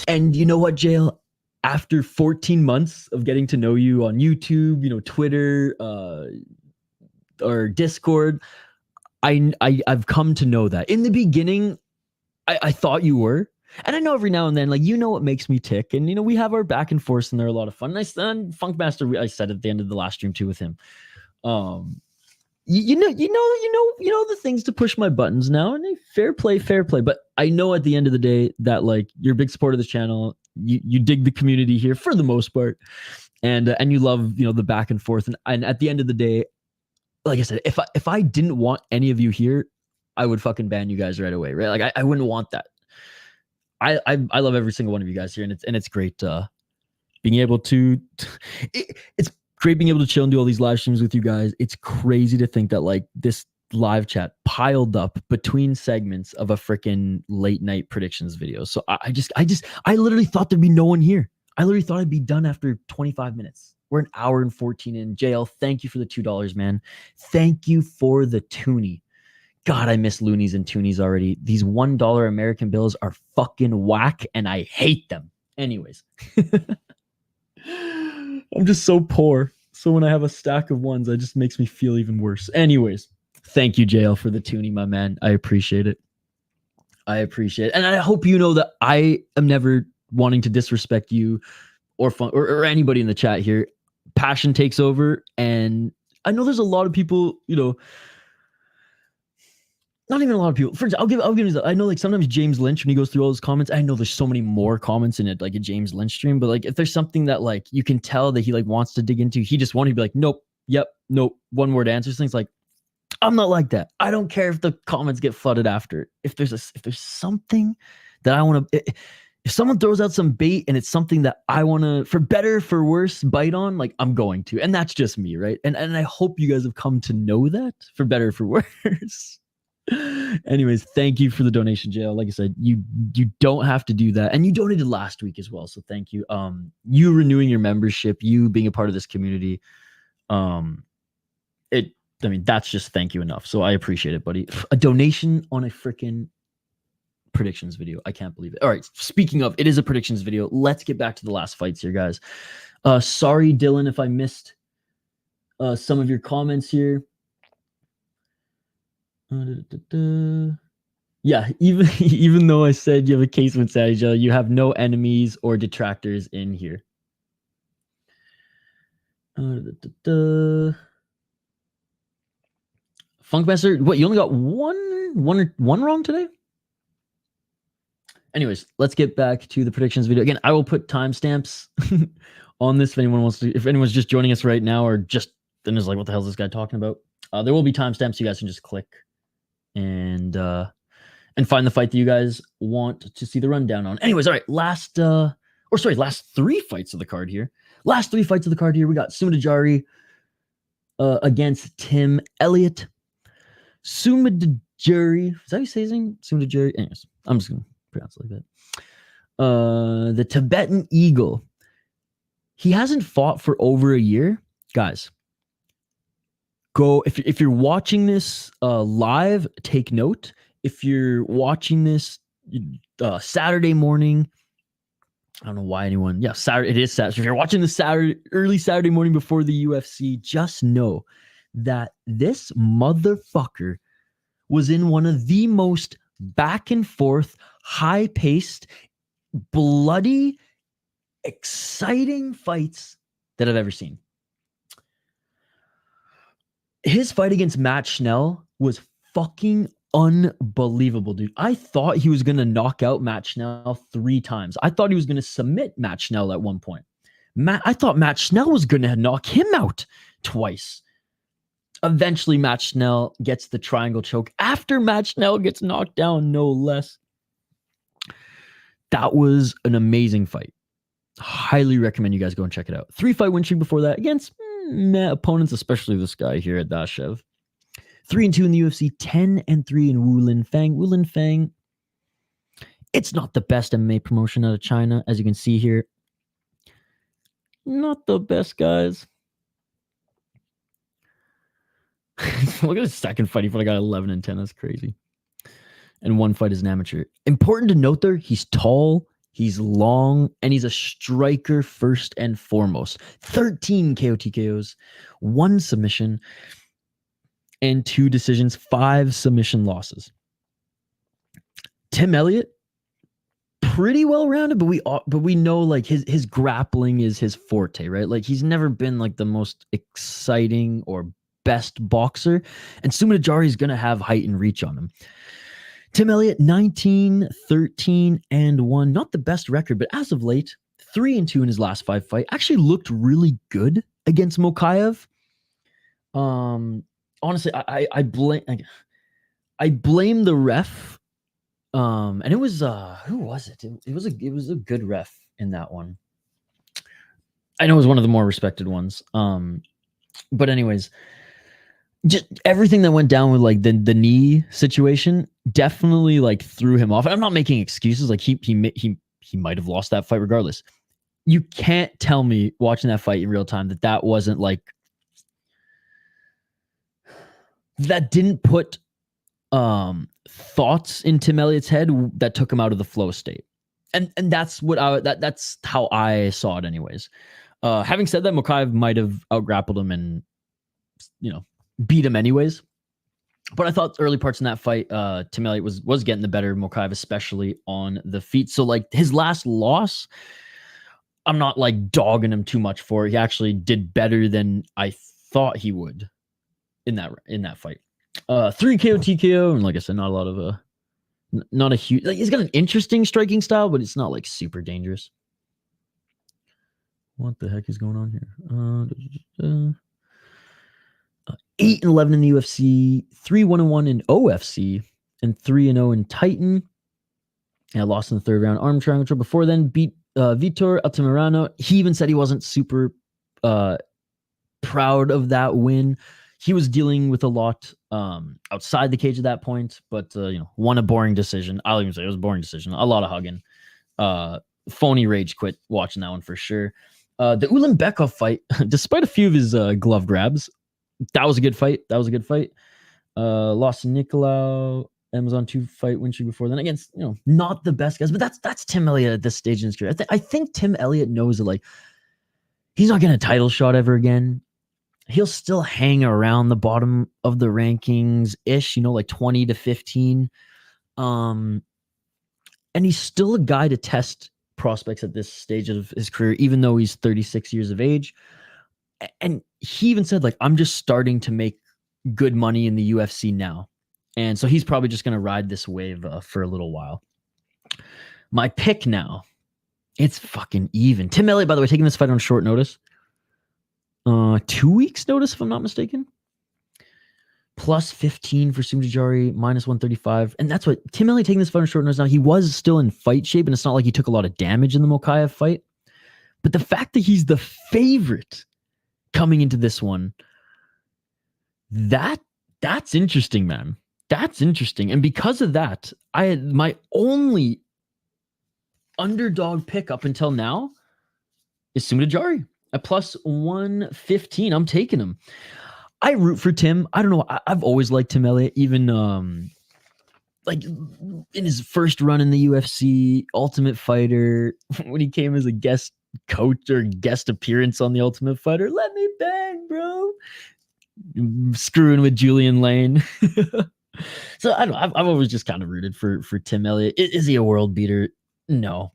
And you know what, JL? After 14 months of getting to know you on YouTube, Twitter, or Discord, I've come to know that. In the beginning, I thought you were. And I know every now and then, like, what makes me tick. And, we have our back and forth and they're a lot of fun. And Funkmaster, I said at the end of the last stream too with him. You know the things to push my buttons now, and fair play. But I know at the end of the day that, like, you're a big supporter of this channel. You dig the community here for the most part, and you love the back and forth. And at the end of the day, like I said, if I didn't want any of you here, I would fucking ban you guys right away, right? Like I wouldn't want that. I love every single one of you guys here, and it's great being able to. It's great being able to chill and do all these live streams with you guys. It's crazy to think that, like, this live chat piled up between segments of a freaking late night predictions video. So I literally thought there'd be no one here. I literally thought I'd be done after 25 minutes. We're an hour and 14 in. JL, thank you for the $2, man. Thank you for the toonie. God, I miss loonies and toonies already. These $1 American bills are fucking whack, and I hate them. Anyways. I'm just so poor. So when I have a stack of ones, it just makes me feel even worse. Anyways, Thank you, JL, for the tuning, my man. I appreciate it. And I hope you know that I am never wanting to disrespect you or anybody in the chat here. Passion takes over, and I know there's a lot of people, not even a lot of people. For example, I'll give you. I know, like, sometimes James Lynch, when he goes through all his comments, I know there's so many more comments in it, like a James Lynch stream. But like, if there's something that like you can tell that he like wants to dig into, he just wanted to be like, nope, yep, nope, one word answers things. Like, I'm not like that. I don't care if the comments get flooded after. If there's something that I want to, if someone throws out some bait and it's something that I want to, for better, for worse, bite on, like, I'm going to. And that's just me, right? And I hope you guys have come to know that, for better, for worse. Anyways, thank you for the donation, JL. Like I said, you don't have to do that. And you donated last week as well. So thank you. You renewing your membership, you being a part of this community. That's just thank you enough. So I appreciate it, buddy. A donation on a freaking predictions video. I can't believe it. All right. Speaking of, it is a predictions video. Let's get back to the last fights here, guys. Sorry, Dylan, if I missed some of your comments here. Yeah, even though I said you have a case with Sadija, you have no enemies or detractors in here. Funkmaster, what, you only got one wrong today? Anyways, let's get back to the predictions video. Again, I will put timestamps on this if anyone wants to, if anyone's just joining us right now or just then is like, what the hell is this guy talking about? There will be timestamps. You guys can just click and find the fight that you guys want to see the rundown on. Anyways, all right, last 3 fights of the card here. We got Sumudaerji against Tim Elliott. Sumudaerji, is that how you say his name? Sumudaerji. Anyways, I'm just gonna pronounce it like that. The Tibetan Eagle. He hasn't fought for over a year, guys. Go if you're watching this live, take note. If you're watching this Saturday morning, I don't know why anyone. Yeah, Saturday. It is Saturday. So if you're watching the early Saturday morning before the UFC, just know that this motherfucker was in one of the most back and forth, high-paced, bloody, exciting fights that I've ever seen. His fight against Matt Schnell was fucking unbelievable, dude. I thought he was going to knock out Matt Schnell 3 times. I thought he was going to submit Matt Schnell at one point. I thought Matt Schnell was going to knock him out twice. Eventually, Matt Schnell gets the triangle choke after Matt Schnell gets knocked down, no less. That was an amazing fight. Highly recommend you guys go and check it out. 3-fight win streak before that against opponents, especially this guy here at Dashev. 3-2 in the UFC, 10-3 in Wulin Fang. Wulin Fang, it's not the best MMA promotion out of China, as you can see here. Not the best, guys. Look at his second fight. He fought a guy 11-10. That's crazy. And 1 fight as an amateur. Important to note there, he's tall, he's long, and he's a striker first and foremost. 13 KO/TKOs, 1 submission, and 2 decisions, 5 submission losses. Tim Elliott, pretty well rounded, but we know like his grappling is his forte, right? Like he's never been like the most exciting or best boxer, and Sumudaerji is going to have height and reach on him. Tim Elliott, 19-13-1, not the best record, but as of late, 3-2 in his last 5 fights. Actually looked really good against Mokaev. Honestly, I blame the ref. And it was who was it? It was a good ref in that one. I know it was one of the more respected ones. But anyways, just everything that went down with like the knee situation definitely like threw him off. I'm not making excuses. Like he might have lost that fight regardless. You can't tell me watching that fight in real time that wasn't like, that didn't put thoughts in Tim Elliott's head that took him out of the flow state. And that's what that's how I saw it anyways. Having said that, Mokaev might have outgrappled him and, beat him anyways. But I thought early parts in that fight, Tim Elliott was getting the better of Mokaev, especially on the feet. So like his last loss, I'm not like dogging him too much for it. He actually did better than I thought he would in that fight. 3 KO TKO, and like I said, not a lot of not a huge. Like he's got an interesting striking style, but it's not like super dangerous. What the heck is going on here? 8-11 in the UFC, 3-1-1 in OFC, and 3-0 in Titan. And I lost in the third round arm triangle. Before then, beat Vitor Altamirano. He even said he wasn't super proud of that win. He was dealing with a lot outside the cage at that point, but won a boring decision. I'll even say it was a boring decision. A lot of hugging. Phony rage quit watching that one for sure. The Ulanbekov fight, despite a few of his glove grabs, that was a good fight. Lost to Nicolau. Amazon 2 fight win streak before then against, not the best guys, but that's Tim Elliott at this stage in his career. I think Tim Elliott knows that like he's not getting a title shot ever again. He'll still hang around the bottom of the rankings ish, like 20 to 15. And he's still a guy to test prospects at this stage of his career, even though he's 36 years of age. And he even said, like, I'm just starting to make good money in the UFC now. And so he's probably just going to ride this wave for a little while. My pick now, it's fucking even. Tim Elliott, by the way, taking this fight on short notice. 2 weeks notice, if I'm not mistaken. Plus 15 for Sumudaerji, minus 135. And that's what Tim Elliott taking this fight on short notice. Now, he was still in fight shape, and it's not like he took a lot of damage in the Mokaev fight. But the fact that he's the favorite coming into this one, that's interesting, man. That's interesting. And because of that, I had my only underdog pick up until now is Sumudaerji at plus 115. I'm taking him. I root for Tim. I don't know. I've always liked Tim Elliott, even like in his first run in the UFC, Ultimate Fighter, when he came as a guest coach or guest appearance on the Ultimate Fighter. Let me bang, bro. Screwing with Julian Lane. So I don't know. I've always just kind of rooted for Tim Elliott. Is he a world beater? No.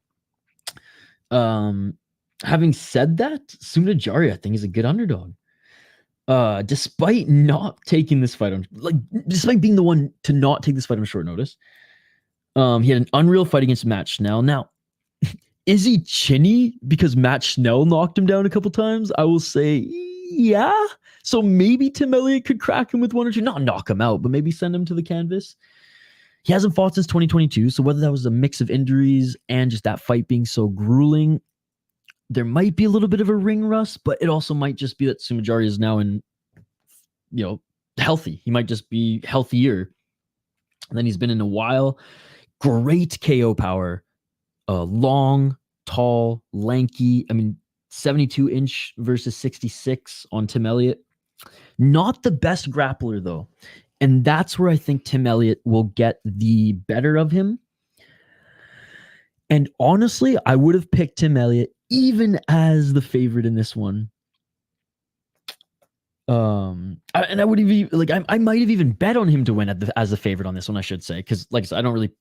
Having said that, Sumudaerji, I think, is a good underdog. Despite not taking this fight on, despite being the one to not take this fight on short notice, he had an unreal fight against Matt Schnell. Now, is he chinny because Matt Schnell knocked him down a couple times? I will say, yeah. So maybe Tim Elliott could crack him with one or two, not knock him out, but maybe send him to the canvas. He hasn't fought since 2022, so whether that was a mix of injuries and just that fight being so grueling, there might be a little bit of a ring rust, but it also might just be that Sumudaerji is now healthy. He might just be healthier than he's been in a while. Great KO power. Long, tall, lanky. 72-inch versus 66 on Tim Elliott. Not the best grappler, though. And that's where I think Tim Elliott will get the better of him. And honestly, I would have picked Tim Elliott even as the favorite in this one. And I would have I might have even bet on him to win as the favorite on this one, I should say, because like I said, I don't really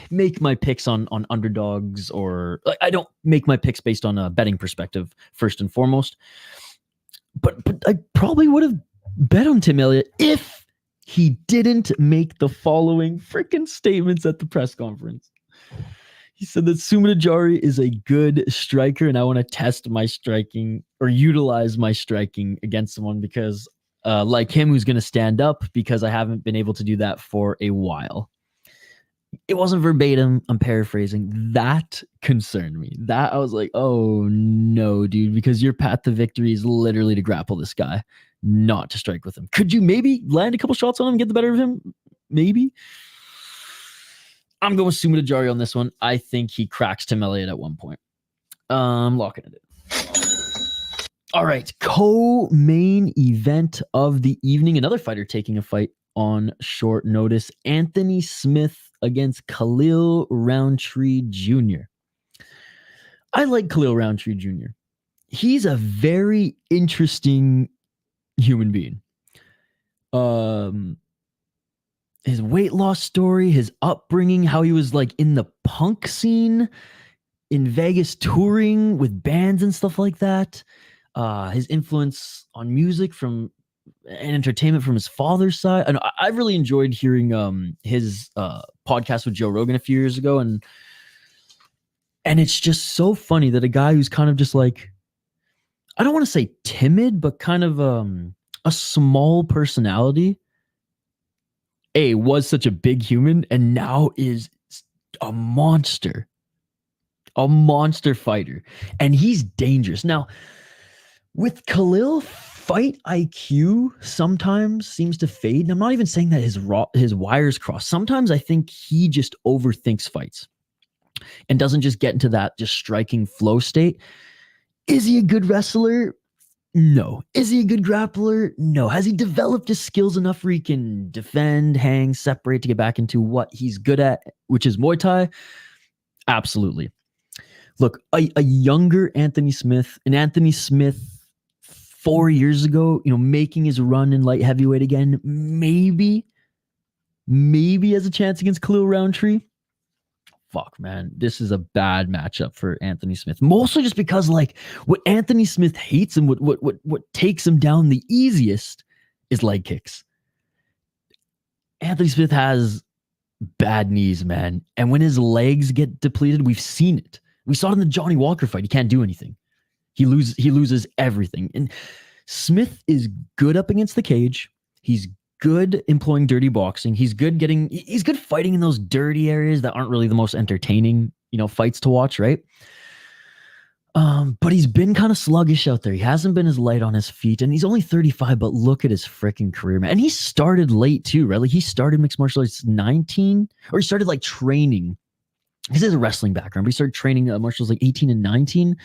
make my picks on underdogs, or I don't make my picks based on a betting perspective first and foremost. But I probably would have bet on Tim Elliott if he didn't make the following freaking statements at the press conference. He said that Sumudaerji is a good striker, and I want to test my striking or utilize my striking against someone because, like him, who's going to stand up, because I haven't been able to do that for a while. It wasn't verbatim. I'm paraphrasing. That concerned me. That I was like, oh no, dude, because your path to victory is literally to grapple this guy, not to strike with him. Could you maybe land a couple shots on him and get the better of him? Maybe. I'm going with Sumudaerji on this one. I think he cracks Tim Elliott at one point. Locking it in. All right. Co-main event of the evening. Another fighter taking a fight on short notice. Anthony Smith against Khalil Rountree Jr. I like Khalil Rountree Jr. He's a very interesting human being. his weight loss story, his upbringing, how he was like in the punk scene in Vegas touring with bands and stuff like that. His influence on music from and entertainment from his father's side. And I really enjoyed hearing his podcast with Joe Rogan a few years ago. And it's just so funny that a guy who's kind of just like, I don't want to say timid, but kind of a small personality, was such a big human and now is a monster fighter. And he's dangerous. Now, with Khalil, fight IQ sometimes seems to fade. And I'm not even saying that his wires cross. Sometimes I think he just overthinks fights and doesn't just get into that just striking flow state. Is he a good wrestler? No. Is he a good grappler? No. Has he developed his skills enough where he can defend, hang, separate to get back into what he's good at, which is Muay Thai? Absolutely. Look, a younger Anthony Smith, 4 years ago, making his run in light heavyweight again, maybe has a chance against Khalil Rountree. Fuck, man, this is a bad matchup for Anthony Smith. Mostly just because, like, what Anthony Smith hates and what takes him down the easiest is leg kicks. Anthony Smith has bad knees, man. And when his legs get depleted, we've seen it. We saw it in the Johnny Walker fight. He can't do anything. He loses everything. And Smith is good up against the cage. He's good employing dirty boxing. He's good fighting in those dirty areas that aren't really the most entertaining, fights to watch, right? But he's been kind of sluggish out there. He hasn't been as light on his feet, and he's only 35, but look at his freaking career, man. And he started late too, right? Like, he started mixed martial arts 19, or he started like training. He has a wrestling background, but he started training martial arts like 18 and 19,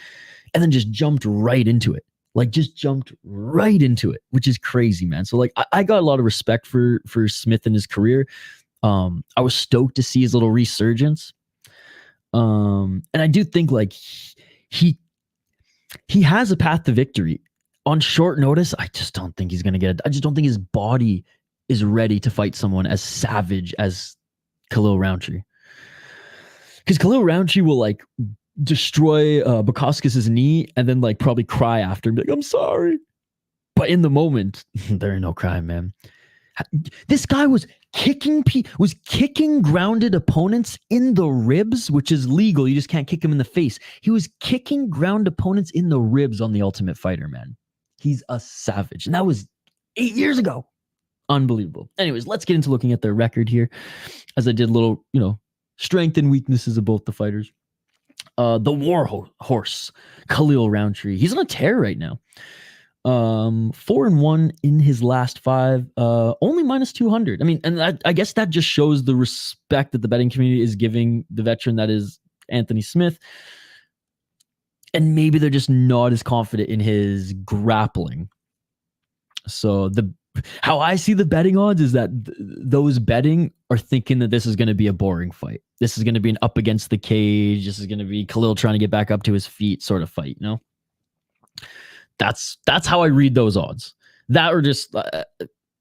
and then just jumped right into it. Which is crazy, man. So like, I got a lot of respect for Smith in his career. I was stoked to see his little resurgence. And I do think like he has a path to victory on short notice. I just don't think he's going to get it. I just don't think his body is ready to fight someone as savage as Khalil Rountree. Because Khalil Rountree will like destroy Bukauskas' knee and then like probably cry after and be like, I'm sorry. But in the moment, there ain't no crime, man. This guy was kicking grounded opponents in the ribs, which is legal. You just can't kick him in the face. He was kicking ground opponents in the ribs on The Ultimate Fighter, man. He's a savage. And that was 8 years ago. Unbelievable. Anyways, let's get into looking at their record here, as I did a little, strength and weaknesses of both the fighters. The war horse, Khalil Rountree. He's on a tear right now. 4-1 in his last 5, only minus 200. I mean, and I guess that just shows the respect that the betting community is giving the veteran that is Anthony Smith. And maybe they're just not as confident in his grappling. So how I see the betting odds is that those betting are thinking that this is going to be a boring fight. This is going to be an up against the cage. This is going to be Khalil trying to get back up to his feet sort of fight, That's how I read those odds. That, or just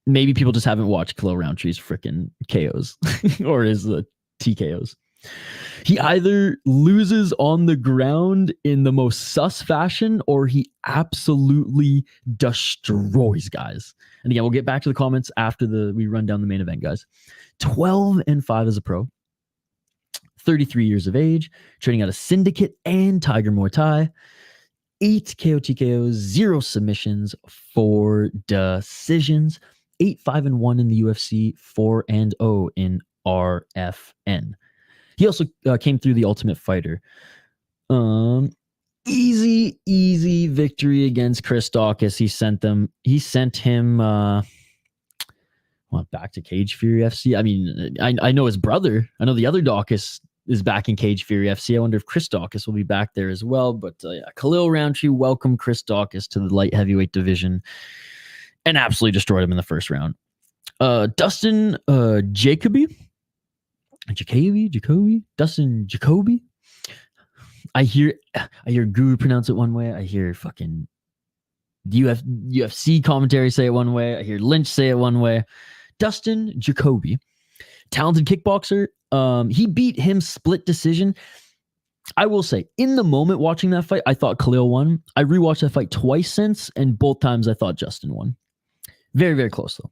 maybe people just haven't watched Khalil Rountree's freaking KOs or his TKOs. He either loses on the ground in the most sus fashion, or he absolutely destroys guys. And again, we'll get back to the comments after we run down the main event, guys. 12-5 as a pro. 33 years of age, training out of Syndicate and Tiger Muay Thai. 8 KO TKOs, 0 submissions, 4 decisions. 8-5-1 in the UFC, 4-0 in RFN. He also came through the Ultimate Fighter. Easy victory against Chris Daukaus. He sent him back to Cage Fury FC. I mean, I know his brother. I know the other Daukaus is back in Cage Fury FC. I wonder if Chris Daukaus will be back there as well. But Khalil Rountree welcomed Chris Daukaus to the light heavyweight division and absolutely destroyed him in the first round. Dustin Jacoby. Dustin Jacoby. I hear Guru pronounce it one way. I hear fucking UFC commentary say it one way. I hear Lynch say it one way. Dustin Jacoby Talented kickboxer. He beat him split decision. I will say, in the moment watching that fight, I thought Khalil won. I rewatched that fight twice since, and both times I thought Justin won. Very, very close, though.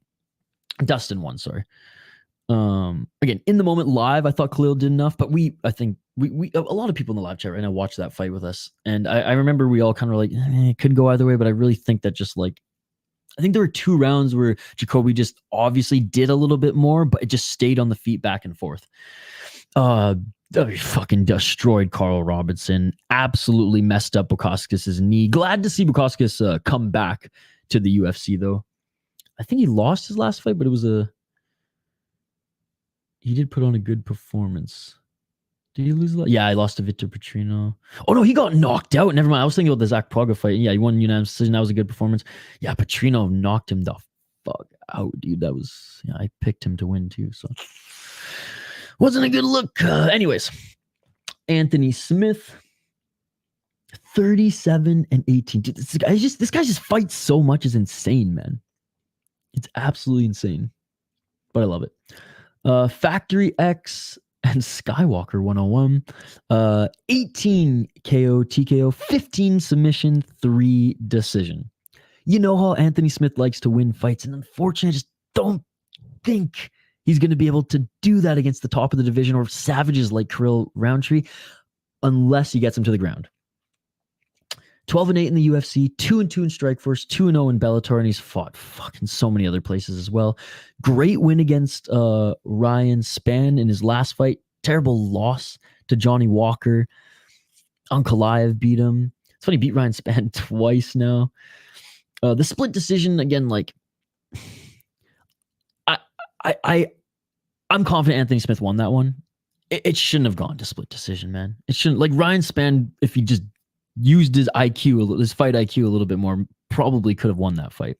Dustin won, sorry. Again, in the moment live, I thought Khalil did enough, but I think we a lot of people in the live chat right now watched that fight with us. And I remember we all kind of like, it could go either way, but I really think that just like, I think there were 2 rounds where Jacoby just obviously did a little bit more, but it just stayed on the feet back and forth. He fucking destroyed Carl Robinson. Absolutely messed up Bukauskas' knee. Glad to see Bukauskas come back to the UFC, though. I think he lost his last fight, but it was he did put on a good performance. Did he lose? Yeah, I lost to Victor Petrino. Oh, no, he got knocked out. Never mind. I was thinking about the Zach Praga fight. Yeah, he won unanimous decision. That was a good performance. Yeah, Petrino knocked him the fuck out, dude. That was, yeah, I picked him to win, too, so... Wasn't a good look. Anyways, Anthony Smith, 37-18. Dude, this guy just fights so much. Is insane, man. It's absolutely insane, but I love it. Factory X and Skywalker 101. 18 KO, TKO, 15 submission, 3 decision. You know how Anthony Smith likes to win fights, and unfortunately, I just don't think he's going to be able to do that against the top of the division or savages like Kirill Rountree unless he gets him to the ground. 12-8 in the UFC, 2-2 in Strikeforce, 2-0 in Bellator, and he's fought fucking so many other places as well. Great win against Ryan Spann in his last fight. Terrible loss to Johnny Walker. Ankalaev beat him. It's funny, beat Ryan Spann twice now. The split decision, again, like... I'm confident Anthony Smith won that one. It shouldn't have gone to split decision, man. It shouldn't. Like Ryan Spann, if he just used his IQ, his fight IQ a little bit more, probably could have won that fight.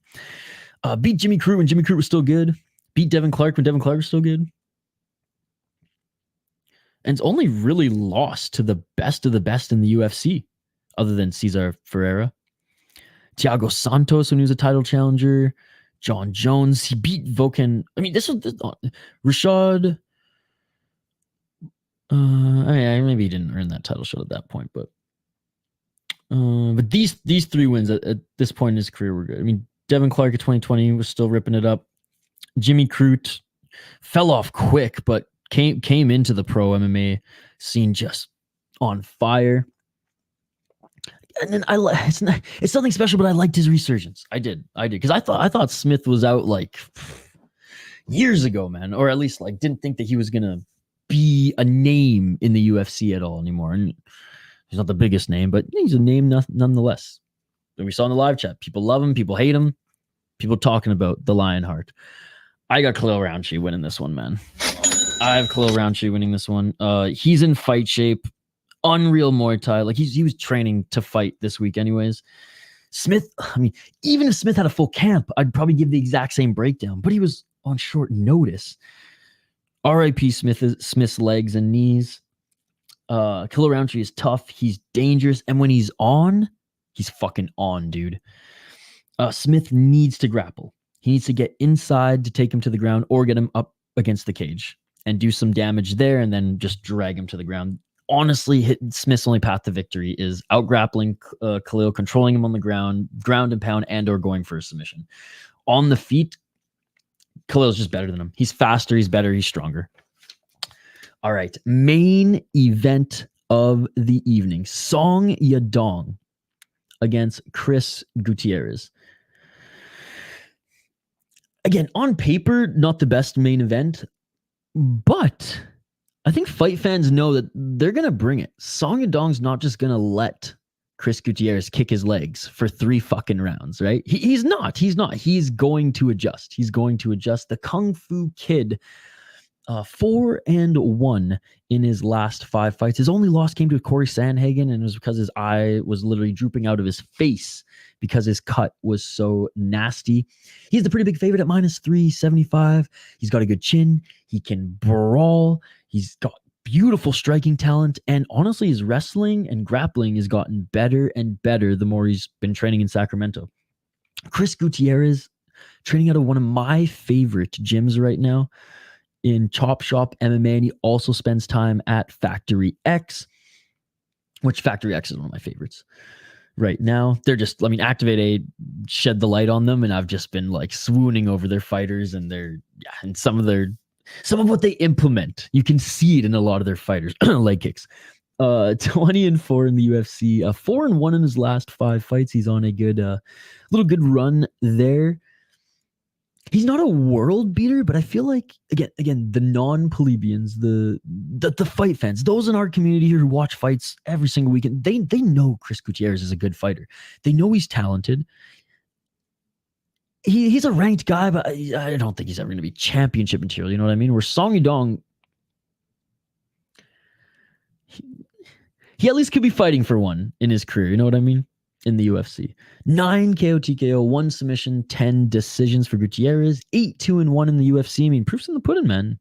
Beat Jimmy Crute when Jimmy Crute was still good. Beat Devin Clark when Devin Clark was still good. And it's only really lost to the best of the best in the UFC, other than Cesar Ferreira. Thiago Santos when he was a title challenger. John Jones, he beat Volkan. I mean, this was Rashad. Maybe he didn't earn that title shot at that point, but these 3 wins at this point in his career were good. I mean, Devin Clark at 2020 was still ripping it up. Jimmy Crute fell off quick, but came into the pro MMA scene just on fire. And then it's nothing special, but I liked his resurgence. I did because I thought Smith was out like years ago, man, or at least like didn't think that he was gonna be a name in the UFC at all anymore. And he's not the biggest name, but he's a name nonetheless. And we saw in the live chat, people love him, people hate him, people talking about the Lionheart. I got Khalil Rountree winning this one, man. I have Khalil Rountree winning this one. He's in fight shape. Unreal Muay Thai. Like he was training to fight this week anyways. Smith, I mean, even if Smith had a full camp, I'd probably give the exact same breakdown, but he was on short notice. RIP Smith's legs and knees. Khalil Rountree is tough. He's dangerous. And when he's on, he's fucking on, dude. Smith needs to grapple. He needs to get inside to take him to the ground or get him up against the cage and do some damage there and then just drag him to the ground. Honestly, Smith's only path to victory is out-grappling Khalil, controlling him on the ground and pound, and or going for a submission. On the feet, Khalil's just better than him. He's faster, he's better, he's stronger. All right, main event of the evening. Song Yadong against Chris Gutierrez. Again, on paper, not the best main event, but I think fight fans know that they're going to bring it. Song Yadong's not just going to let Chris Gutierrez kick his legs for 3 fucking rounds, right? He's not. He's going to adjust. The Kung Fu Kid, 4-1 in his last 5 fights. His only loss came to Corey Sandhagen, and it was because his eye was literally drooping out of his face because his cut was so nasty. He's the pretty big favorite at -375. He's got a good chin. He can brawl. He's got beautiful striking talent. And honestly, his wrestling and grappling has gotten better and better the more he's been training in Sacramento. Chris Gutierrez, training out of one of my favorite gyms right now in Chop Shop MMA, and he also spends time at Factory X, which Factory X is one of my favorites right now. They're just, I mean, Activate A shed the light on them, and I've just been like swooning over their fighters and and some of what they implement. You can see it in a lot of their fighters. Leg kicks. 20-4 in the UFC, 4-1 in his last 5 fights. He's on a good, little good run there. He's not a world beater, but I feel like again, the non-plebeians, the fight fans, those in our community here who watch fights every single weekend, they know Chris Gutierrez is a good fighter. They know he's talented. He's a ranked guy, but I don't think he's ever going to be championship material. You know what I mean? Where Song Yadong, he at least could be fighting for one in his career. You know what I mean? In the UFC. 9 KO TKO, 1 submission, 10 decisions for Gutierrez, 8-2-1 in the UFC. I mean, proof's in the pudding, man.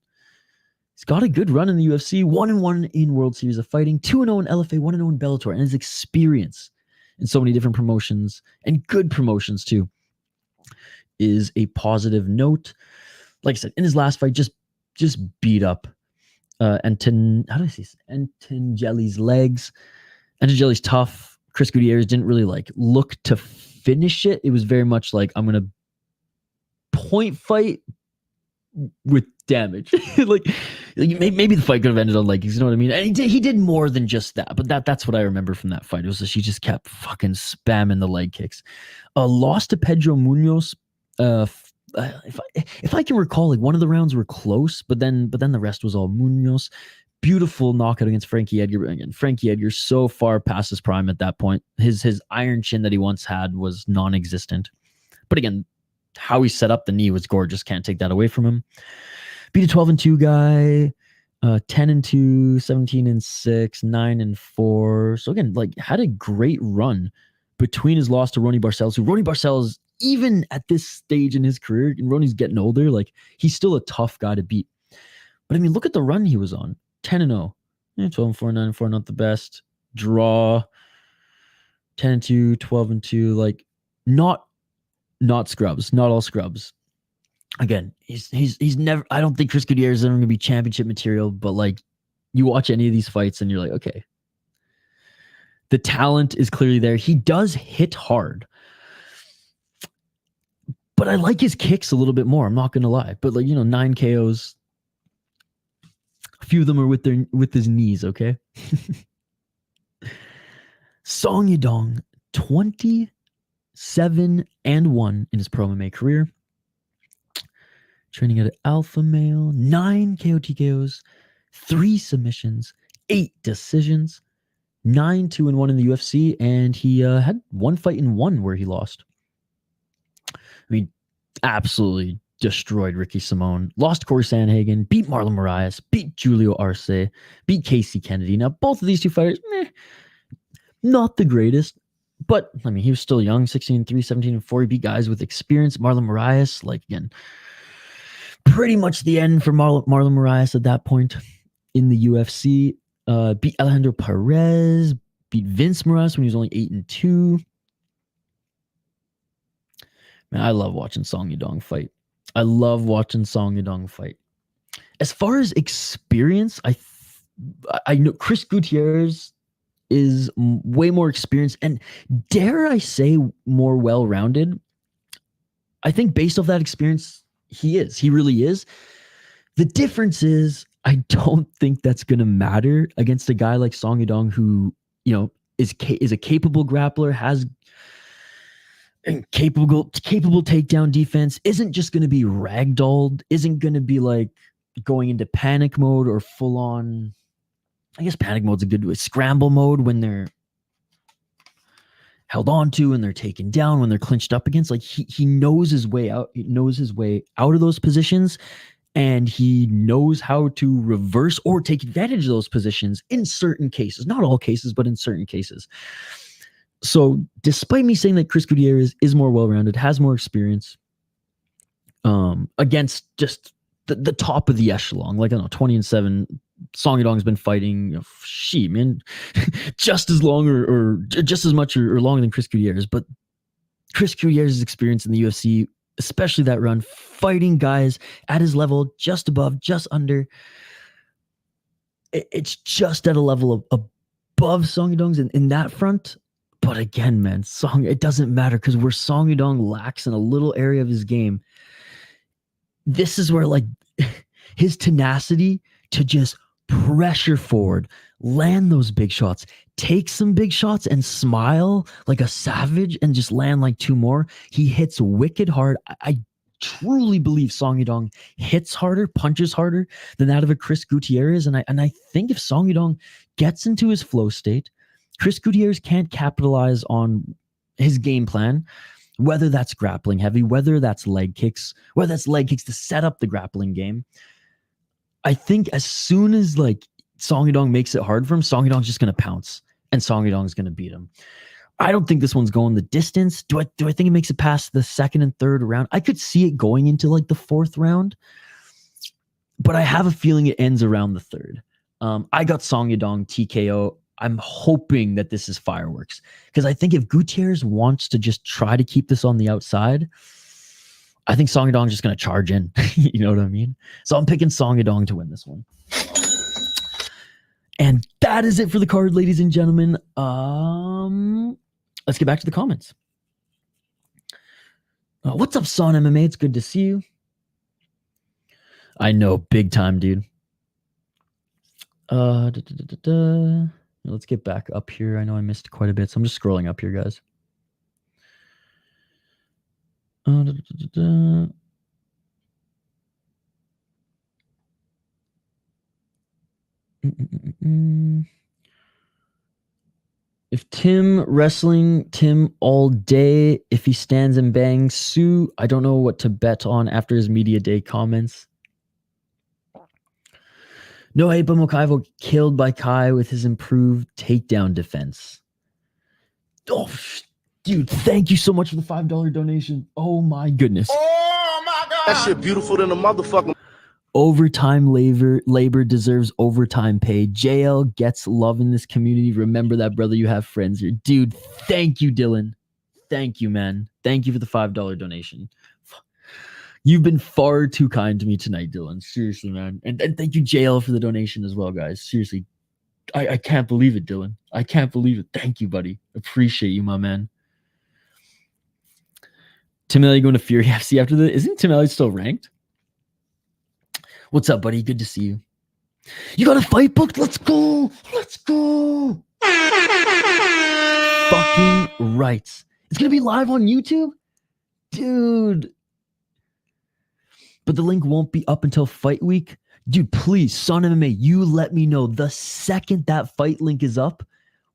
He's got a good run in the UFC, 1-1 in World Series of Fighting, 2-0 in LFA, 1-0 in Bellator, and his experience in so many different promotions, and good promotions too, is a positive note. Like I said, in his last fight, just beat up Antingeli's legs. Antingeli's tough. Chris Gutierrez didn't really like look to finish it. It was very much like, I'm going to point fight with damage. like maybe the fight could have ended on legs, you know what I mean? And he did more than just that, but that's what I remember from that fight. It was that she just kept fucking spamming the leg kicks. Lost to Pedro Munoz. If I can recall, like one of the rounds were close, but then the rest was all Munoz. Beautiful knockout against Frankie Edgar. Again, Frankie Edgar so far past his prime at that point. His iron chin that he once had was non-existent. But again, how he set up the knee was gorgeous. Can't take that away from him. Beat a 12-2 guy, 10-2, 17-6, 9-4. So again, like had a great run between his loss to Ronnie Barcelos. Who Ronnie Barcelos, even at this stage in his career, and Ronnie's getting older, like he's still a tough guy to beat. But I mean, look at the run he was on. 10-0, 12-4, 9-4, not the best. Draw, 10-2, 12-2, like not scrubs, not all scrubs. Again, he's never. I don't think Chris Gutierrez is ever going to be championship material. But like, you watch any of these fights and you're like, okay, the talent is clearly there. He does hit hard, but I like his kicks a little bit more. I'm not going to lie. But like, 9 KOs. A few of them are with his knees, okay? Song Yadong, 27-1 in his pro MMA career. Training at Alpha Male, 9 KO TKOs, 3 submissions, 8 decisions, 9-2-1 in the UFC, and he had 1 fight in 1 where he lost. I mean, absolutely destroyed Ricky Simone, lost Corey Sandhagen, beat Marlon Moraes, beat Julio Arce, beat Casey Kennedy. Now, both of these two fighters, not the greatest, but I mean, he was still young, 16-3, 17-4. He beat guys with experience. Marlon Moraes, like again, pretty much the end for Marlon Moraes at that point in the UFC. Beat Alejandro Perez, beat Vince Moraes when he was only 8-2. Man, I love watching Song Yadong fight. I love watching Song Yadong fight. As far as experience, I know Chris Gutierrez is way more experienced and, dare I say, more well-rounded. I think based off that experience, he is. He really is. The difference is I don't think that's going to matter against a guy like Song Yadong who, is a capable grappler, has capable takedown defense, isn't just going to be ragdolled, isn't going to be like going into panic mode or full on, I guess panic mode's a good way, scramble mode when they're held on to and they're taken down, when they're clinched up against. Like he knows his way out. He knows his way out of those positions, and he knows how to reverse or take advantage of those positions in certain cases. Not all cases, but in certain cases. So despite me saying that Chris Gutierrez is more well-rounded, has more experience against just the top of the echelon, like I don't know, 20-7, Song Yadong's been fighting, just as long or just as much or longer than Chris Gutierrez. But Chris Gutierrez's experience in the UFC especially that run, fighting guys at his level, just above, just under. It's just at a level of above Song Yadong's in that front. But again, man, it doesn't matter because where Song Yadong lacks in a little area of his game, this is where like his tenacity to just pressure forward, land those big shots, take some big shots and smile like a savage and just land like two more. He hits wicked hard. I truly believe Song Yadong hits harder, punches harder than that of a Chris Gutierrez. And I think if Song Yadong gets into his flow state, Chris Gutierrez can't capitalize on his game plan, whether that's grappling heavy, whether that's leg kicks, to set up the grappling game. I think as soon as like Song Yadong makes it hard for him, Song Yadong's just going to pounce and Song Yadong's going to beat him. I don't think this one's going the distance. Do I think it makes it past the second and third round? I could see it going into like the fourth round, but I have a feeling it ends around the third. I got Song Yadong TKO. I'm hoping that this is fireworks because I think if Gutierrez wants to just try to keep this on the outside, I think Song Yadong's just going to charge in. You know what I mean? So I'm picking Song Yadong to win this one. And that is it for the card, ladies and gentlemen. Let's get back to the comments. What's up, Son MMA? It's good to see you. I know, big time, dude. Let's get back up here. I know I missed quite a bit, so I'm just scrolling up here, guys. If Tim wrestling, Tim all day. If he stands and bangs, Sue. I don't know what to bet on after his media day comments. No hate, but Mokaivo killed by Kai with his improved takedown defense. Oh, dude, thank you so much for the $5 donation. Oh my goodness. Oh my God. That shit beautiful than a motherfucking. Overtime labor deserves overtime pay. JL gets love in this community. Remember that, brother. You have friends here. Dude, thank you, Dylan. Thank you, man. Thank you for the $5 donation. You've been far too kind to me tonight, Dylan. Seriously, man. And thank you, JL, for the donation as well, guys. Seriously. I can't believe it, Dylan. I can't believe it. Thank you, buddy. Appreciate you, my man. Tim Elliott going to Fury FC after the... Isn't Tim Elliott still ranked? What's up, buddy? Good to see you. You got a fight booked? Let's go. Let's go. Fucking right. It's going to be live on YouTube? Dude. But the link won't be up until fight week. Dude, please, Son MMA, you let me know the second that fight link is up.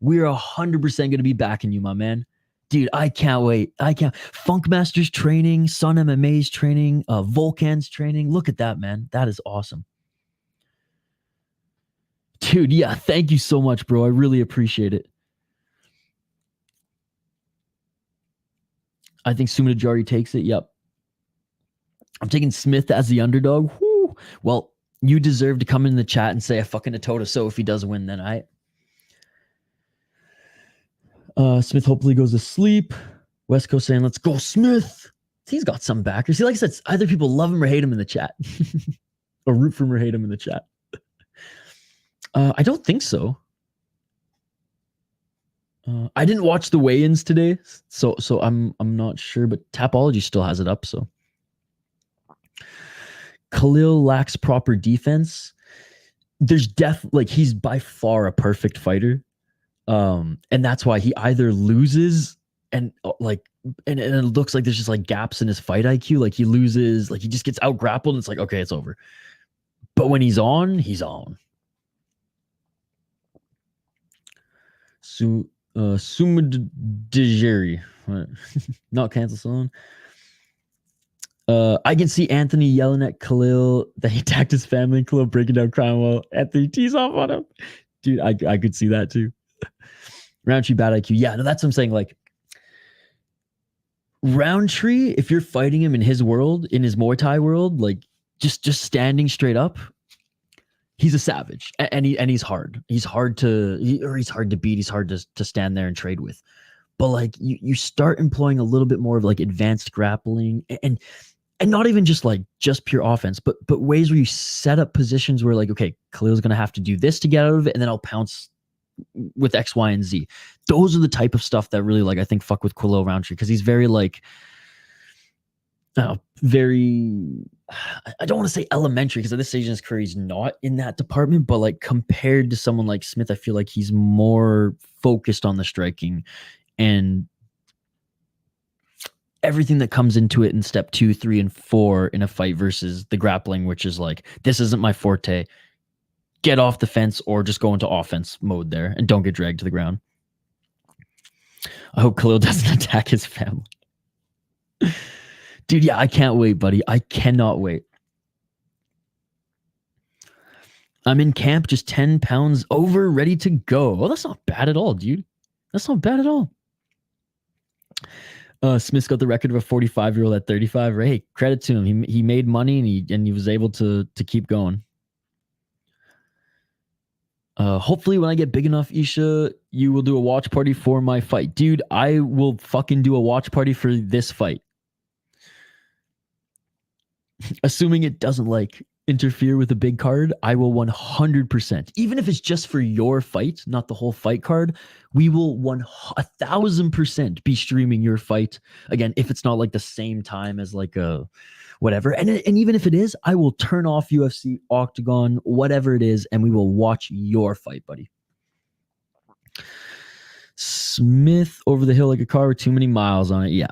We're 100% going to be backing you, my man. Dude, I can't wait. Funkmaster's training, Son MMA's training, Volcan's training. Look at that, man. That is awesome. Dude, yeah, thank you so much, bro. I really appreciate it. I think Sumudaerji takes it. Yep. I'm taking Smith as the underdog. Woo. Well, you deserve to come in the chat and say a fucking Atota so if he does win, then Smith hopefully goes to sleep. West Coast saying, let's go, Smith. He's got some backers. See, like I said, either people love him or hate him in the chat. Or root for him or hate him in the chat. I don't think so. I didn't watch the weigh-ins today, so I'm not sure, but Tapology still has it up, so. Khalil lacks proper defense. There's he's by far a perfect fighter. And that's why he either loses and it looks like there's just like gaps in his fight IQ. Like he loses, like he just gets out grappled and it's like, okay, it's over. But when he's on, he's on. Sumudaerji. Not cancel someone. I can see Anthony yelling at Khalil that he attacked his family and Khalil breaking down crying while Anthony tees off on him. Dude, I could see that too. Rountree bad IQ. Yeah, no, that's what I'm saying. Like Rountree, if you're fighting him in his world, in his Muay Thai world, like just standing straight up, he's a savage. And he's hard. He's hard to beat. He's hard to stand there and trade with. but like you start employing a little bit more of like advanced grappling and not even just pure offense, but ways where you set up positions where like, okay, Khalil's gonna have to do this to get out of it, and then I'll pounce with X, Y, and Z. Those are the type of stuff that really, like, I think fuck with Khalil Rountree, because he's very like very, I don't want to say elementary, because at this stage in his career he's not in that department, but like compared to someone like Smith, I feel like he's more focused on the striking and everything that comes into it in step 2, 3, and 4 in a fight, versus the grappling, which is like, this isn't my forte. Get off the fence or just go into offense mode there and don't get dragged to the ground. I hope Khalil doesn't attack his family. Dude, yeah, I can't wait, buddy. I cannot wait. I'm in camp, just 10 pounds over, ready to go. Oh, that's not bad at all, dude. That's not bad at all. Smith's got the record of a 45-year-old at 35. Right? Hey, credit to him. He made money and he was able to keep going. Hopefully when I get big enough, Isha, you will do a watch party for my fight. Dude, I will fucking do a watch party for this fight. Assuming it doesn't like interfere with the big card, I will 100%. Even if it's just for your fight, not the whole fight card, we will 1,000% be streaming your fight. Again, if it's not like the same time as like a whatever. And even if it is, I will turn off UFC, Octagon, whatever it is, and we will watch your fight, buddy. Smith over the hill like a car with too many miles on it. Yeah.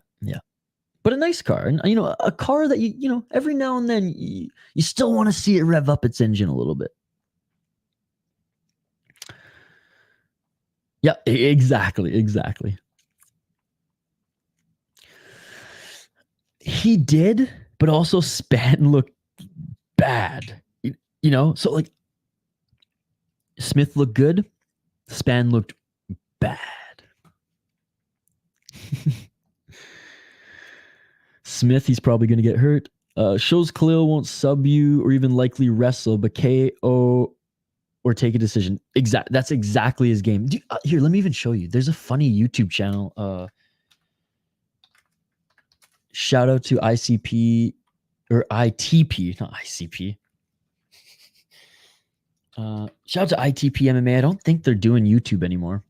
But a nice car. And, you know, a car that, you know, every now and then you still want to see it rev up its engine a little bit. Yeah, exactly. He did, but also Span looked bad. You know, so like Smith looked good, Span looked bad. Smith, he's probably going to get hurt. Shows Khalil won't sub you or even likely wrestle, but KO or take a decision. That's exactly his game. Dude, here, let me even show you. There's a funny YouTube channel. Shout out to ICP or ITP, not ICP. Shout out to ITP MMA. I don't think they're doing YouTube anymore.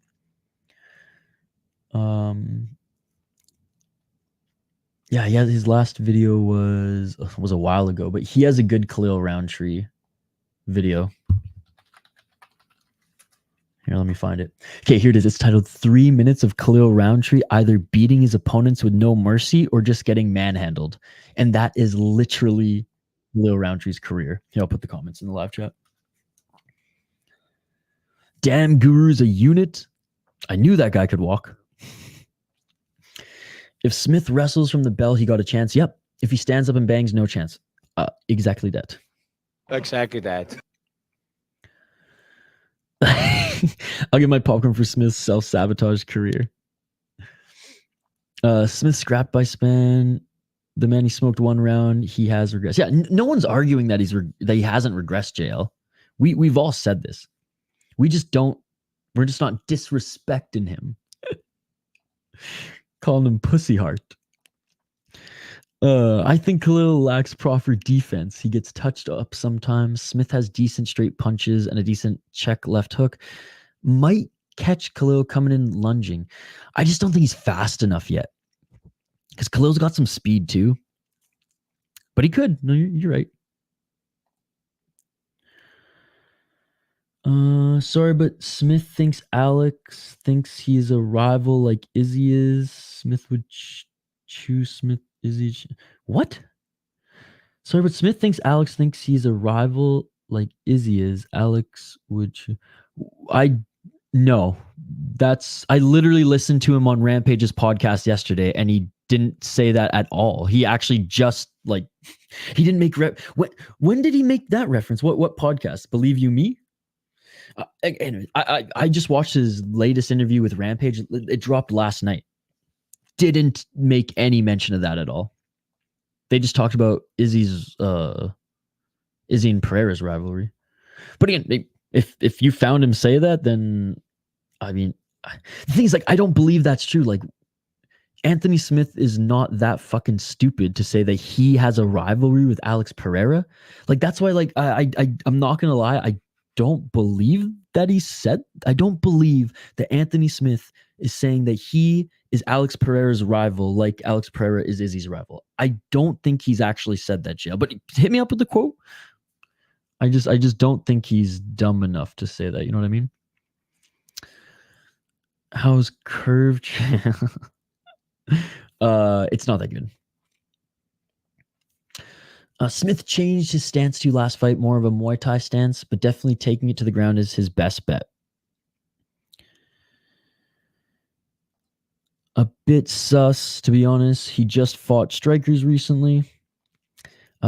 Yeah, his last video was a while ago, but he has a good Khalil Rountree video. Here, let me find it. Okay, here it is. It's titled 3 minutes of Khalil Rountree either beating his opponents with no mercy or just getting manhandled. And that is literally Khalil Rountree's career. Here, I'll put the comments in the live chat. Damn, Guru's a unit. I knew that guy could walk. If Smith wrestles from the bell, he got a chance. Yep. If he stands up and bangs, no chance. Exactly that. Exactly that. I'll get my popcorn for Smith's self-sabotage career. Smith scrapped by Span. The man he smoked one round, he has regressed. Yeah, no one's arguing that he hasn't regressed, JL. We've all said this. We're just not disrespecting him. Calling him pussy heart. I think Khalil lacks proper defense. He gets touched up sometimes. Smith has decent straight punches and a decent check left hook. Might catch Khalil coming in lunging. I just don't think he's fast enough yet. Because Khalil's got some speed too. But he could. No, you're right. Sorry, but Smith thinks Alex thinks he's a rival like Izzy is. Smith would choose Smith. Izzy. What? Sorry, but Smith thinks Alex thinks he's a rival like Izzy is. Alex would no. I literally listened to him on Rampage's podcast yesterday, and he didn't say that at all. He actually just he didn't make when did he make that reference? What podcast? Believe You Me? Anyway, I just watched his latest interview with Rampage. It dropped last night. Didn't make any mention of that at all. They just talked about Izzy and Pereira's rivalry. But again, if you found him say that, then I mean, the thing is, like, I don't believe that's true. Like, Anthony Smith is not that fucking stupid to say that he has a rivalry with Alex Pereira. Like, that's why, like, I'm not gonna lie, I don't believe that he said. I don't believe that Anthony Smith is saying that he is Alex Pereira's rival, like Alex Pereira is Izzy's rival. I don't think he's actually said that, Jill. But hit me up with the quote. I just don't think he's dumb enough to say that. You know what I mean? How's curved? It's not that good. Smith changed his stance to last fight, more of a Muay Thai stance, but definitely taking it to the ground is his best bet. A bit sus, to be honest. He just fought strikers recently.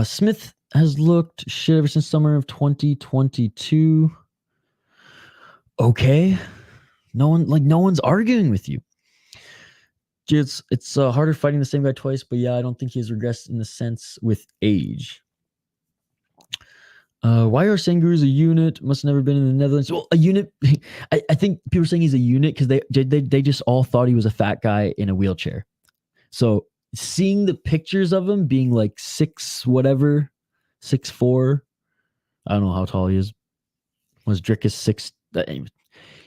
Smith has looked shit ever since summer of 2022. Okay. No one's arguing with you. It's harder fighting the same guy twice, but yeah, I don't think he has regressed in the sense with age. Why are Sengu is a unit? Must have never been in the Netherlands. Well, a unit. I think people are saying he's a unit because they just all thought he was a fat guy in a wheelchair. So seeing the pictures of him being like 6'4", I don't know how tall he is. Was Drickus 6?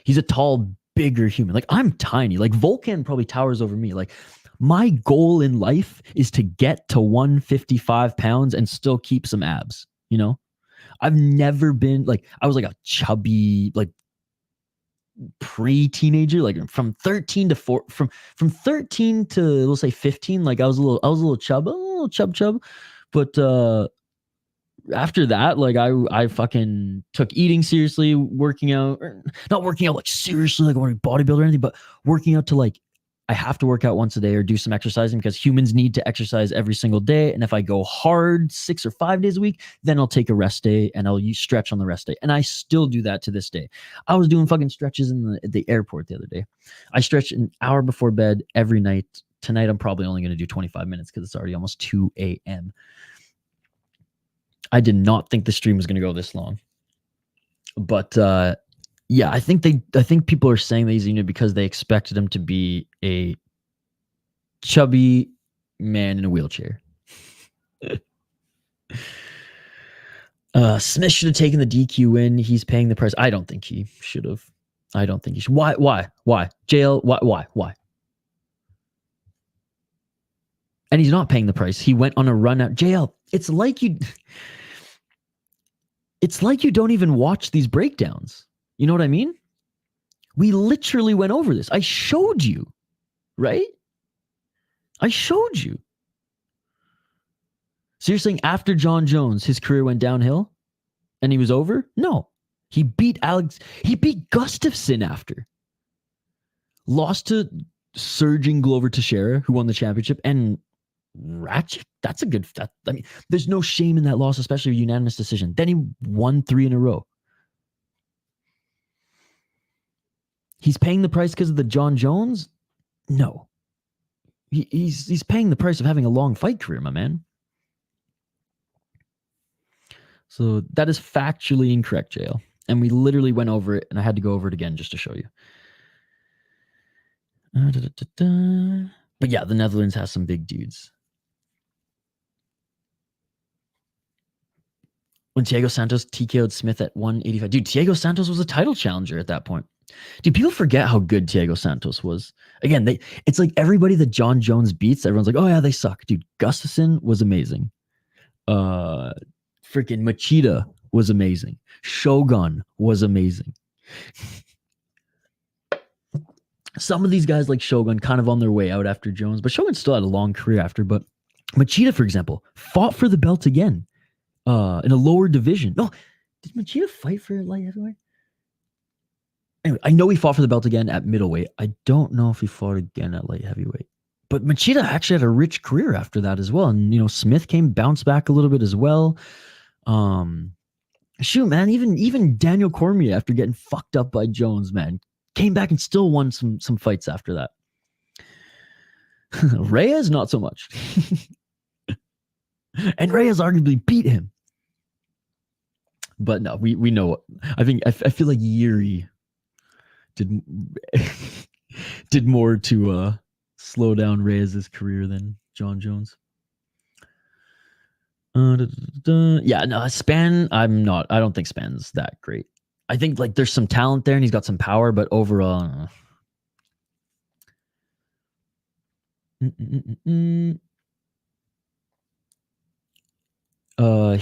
He's a tall, bigger human. Like, I'm tiny. Like, Volkan probably towers over me. Like, my goal in life is to get to 155 pounds and still keep some abs, you know? I've never been like, I was like a chubby, like pre-teenager, like from 13 to 4, from 13 to let's say 15, like I was a little chub. But after that, like I fucking took eating seriously, working out, not working out like seriously, like I want to be bodybuilder or anything, but working out to like, I have to work out once a day or do some exercising because humans need to exercise every single day. And if I go hard 6 or 5 days a week, then I'll take a rest day and I'll stretch on the rest day. And I still do that to this day. I was doing fucking stretches in the airport the other day. I stretch an hour before bed every night. Tonight, I'm probably only going to do 25 minutes because it's already almost 2 a.m. I did not think the stream was going to go this long. But yeah, I think people are saying that he's a unit because they expected him to be a chubby man in a wheelchair. Smith should have taken the DQ win. He's paying the price. I don't think he should have. I don't think he should. Why? JL, why? And he's not paying the price. He went on a run out. JL, it's like you don't even watch these breakdowns. You know what I mean? We literally went over this. I showed you, right? I showed you. So you're saying after John Jones, his career went downhill and he was over? No. He beat Gustafsson after. Lost to surging Glover Teixeira, who won the championship, and Ratchet. That's a good. I mean, there's no shame in that loss, especially a unanimous decision. Then he won 3 in a row. He's paying the price because of the John Jones? No. He's paying the price of having a long fight career, my man. So that is factually incorrect, JL. And we literally went over it, and I had to go over it again just to show you. But yeah, the Netherlands has some big dudes. When Thiago Santos TKO'd Smith at 185. Dude, Thiago Santos was a title challenger at that point. Dude, people forget how good Thiago Santos was. Again, it's like everybody that John Jones beats, everyone's like, oh yeah, they suck. Dude, Gustafsson was amazing. Freaking Machida was amazing. Shogun was amazing. Some of these guys like Shogun kind of on their way out after Jones, but Shogun still had a long career after. But Machida, for example, fought for the belt again in a lower division. No, did Machida fight for light heavyweight? Anyway, I know he fought for the belt again at middleweight. I don't know if he fought again at light heavyweight. But Machida actually had a rich career after that as well. And, you know, Smith bounced back a little bit as well. Shoot, man, even Daniel Cormier, after getting fucked up by Jones, man, came back and still won some fights after that. Reyes, not so much. And Reyes arguably beat him. But no, we know. I feel like Yuri did did more to slow down Reyes' career than John Jones. Yeah, no, Span, I don't think Span's that great. I think like there's some talent there and he's got some power, but overall, he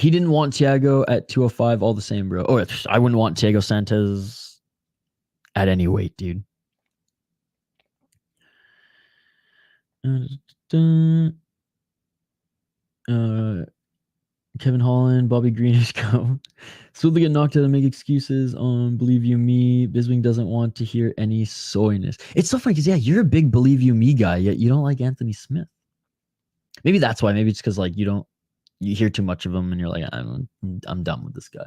didn't want Thiago at 205 all the same, bro. Oh, I wouldn't want Thiago Santos at any weight, dude. Kevin Holland, Bobby Green is come. Smoothly get knocked out and make excuses on Believe You Me. Biswing doesn't want to hear any soyness. It's so funny because, yeah, you're a big Believe You Me guy, yet you don't like Anthony Smith. Maybe that's why. Maybe it's because like you hear too much of him and you're like, I'm done with this guy.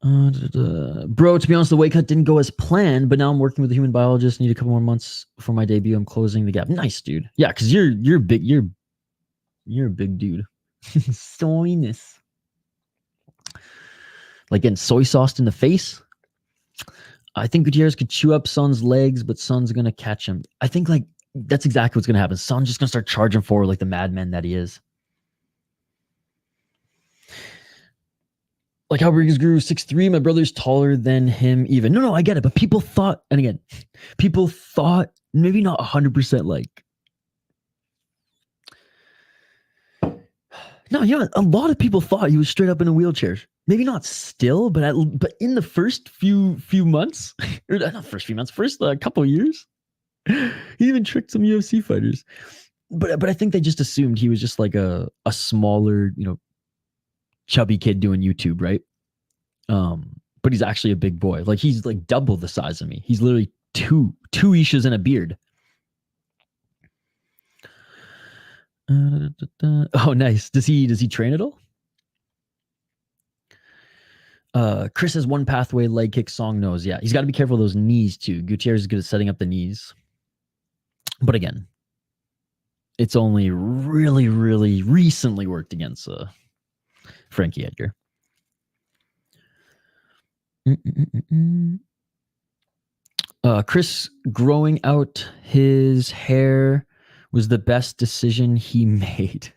Bro, to be honest, the weight cut didn't go as planned, but now I'm working with a human biologist. Need a couple more months for my debut. I'm closing the gap. Nice, dude. Yeah, because you're big. You're a big dude. Soyness. Like getting soy sauced in the face. I think Gutierrez could chew up Son's legs, but Son's gonna catch him. I think like that's exactly what's gonna happen. Son's just gonna start charging forward like the madman that he is. Like how Rodriguez grew 6'3", my brother's taller than him even. No, I get it. But people thought, and again, people thought maybe not 100% like. No, you know, a lot of people thought he was straight up in a wheelchair. Maybe not still, but in the first few months, or not first few months, first couple years, he even tricked some UFC fighters. But I think they just assumed he was just like a smaller, you know, chubby kid doing YouTube, right? But he's actually a big boy. Like he's like double the size of me. He's literally two Ishas and a beard. Oh, nice. Does he train at all? Chris has one pathway, leg kick, Song knows. Yeah, he's got to be careful of those knees too. Gutierrez is good at setting up the knees. But again, it's only really, really recently worked against Frankie Edgar. Chris growing out his hair was the best decision he made.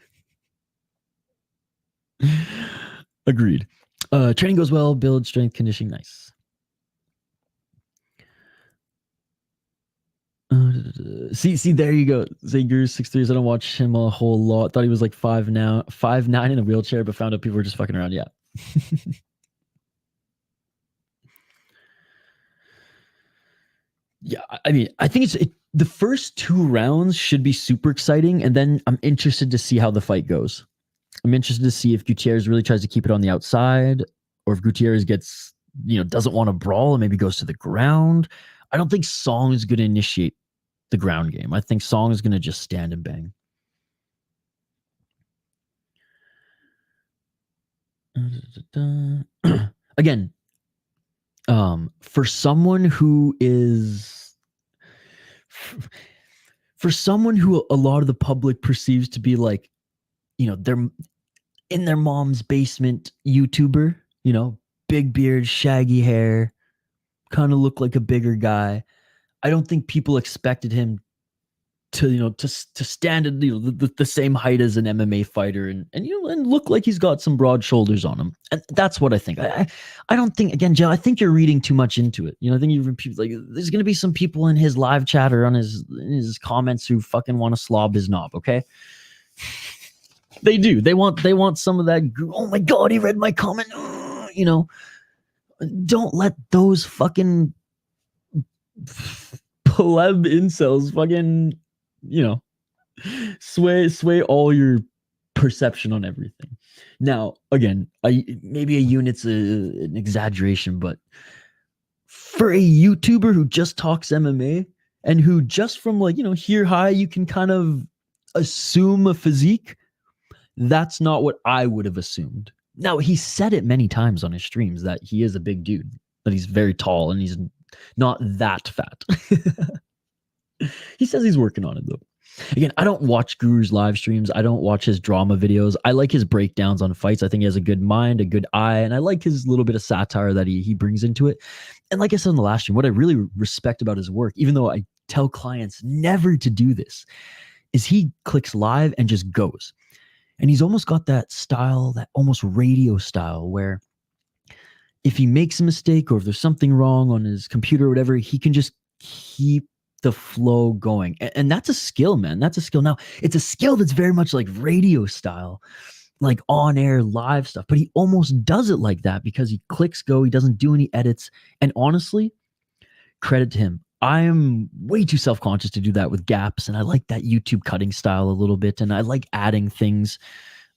Agreed. Training goes well, build, strength, conditioning, nice. See, there you go. Zager 6'3". I don't watch him a whole lot. Thought he was like 5'9" in a wheelchair, but found out people were just fucking around. Yeah. Yeah, I mean, I think the first 2 rounds should be super exciting, and then I'm interested to see how the fight goes. I'm interested to see if Gutierrez really tries to keep it on the outside, or if Gutierrez gets, you know, doesn't want to brawl and maybe goes to the ground. I don't think Song is going to initiate the ground game. I think Song is going to just stand and bang. Again, for someone who a lot of the public perceives to be like, you know, they're in their mom's basement YouTuber, you know, big beard, shaggy hair, kind of look like a bigger guy. I don't think people expected him to, you know, to stand at, you know, the same height as an MMA fighter and you know, and look like he's got some broad shoulders on him. And that's what I think. I don't think, again, Jill, I think you're reading too much into it. You know, I think you've like, there's going to be some people in his live chat or on his comments who fucking want to slob his knob. Okay. They do. They want some of that. Oh my God, he read my comment. You know, don't let those fucking pleb incels fucking, you know, sway all your perception on everything. Now, again, maybe a unit's an exaggeration, but for a YouTuber who just talks MMA and who just from like, you know, here high, you can kind of assume a physique. That's not what I would have assumed. Now, he said it many times on his streams that he is a big dude, that he's very tall and he's not that fat. He says he's working on it though. Again, I don't watch Guru's live streams. I don't watch his drama videos. I like his breakdowns on fights. I think he has a good mind, a good eye, and I like his little bit of satire that he brings into it. And like I said in the last stream, what I really respect about his work, even though I tell clients never to do this, is he clicks live and just goes. And he's almost got that style, that almost radio style, where if he makes a mistake or if there's something wrong on his computer or whatever, he can just keep the flow going. And that's a skill, man. That's a skill. Now, it's a skill that's very much like radio style, like on-air live stuff. But he almost does it like that because he clicks go. He doesn't do any edits. And honestly, credit to him. I am way too self-conscious to do that with gaps. And I like that YouTube cutting style a little bit. And I like adding things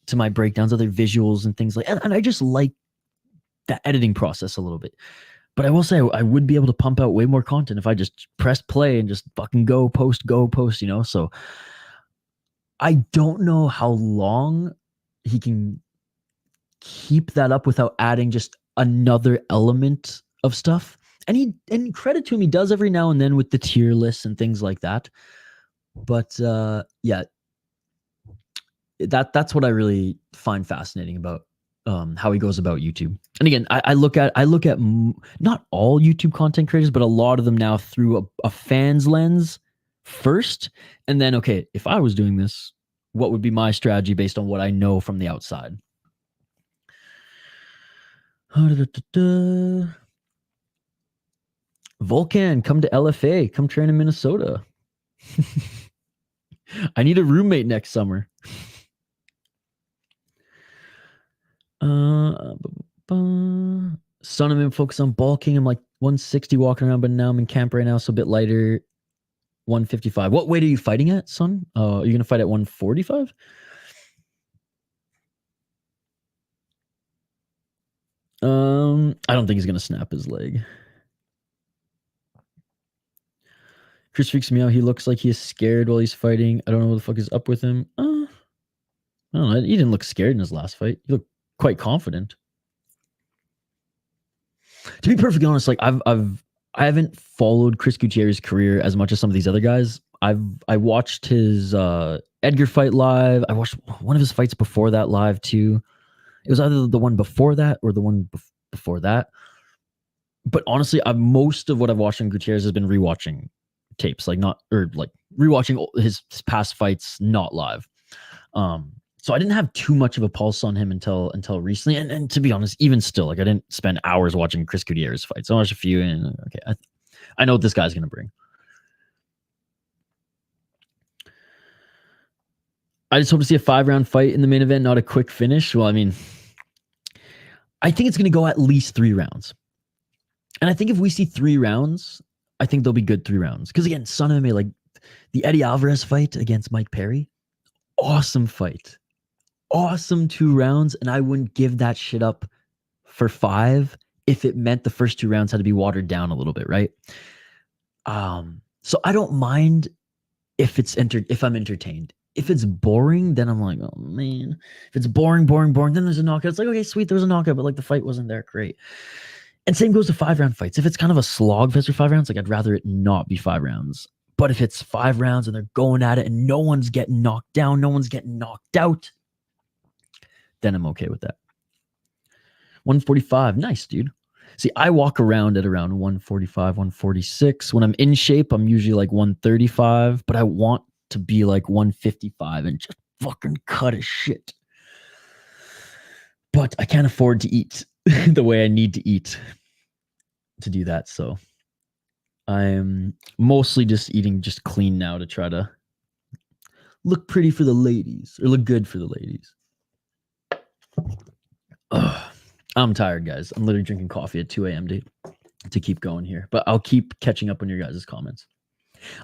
to my breakdowns, other visuals and things like that. And I just like that editing process a little bit. But I will say I would be able to pump out way more content if I just press play and just fucking go post, you know? So I don't know how long he can keep that up without adding just another element of stuff. And credit to him, he does every now and then with the tier lists and things like that. But yeah, that's what I really find fascinating about how he goes about YouTube. And again, I look at not all YouTube content creators, but a lot of them now through a fan's lens first. And then, okay, if I was doing this, what would be my strategy based on what I know from the outside? Volcan, come to LFA. Come train in Minnesota. I need a roommate next summer. Son, I'm in focus on bulking. I'm like 160 walking around, but now I'm in camp right now, so a bit lighter. 155. What weight are you fighting at, son? Are you gonna fight at 145? I don't think he's gonna snap his leg. Chris freaks me out. He looks like he is scared while he's fighting. I don't know what the fuck is up with him. I don't know. He didn't look scared in his last fight. He looked quite confident. To be perfectly honest, like I haven't followed Chris Gutierrez's career as much as some of these other guys. I watched his Edgar fight live. I watched one of his fights before that live too. It was either the one before that or the one before that. But honestly, most of what I've watched on Gutierrez has been rewatching tapes, like rewatching his past fights, not live. So I didn't have too much of a pulse on him until recently. And to be honest, even still, like I didn't spend hours watching Chris Gutierrez fights. I watched a few and okay, I know what this guy's gonna bring. I just hope to see a 5-round fight in the main event, not a quick finish. Well, I mean, I think it's gonna go at least 3 rounds. And I think if we see 3 rounds, I think they'll be good 3 rounds. Because again, Son MMA, like the Eddie Alvarez fight against Mike Perry, awesome fight. Awesome 2 rounds, and I wouldn't give that shit up for 5 if it meant the first 2 rounds had to be watered down a little bit, right? So I don't mind if I'm entertained. If it's boring, then I'm like, oh man. If it's boring, then there's a knockout. It's like, okay, sweet, there was a knockout, but like the fight wasn't there, great. And same goes to 5-round fights. If it's kind of a slogfest for 5 rounds, like I'd rather it not be 5 rounds. But if it's 5 rounds and they're going at it and no one's getting knocked down, no one's getting knocked out, then I'm okay with that. 145, nice, dude. See, I walk around at around 145, 146. When I'm in shape, I'm usually like 135, but I want to be like 155 and just fucking cut a shit. But I can't afford to eat the way I need to eat to do that, so I'm mostly just eating just clean now to try to look pretty for the ladies, or look good for the ladies. Ugh, I'm tired, guys. I'm literally drinking coffee at 2 a.m. to keep going here. But I'll keep catching up on your guys' comments.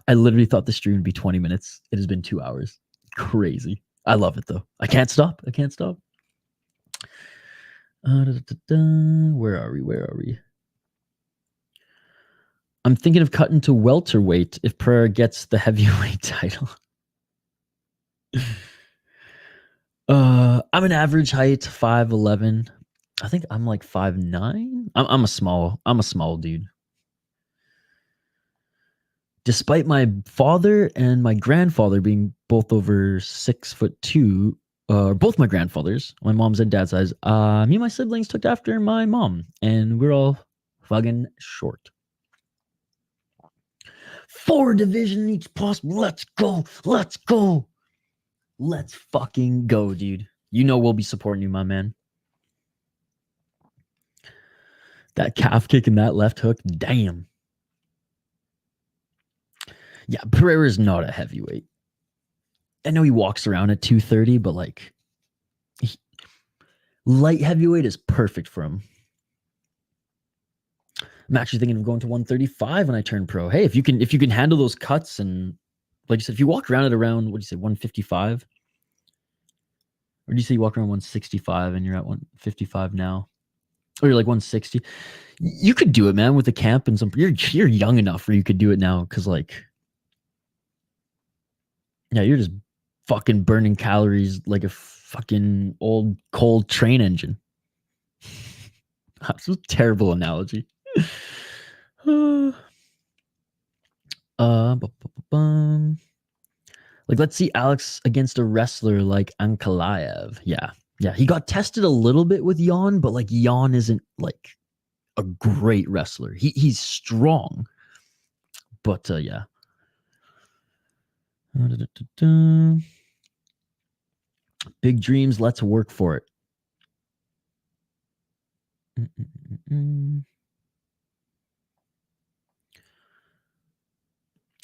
I literally thought the stream would be 20 minutes. It has been 2 hours. Crazy. I love it, though. I can't stop. Where are we? I'm thinking of cutting to welterweight if Pereira gets the heavyweight title. I'm an average height, 5'11". I think I'm like 5'9". I'm a small dude. despite my father and my grandfather being both over 6'2", both my grandfathers, my mom's and dad's size, me and my siblings took after my mom, and we're all fucking short. 4 division each possible. Let's go. Let's go. Let's fucking go, dude. You know we'll be supporting you, my man. That calf kick and that left hook, damn. Yeah, Pereira's not a heavyweight. I know he walks around at 230, but like light heavyweight is perfect for him. I'm actually thinking of going to 135 when I turn pro. Hey, if you can handle those cuts, and like you said, if you walk around at around, what do you say, 155? Or do you say you walk around 165 and you're at 155 now? Or you're like 160? You could do it, man, with the camp and some. You're young enough where you could do it now, because like, yeah, you're just fucking burning calories like a fucking old cold train engine. That's a terrible analogy. Like, let's see Alex against a wrestler like Ankalaev. Yeah. He got tested a little bit with Yong, but like Yong isn't like a great wrestler. He's strong, but yeah. Big dreams. Let's work for it.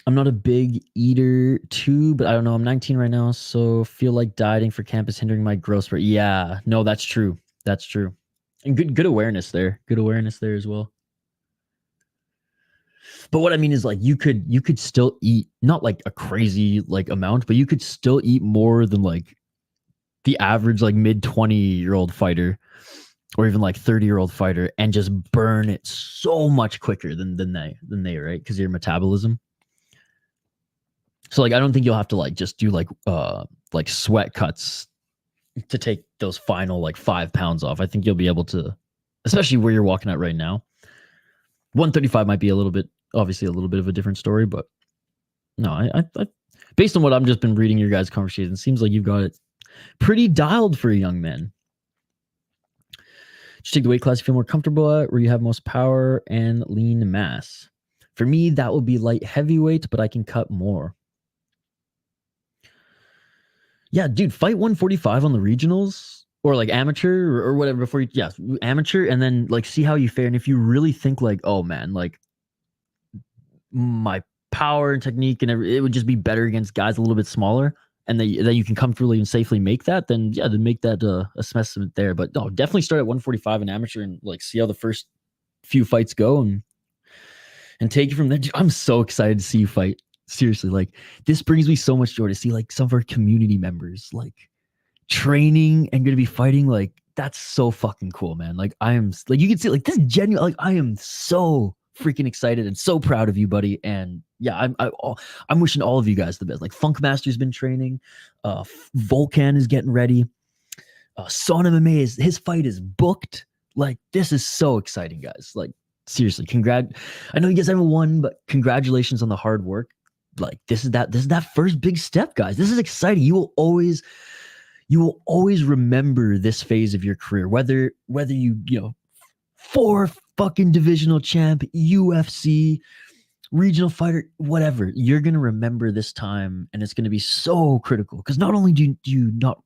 I'm not a big eater too, but I don't know. I'm 19 right now, so feel like dieting for camp is hindering my growth spurt. Yeah, no, that's true. That's true. And good awareness there. Good awareness there as well. But what I mean is, like, you could still eat, not like a crazy like amount, but you could still eat more than like the average like mid 20-year-old fighter, or even like 30-year-old fighter, and just burn it so much quicker than they, right? Because of your metabolism. So like, I don't think you'll have to like just do like sweat cuts to take those final like 5 pounds off. I think you'll be able to, especially where you're walking at right now. 135 might be obviously a little bit of a different story, but no, I based on what I've just been reading your guys' conversation, it seems like you've got it pretty dialed for a young man. Just take the weight class you feel more comfortable at, where you have most power and lean mass. For me, that will be light heavyweight, but I can cut more. Yeah, dude, fight 145 on the regionals, or like amateur or whatever before you, amateur, and then like see how you fare. And if you really think like, oh man, like my power and technique and it would just be better against guys a little bit smaller, and that you can comfortably and safely make that, then yeah, then make that a specimen there. But no, definitely start at 145 in amateur and like see how the first few fights go and take it from there. Dude, I'm so excited to see you fight. Seriously, like, this brings me so much joy to see like some of our community members like training and going to be fighting. Like, that's so fucking cool, man. Like, I am, like, you can see like this genuine, like, I am so freaking excited and so proud of you, buddy. And yeah, I'm wishing all of you guys the best. Like, Funkmaster's been training, Volcan is getting ready, Son MMA his fight is booked. Like, this is so exciting, guys. Like, seriously, I know you guys haven't won, but congratulations on the hard work. Like, this is that first big step, guys. This is exciting. You will always remember this phase of your career, whether you 4 fucking divisional champ, UFC, regional fighter, whatever. You're gonna remember this time, and it's gonna be so critical, because not only not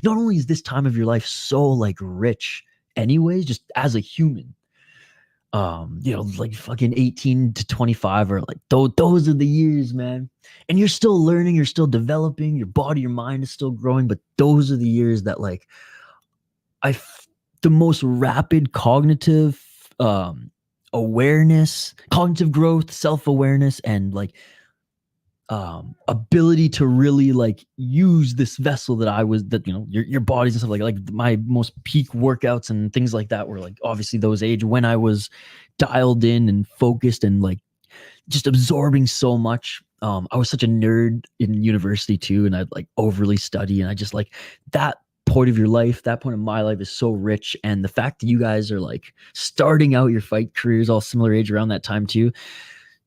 only is this time of your life so like rich, anyways, just as a human. Like fucking 18 to 25 are like those are the years, man. And you're still learning, you're still developing, your body, your mind is still growing, but those are the years that like the most rapid cognitive awareness, cognitive growth, self-awareness, and like ability to really like use this vessel your bodies and stuff like my most peak workouts and things like that were like obviously those age when I was dialed in and focused and like just absorbing so much. I was such a nerd in university too, and I'd like overly study, and I just like that point of your life, that point of my life is so rich. And the fact that you guys are like starting out your fight careers all similar age around that time too,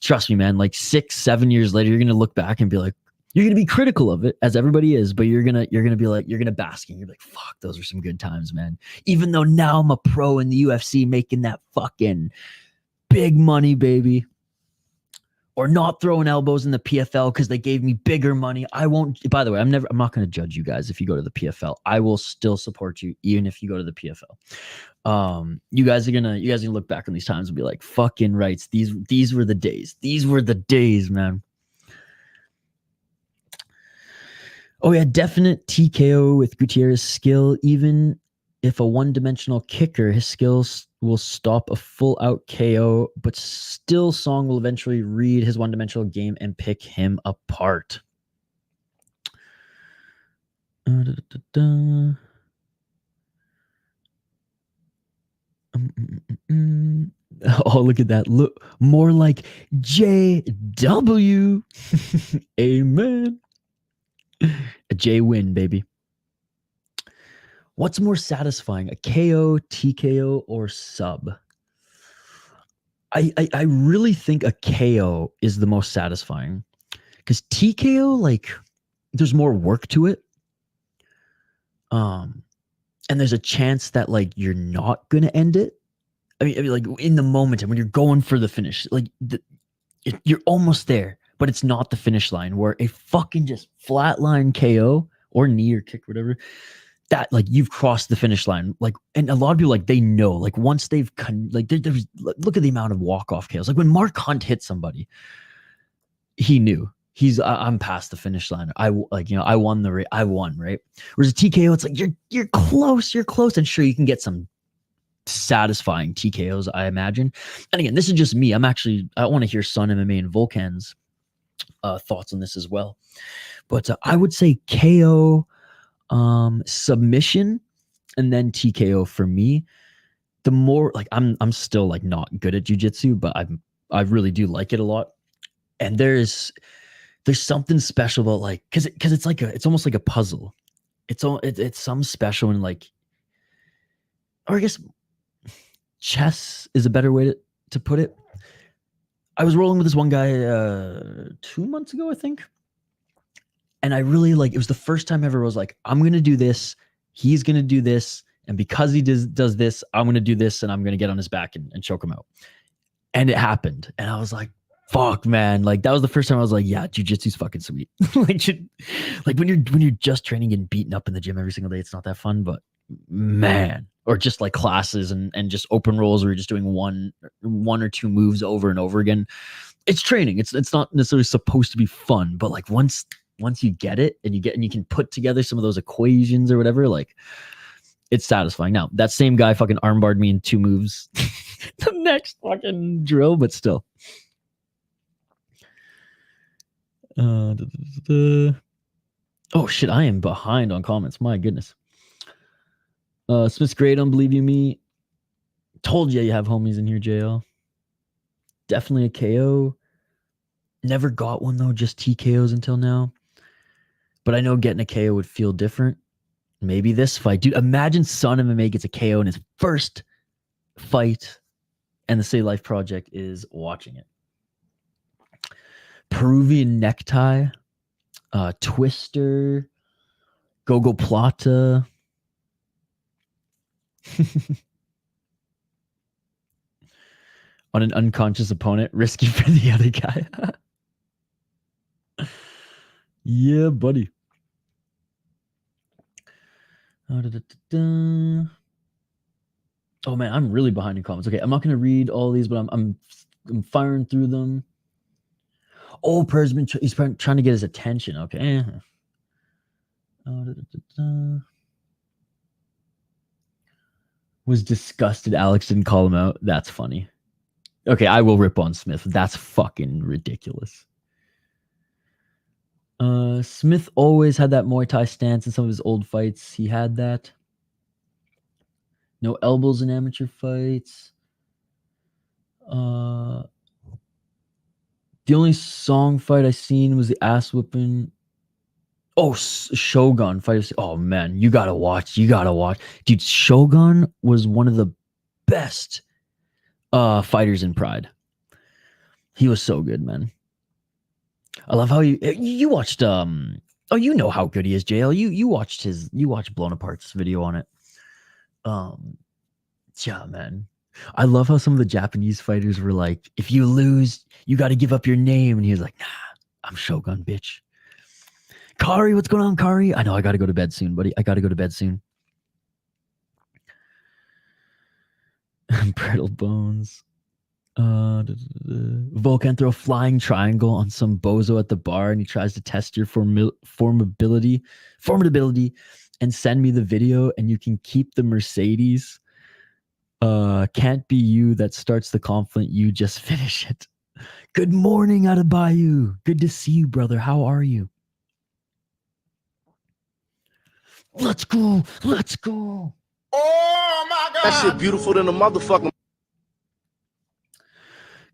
trust me, man, like 6-7 years later, you're gonna look back and be like, you're gonna be critical of it, as everybody is, but you're gonna be like, you're gonna bask and you're like, fuck, those are some good times, man. Even though now I'm a pro in the UFC making that fucking big money, baby. Or not throwing elbows in the PFL because they gave me bigger money. I won't, by the way, I'm not gonna judge you guys if you go to the PFL. I will still support you even if you go to the PFL. You guys are gonna look back on these times and be like, fucking rights. These were the days. These were the days, man. Oh yeah, definite TKO with Gutierrez skill. Even if a one-dimensional kicker, his skills will stop a full-out KO, but still Song will eventually read his one-dimensional game and pick him apart. Oh, look at that. Look, more like JW. Amen. A J win, baby. What's more satisfying, a KO, TKO, or sub? I really think a KO is the most satisfying because TKO, like, there's more work to it. And there's a chance that like you're not gonna end it. I mean, like in the moment and when you're going for the finish, like you're almost there, but it's not the finish line. Where a fucking just flatline KO or knee or kick, whatever, that like you've crossed the finish line. Like, and a lot of people like they know, like once they've there's look at the amount of walk-off KOs. Like when Mark Hunt hit somebody, he knew I'm past the finish line. I won the race. I won, right? Whereas a TKO, it's like you're close, and sure you can get some satisfying TKOs, I imagine. And again, this is just me. I want to hear Sun MMA and Volkan's thoughts on this as well. But I would say KO, submission, and then TKO for me. The more like I'm still like not good at jiu-jitsu, but I really do like it a lot. And there's something special about like because it's almost like a puzzle. It's some special and like, or I guess chess is a better way to put it. I was rolling with this one guy 2 months ago, I think. And I really it was the first time ever I was like, I'm going to do this. He's going to do this. And because he does this, I'm going to do this and I'm going to get on his back and choke him out. And it happened. And I was like, fuck, man. Like that was the first time I was like, yeah, jiu-jitsu's fucking sweet. like when you're just training and beating up in the gym every single day, it's not that fun, but man. Or just like classes and just open rolls where you're just doing one or two moves over and over again. It's training. It's not necessarily supposed to be fun, but like once you get it and you can put together some of those equations or whatever, like it's satisfying. Now that same guy fucking armbarred me in 2 moves the next fucking drill, but still. Oh shit, I am behind on comments. My goodness. Smith's great, don't believe you me. Told you have homies in here, JL. Definitely a KO. Never got one though, just TKOs until now. But I know getting a KO would feel different. Maybe this fight. Dude, imagine Sun MMA gets a KO in his first fight and the City Life Project is watching it. Peruvian necktie, Twister, Gogo Plata. On an unconscious opponent, risky for the other guy. Yeah, buddy. Oh man, I'm really behind in comments. Okay, I'm not gonna read all these, but I'm firing through them. Oh, Per's he's trying to get his attention. Okay. Was disgusted Alex didn't call him out. That's funny. Okay, I will rip on Smith. That's fucking ridiculous. Smith always had that Muay Thai stance in some of his old fights. He had that. No elbows in amateur fights. The only Song fight I seen was the ass whipping. Oh, Shogun fight. Oh man, you gotta watch. Dude, Shogun was one of the best fighters in Pride. He was so good, man. I love how you watched oh, you know how good he is, JL. You watched Blown Apart's video on it. Yeah, man. I love how some of the Japanese fighters were like, if you lose, you got to give up your name. And he was like, nah, I'm Shogun, bitch. Kari, what's going on, Kari? I know I got to go to bed soon, buddy. I got to go to bed soon. Brittle bones. Volkan throw a flying triangle on some bozo at the bar, and he tries to test your formidability, and send me the video, and you can keep the Mercedes. Can't be you that starts the conflict. You just finish it. Good morning, Adebayo. Good to see you, brother. How are you? Let's go. Let's go. Oh my God. That shit beautiful than a motherfucking.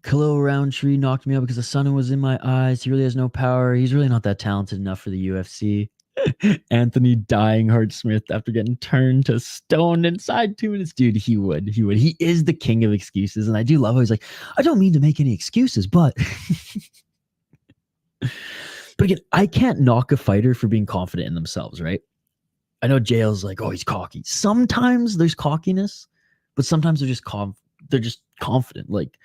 Khalil Rountree knocked me out because the sun was in my eyes. He really has no power. He's really not that talented enough for the UFC. Anthony dying Hart Smith after getting turned to stone inside 2 minutes. Dude, he would. He is the king of excuses. And I do love how he's like, I don't mean to make any excuses, but but again, I can't knock a fighter for being confident in themselves, right? I know JL's like, oh, he's cocky. Sometimes there's cockiness, but sometimes they're just confident. Like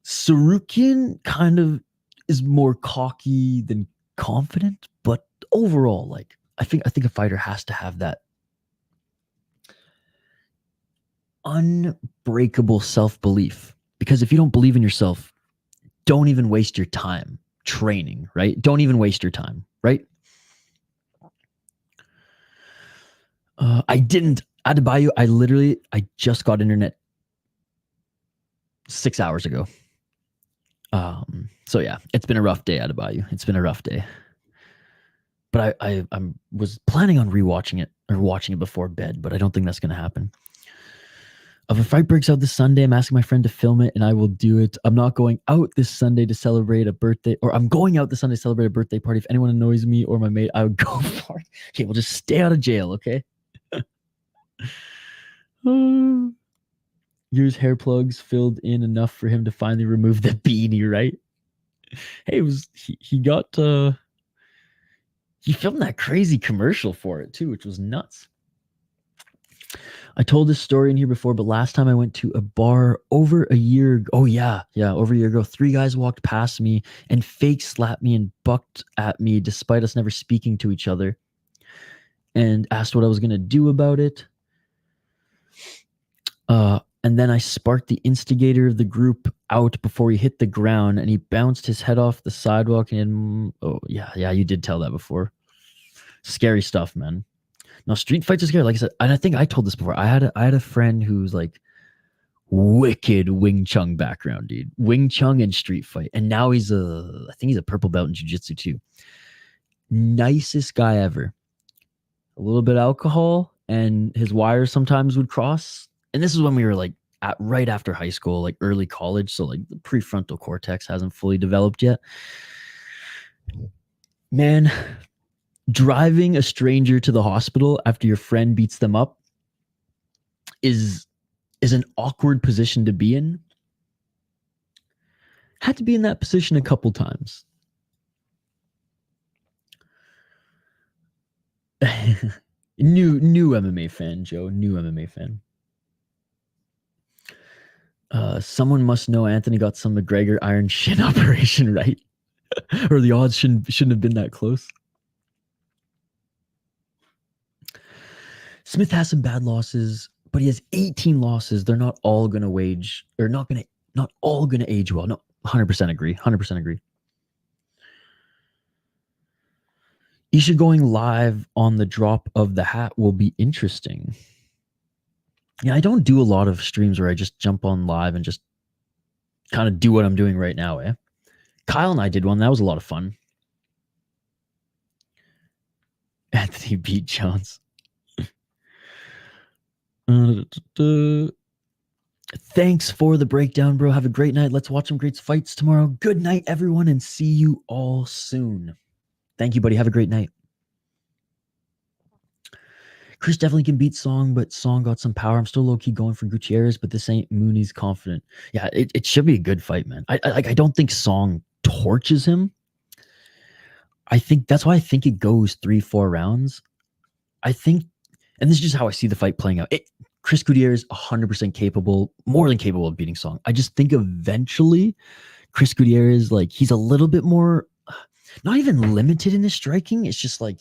Sarukian kind of is more cocky than confident, but overall, like I think a fighter has to have that unbreakable self-belief, because if you don't believe in yourself, don't even waste your time training, right? Don't even waste your time, right? I didn't Adebayo. I just got internet 6 hours ago. So yeah, it's been a rough day, Adebayo. It's been a rough day. But I was planning on rewatching it or watching it before bed, but I don't think that's going to happen. If a fight breaks out this Sunday, I'm asking my friend to film it, and I will do it. I'm not going out this Sunday to celebrate a birthday, or I'm going out this Sunday to celebrate a birthday party. If anyone annoys me or my mate, I would go for it. Okay, we'll just stay out of jail, okay? Yours hair plugs filled in enough for him to finally remove the beanie, right? Hey, he got he filmed that crazy commercial for it too, which was nuts. I told this story in here before, but last time I went to a bar over a year ago. Oh yeah, over a year ago, 3 guys walked past me and fake slapped me and bucked at me despite us never speaking to each other, and asked what I was going to do about it. And then I sparked the instigator of the group out before he hit the ground, and he bounced his head off the sidewalk. And oh yeah, you did tell that before. Scary stuff, man. Now street fights are scary, like I said, and I think I told this before. I had a friend who's like wicked Wing Chun background, dude. Wing Chun and street fight, and now I think he's a purple belt in jiu-jitsu too. Nicest guy ever. A little bit of alcohol, and his wires sometimes would cross. And this is when we were like right after high school, like early college. So like the prefrontal cortex hasn't fully developed yet. Man, driving a stranger to the hospital after your friend beats them up is an awkward position to be in. Had to be in that position a couple times. New MMA fan, Joe. New MMA fan. Someone must know Anthony got some McGregor iron shin operation, right? Or the odds shouldn't have been that close. Smith has some bad losses, but he has 18 losses. They're not all going to not all going to age well. No, 100% agree. 100% agree. Isha going live on the drop of the hat will be interesting. Yeah, I don't do a lot of streams where I just jump on live and just kind of do what I'm doing right now, eh? Kyle and I did one. That was a lot of fun. Anthony beat Jones. Thanks for the breakdown, bro. Have a great night. Let's watch some great fights tomorrow. Good night, everyone, and see you all soon. Thank you, buddy. Have a great night. Chris definitely can beat Song, but Song got some power. I'm still low key going for Gutierrez, but this ain't Muniz confident. Yeah, it should be a good fight, man. I don't think Song torches him. I think that's why I think it goes 3-4 rounds. I think, and this is just how I see the fight playing out. Chris Gutierrez 100% capable, more than capable of beating Song. I just think eventually Chris Gutierrez, like, he's a little bit more, not even limited in his striking. It's just like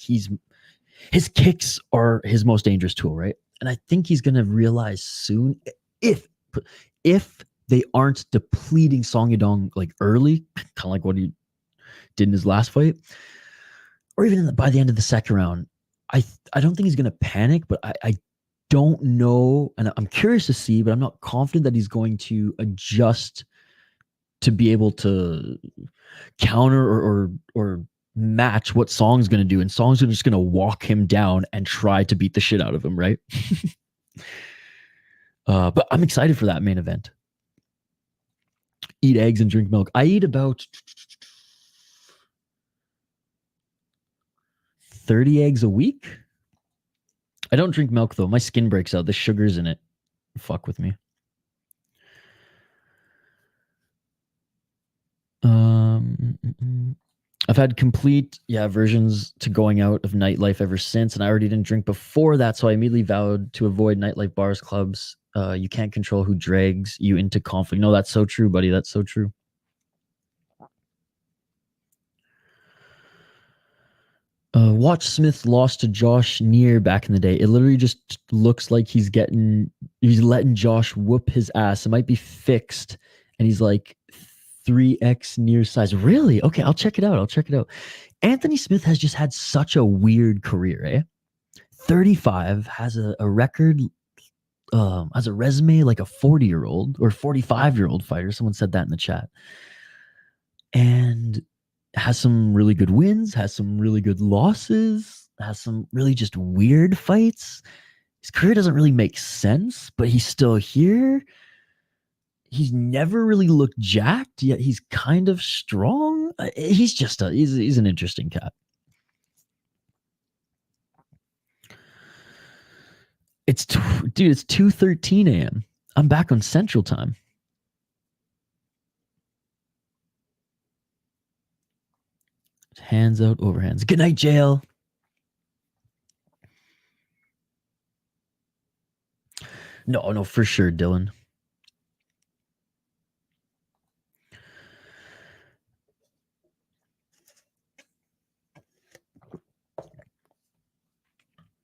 his kicks are his most dangerous tool, right? And I think he's going to realize soon, if they aren't depleting Song Yadong like early, kind of like what he did in his last fight, or even by the end of the second round, I don't think he's going to panic, but I don't know, and I'm curious to see, but I'm not confident that he's going to adjust to be able to counter or match what Song's going to do, and Song's just going to walk him down and try to beat the shit out of him, right? But I'm excited for that main event. Eat eggs and drink milk. I eat about 30 eggs a week. I don't drink milk though. My skin breaks out. The sugar's in it. Fuck with me. I've had complete versions to going out of nightlife ever since, and I already didn't drink before that, so I immediately vowed to avoid nightlife, bars, clubs. You can't control who drags you into conflict. No, that's so true, buddy. That's so true. Watch Smith lost to Josh Neer back in the day. It literally just looks like he's letting Josh whoop his ass. It might be fixed, and he's like 3x Near size. Really? Okay, I'll check it out. Anthony Smith has just had such a weird career, eh? 35, has a record, has a resume like a 40-year-old or 45-year-old fighter. Someone said that in the chat. And has some really good wins, has some really good losses, has some really just weird fights. His career doesn't really make sense, but he's still here. He's never really looked jacked, yet he's kind of strong. He's just he's an interesting cat. It's 2:13 a.m. I'm back on Central Time. Hands out, overhands. Good night, jail. No, for sure, Dylan.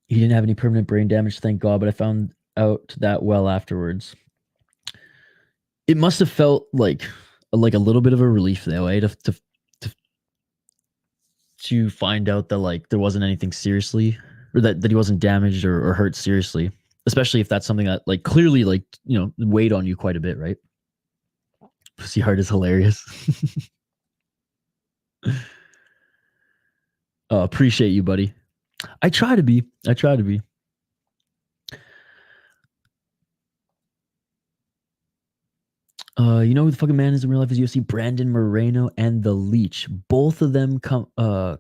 He didn't have any permanent brain damage, thank God, but I found out that well afterwards. It must have felt like a little bit of a relief though, eh? To find out that like there wasn't anything seriously, or that he wasn't damaged or hurt seriously, especially if that's something that like clearly like, you know, weighed on you quite a bit, right? Pussy Heart is hilarious. Appreciate you, buddy. I try to be. You know who the fucking man is in real life is UFC? Brandon Moreno and the Leech. Both of them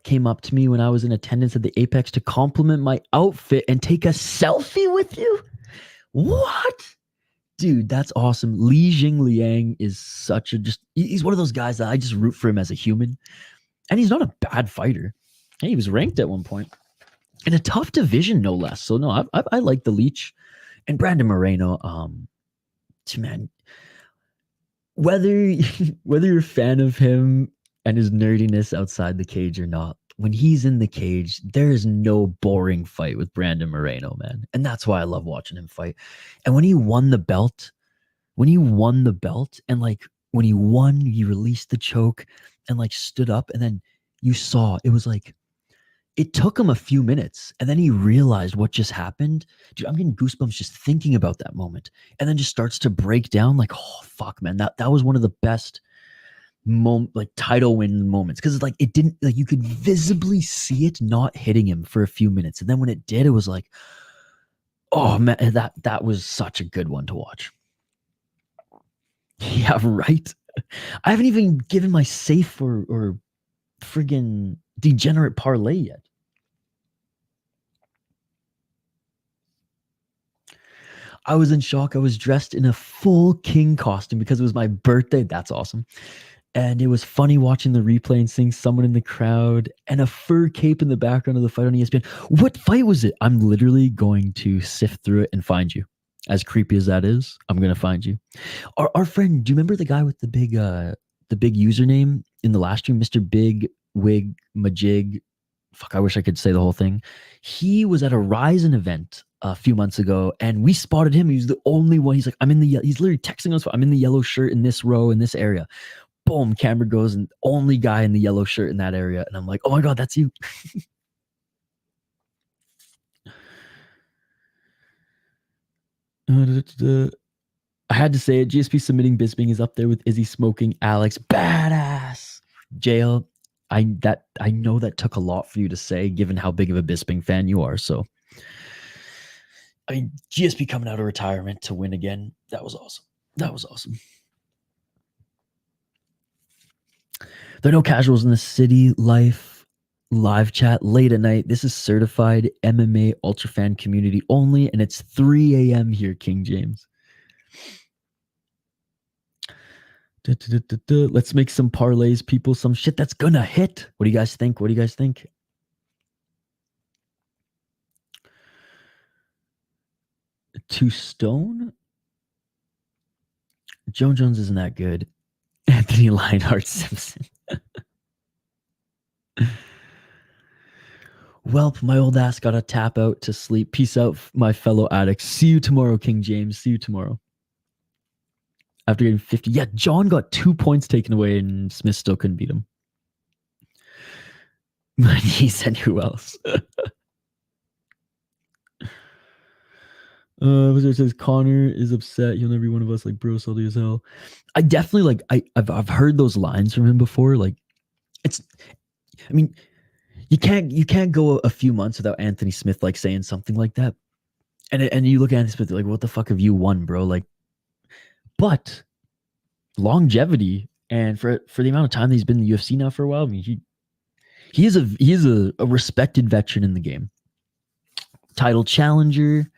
came up to me when I was in attendance at the Apex to compliment my outfit and take a selfie with you. What? Dude, that's awesome. Li Jingliang is such a he's one of those guys that I just root for him as a human. And he's not a bad fighter. Hey, he was ranked at one point. In a tough division, no less. So no, I like the Leech. And Brandon Moreno, man, whether you're a fan of him and his nerdiness outside the cage or not, when he's in the cage, there is no boring fight with Brandon Moreno, man. And that's why I love watching him fight. And when he won the belt, and like when he won, he released the choke and like stood up, and then you saw it was like, it took him a few minutes, and then he realized what just happened. Dude, I'm getting goosebumps just thinking about that moment. And then just starts to break down like, oh, fuck, man. That was one of the best like title win moments. Because like it didn't, like you could visibly see it not hitting him for a few minutes. And then when it did, it was like, oh, man, that was such a good one to watch. Yeah, right. I haven't even given my safe or friggin' degenerate parlay yet. I was in shock. I was dressed in a full king costume because it was my birthday. That's awesome. And it was funny watching the replay and seeing someone in the crowd and a fur cape in the background of the fight on ESPN. What fight was it? I'm literally going to sift through it and find you. As creepy as that is, I'm going to find you. Our friend, do you remember the guy with the big username in the last stream, Mr. Big Wig Majig? Fuck, I wish I could say the whole thing. He was at a Ryzen event a few months ago, and we spotted him. He was the only one. He's like, he's literally texting us. I'm in the yellow shirt in this row in this area. Boom, camera goes, and only guy in the yellow shirt in that area. And I'm like, oh my God, that's you. I had to say it. GSP submitting Bisping is up there with Izzy smoking Alex. Badass. Jail. I know that took a lot for you to say, given how big of a Bisping fan you are. So, I mean, GSP coming out of retirement to win again. That was awesome. That was awesome. There are no casuals in the City Life live chat late at night. This is certified MMA ultra fan community only, and it's 3 a.m. here, King James. Let's make some parlays, people. Some shit that's gonna hit. What do you guys think? What do you guys think? Two Stone? Joan Jones isn't that good. Anthony Lionheart Simpson. Welp, my old ass gotta tap out to sleep. Peace out, my fellow addicts. See you tomorrow, King James. See you tomorrow. After getting 50. Yeah, John got 2 points taken away and Smith still couldn't beat him. He said who else? Wizard says Connor is upset. He'll never be one of us, like bro, salty as hell. I definitely I've heard those lines from him before. Like you can't go a few months without Anthony Smith like saying something like that. And you look at Anthony Smith, like, what the fuck have you won, bro? Like, but longevity and for the amount of time that he's been in the UFC now for a while, I mean, he is a respected veteran in the game. Title challenger.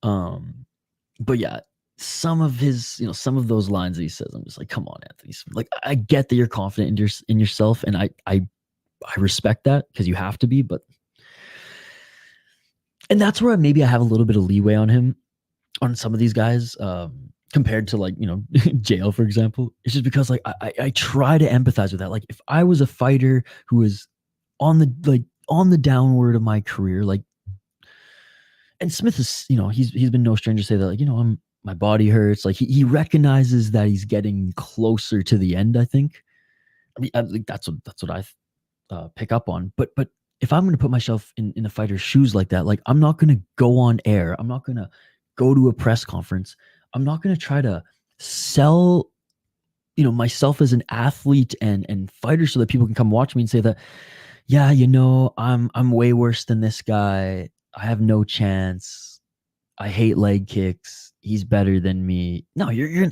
But yeah, some of those lines that he says, I'm just like, come on, Anthony. Like, I get that you're confident in yourself, and I respect that because you have to be, and that's where maybe I have a little bit of leeway on him, on some of these guys, compared to, like, Jail, for example. It's just because, like, I try to empathize with that. Like, if I was a fighter who was on the downward of my career, like, and Smith is, he's been no stranger to say that, like, my body hurts. Like, he recognizes that he's getting closer to the end, I think. I mean, I think that's what I pick up on. But if I'm going to put myself in a fighter's shoes like that, like, I'm not going to go on air. I'm not going to go to a press conference. I'm not going to try to sell, myself as an athlete and fighter so that people can come watch me and say that, yeah, I'm way worse than this guy. I have no chance. I hate leg kicks. He's better than me. No, you're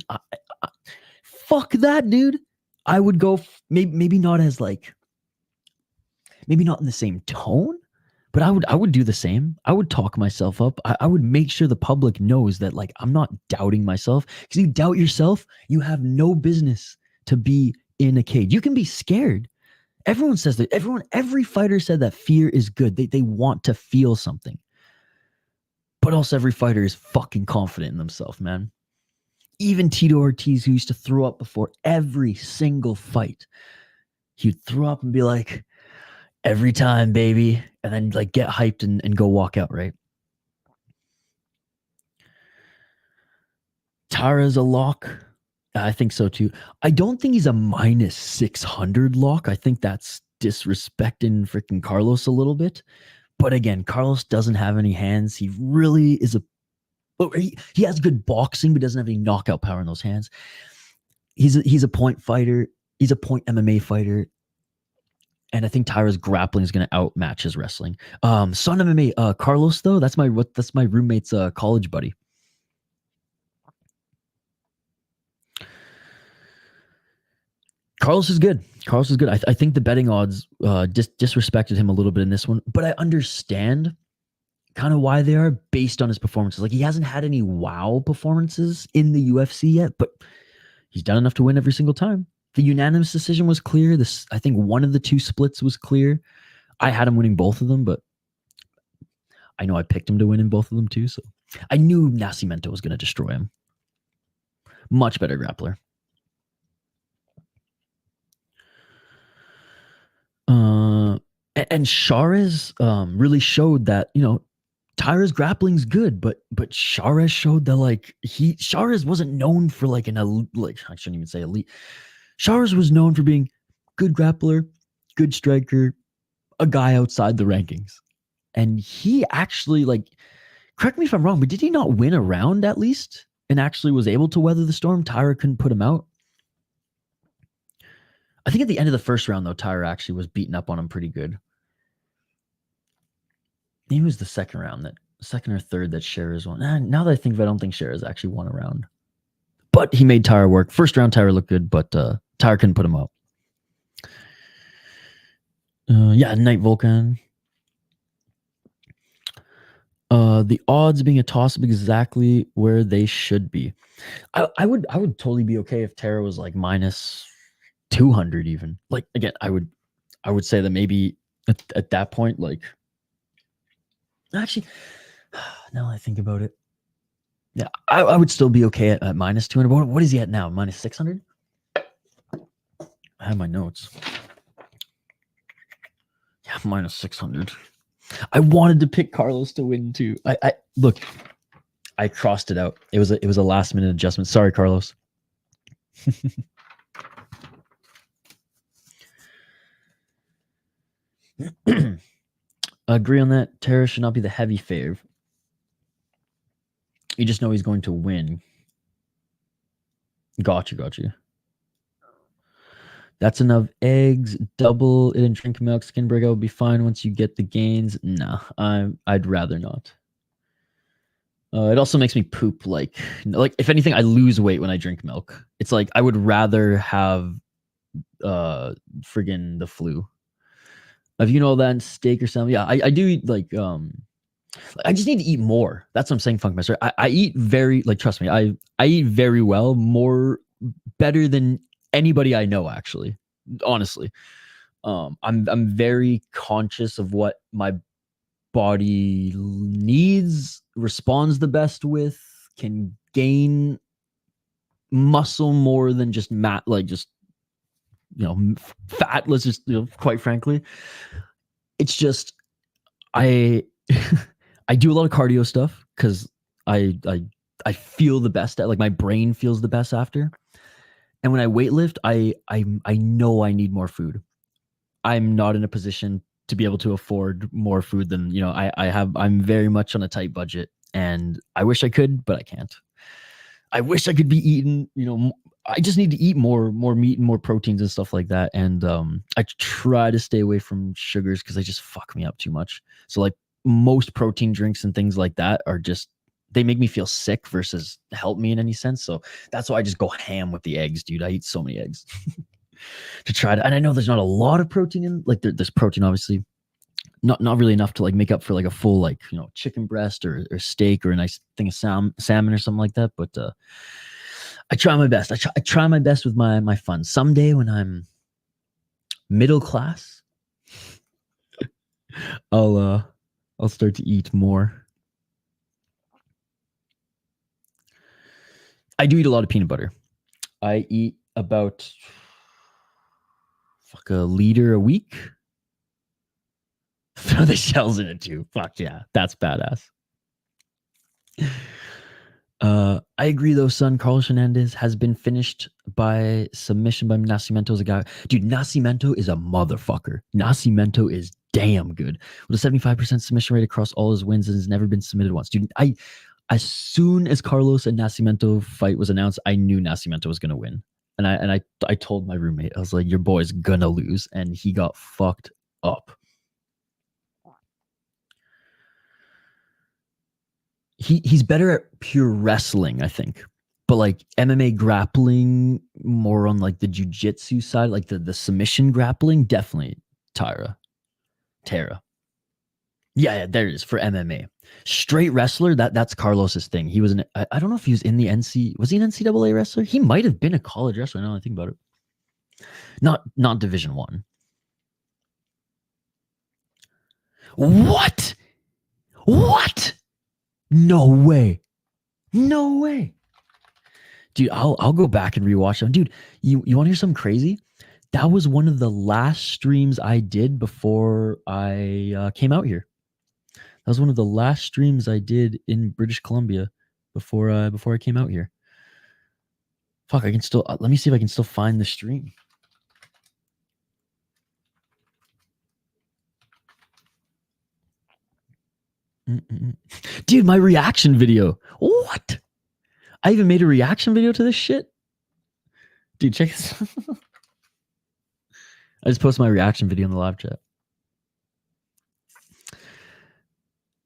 fuck that, dude. I would go maybe not as maybe not in the same tone, but I would do the same. I would talk myself up. I would make sure the public knows that, like, I'm not doubting myself. Because you doubt yourself, you have no business to be in a cage. You can be scared. Everyone says that. Every fighter said that fear is good. They want to feel something. But also every fighter is fucking confident in themselves, man. Even Tito Ortiz, who used to throw up before every single fight, he'd throw up and be like, every time, baby. And then, like, get hyped and go walk out, right? Taira's a lock. I think so too. I don't think he's a minus 600 lock. I think that's disrespecting freaking Carlos a little bit. But again, Carlos doesn't have any hands. He really is he has good boxing, but doesn't have any knockout power in those hands. He's a point fighter. He's a point MMA fighter. And I think Taira's grappling is going to outmatch his wrestling. Sun MMA, Carlos, though, that's my roommate's college buddy. Carlos is good. I think the betting odds disrespected him a little bit in this one, but I understand kind of why they are based on his performances. Like he hasn't had any wow performances in the UFC yet, but he's done enough to win every single time. The unanimous decision was clear. I think one of the 2 splits was clear. I had him winning both of them, but I know I picked him to win in both of them too. So I knew Nascimento was going to destroy him. Much better grappler. And Charez really showed that, Taira's grappling's good, but Charez showed that Charez wasn't known for I shouldn't even say elite. Charez was known for being good grappler, good striker, a guy outside the rankings. And he actually correct me if I'm wrong, but did he not win a round at least and actually was able to weather the storm? Taira couldn't put him out. I think at the end of the first round though, Taira actually was beating up on him pretty good. Maybe it was the second or third that Charez won. Now that I think of it, I don't think Charez actually won a round. But he made Taira work. First round, Taira looked good, but Taira couldn't put him out. Night Vulcan. The odds being a toss-up exactly where they should be. I would totally be okay if Taira was minus 200 even. Again, I would say that maybe at that point, actually, now I think about it, yeah, I would still be okay at minus 200. What is he at now? Minus 600? I have my notes. Yeah, minus 600. I wanted to pick Carlos to win too. Look, I crossed it out. It was a last minute adjustment. Sorry, Carlos. Agree on that. Taira should not be the heavy fave. You just know he's going to win. Gotcha. That's enough eggs. Double it and drink milk. Skin breakout will be fine once you get the gains. Nah, I'd rather not. It also makes me poop. If anything, I lose weight when I drink milk. It's I would rather have friggin' the flu. If you know that steak or something, yeah, I do eat I just need to eat more. That's what I'm saying, Funkmaster. I eat very trust me, I eat very well, better than anybody I know, actually. Honestly. I'm very conscious of what my body needs, responds the best with, can gain muscle more than just fat. Let's just, quite frankly, it's just I do a lot of cardio stuff because I feel the best at my brain feels the best after. And when I weightlift, I know I need more food. I'm not in a position to be able to afford more food than I'm very much on a tight budget, and I wish I could, but I can't. I wish I could be eating, I just need to eat more meat and more proteins and stuff like that. And I try to stay away from sugars because they just fuck me up too much. So most protein drinks and things like that are just, they make me feel sick versus help me in any sense. So that's why I just go ham with the eggs, dude. I eat so many eggs to try to, and I know there's not a lot of protein in, there's protein, obviously, not really enough to make up for a full chicken breast or steak or a nice thing of salmon or something like that. But I try my best. I try my best with my fun. Someday when I'm middle class, I'll start to eat more. I do eat a lot of peanut butter. I eat about a liter a week. Throw the shells in it too. Fuck yeah, that's badass. I agree though, son. Carlos Hernandez has been finished by submission by Nascimento as a guy. Dude, Nascimento is a motherfucker. Nascimento is damn good. With a 75% submission rate across all his wins and has never been submitted once. Dude, as soon as Carlos and Nascimento fight was announced, I knew Nascimento was gonna win. And I told my roommate, I was like, your boy's gonna lose. And he got fucked up. He's better at pure wrestling, I think. But MMA grappling, more on the jiu-jitsu side, the submission grappling, definitely Taira. Yeah, there it is for MMA. Straight wrestler, that's Carlos's thing. He was I don't know if he was in the was he an NCAA wrestler? He might have been a college wrestler now that I think about it. Not Division 1. What? What? No way. No way. Dude, I'll go back and rewatch them. Dude, you want to hear something crazy? That was one of the last streams I did before I came out here. That was one of the last streams I did in British Columbia before I came out here. Fuck, I can still let me see if I can still find the stream. Dude, my reaction video. What? I even made a reaction video to this shit? Dude, check this. I just posted my reaction video in the live chat.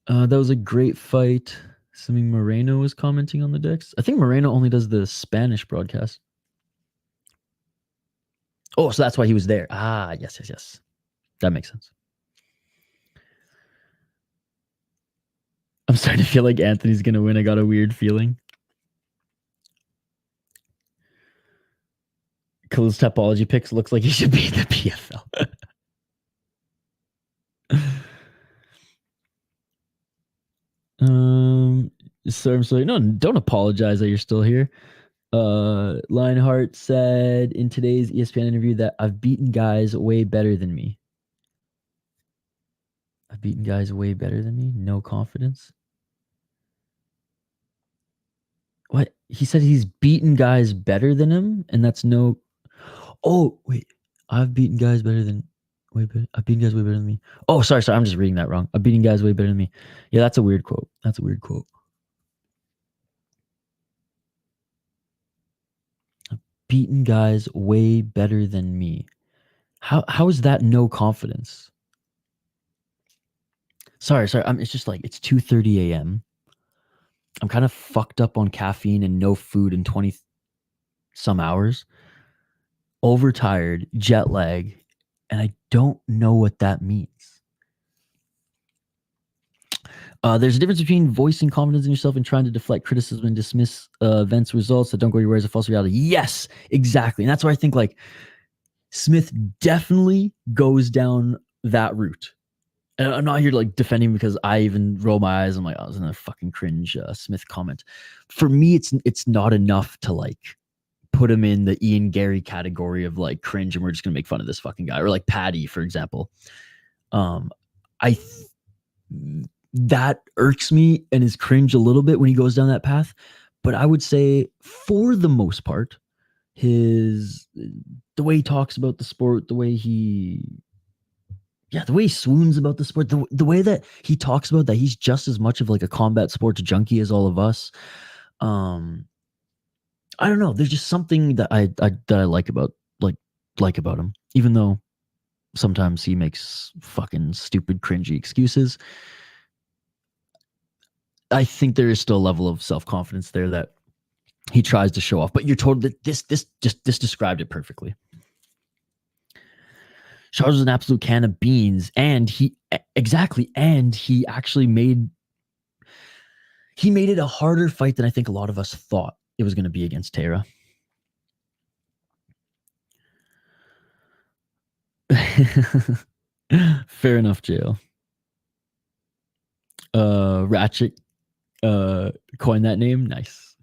That was a great fight. Assuming Moreno was commenting on the decks. I think Moreno only does the Spanish broadcast. Oh, so that's why he was there. Ah, yes. That makes sense. I'm starting to feel like Anthony's going to win. I got a weird feeling. Khalil's Topology picks looks like he should be in the PFL. Sorry. No, don't apologize that you're still here. Lionheart said in today's ESPN interview that I've beaten guys way better than me. I've beaten guys way better than me. No confidence. What? He said he's beaten guys better than him, and that's no. Oh wait, I've beaten guys better than. I've beaten guys way better than me. Oh, sorry. I'm just reading that wrong. I've beaten guys way better than me. Yeah, that's a weird quote. I've beaten guys way better than me. How is that no confidence? Sorry. It's just like it's 2:30 a.m. I'm kind of fucked up on caffeine and no food in 20 some hours. Overtired, jet lag, and I don't know what that means. There's a difference between voicing confidence in yourself and trying to deflect criticism and dismiss events results that don't go your way as a false reality. Yes, exactly. And that's why I think like Smith definitely goes down that route. And I'm not here to like defend him because I even roll my eyes. I'm like, oh, this is another fucking cringe Smith comment. For me, it's not enough to like put him in the Ian Gary category of like cringe and we're just gonna make fun of this fucking guy, or like Patty, for example. That irks me and is cringe a little bit when he goes down that path. But I would say for the most part, the way he talks about the sport, the way he swoons about the sport, the way that he talks about that he's just as much of like a combat sports junkie as all of us. I don't know. There's just something that I like about him, even though sometimes he makes fucking stupid, cringy excuses. I think there is still a level of self-confidence there that he tries to show off. But you're told that this described it perfectly. Charles was an absolute can of beans, and he actually made it a harder fight than I think a lot of us thought it was going to be against Taira. Fair enough, Jail. Ratchet coined that name. Nice.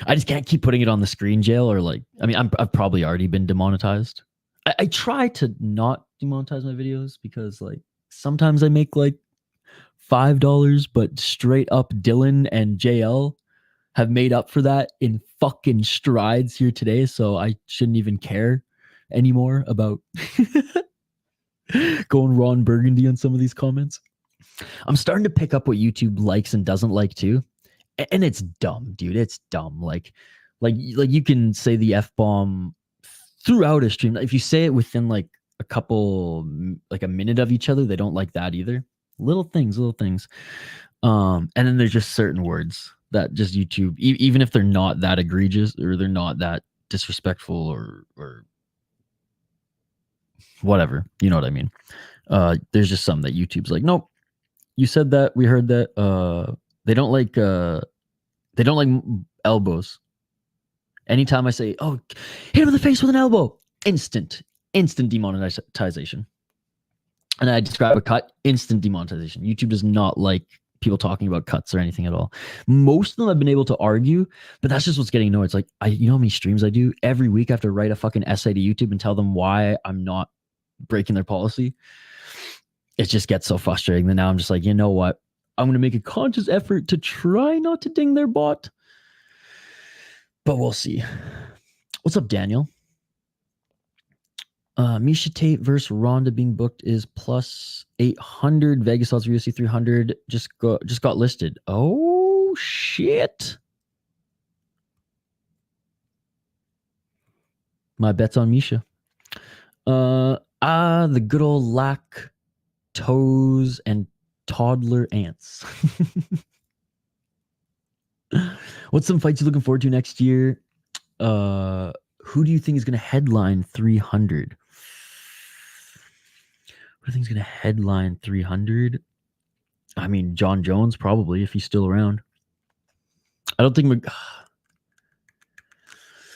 I just can't keep putting it on the screen, Jail, or like, I mean, I've probably already been demonetized. I try to not demonetize my videos because like sometimes I make like $5, but straight up Dylan and JL have made up for that in fucking strides here today. So I shouldn't even care anymore about going Ron Burgundy on some of these comments. I'm starting to pick up what YouTube likes and doesn't like too. And it's dumb, dude. It's dumb. Like you can say the F-bomb throughout a stream. If you say it within like a minute of each other, they don't like that either. Little things. And then there's just certain words that just YouTube, even if they're not that egregious or they're not that disrespectful or whatever, you know what I mean? There's just some that YouTube's like, nope, you said that. We heard that they don't like elbows. Anytime I say, "Oh, hit him in the face with an elbow," instant demonetization. And I describe a cut, instant demonetization. YouTube does not like people talking about cuts or anything at all. Most of them I've been able to argue, but that's just what's getting annoyed. It's like, you know how many streams I do? Every week I have to write a fucking essay to YouTube and tell them why I'm not breaking their policy. It just gets so frustrating that now I'm just like, you know what? I'm going to make a conscious effort to try not to ding their bot. But we'll see. What's up, Daniel? Miesha Tate versus Ronda being booked is plus 800. Vegas odds for UFC 300 just got listed. Oh shit! My bet's on Miesha. The good old lack toes and toddler ants. What's some fights you looking forward to next year? Who do you think is going to headline 300? Who do you think is going to headline 300? I mean, John Jones probably, if he's still around. I don't think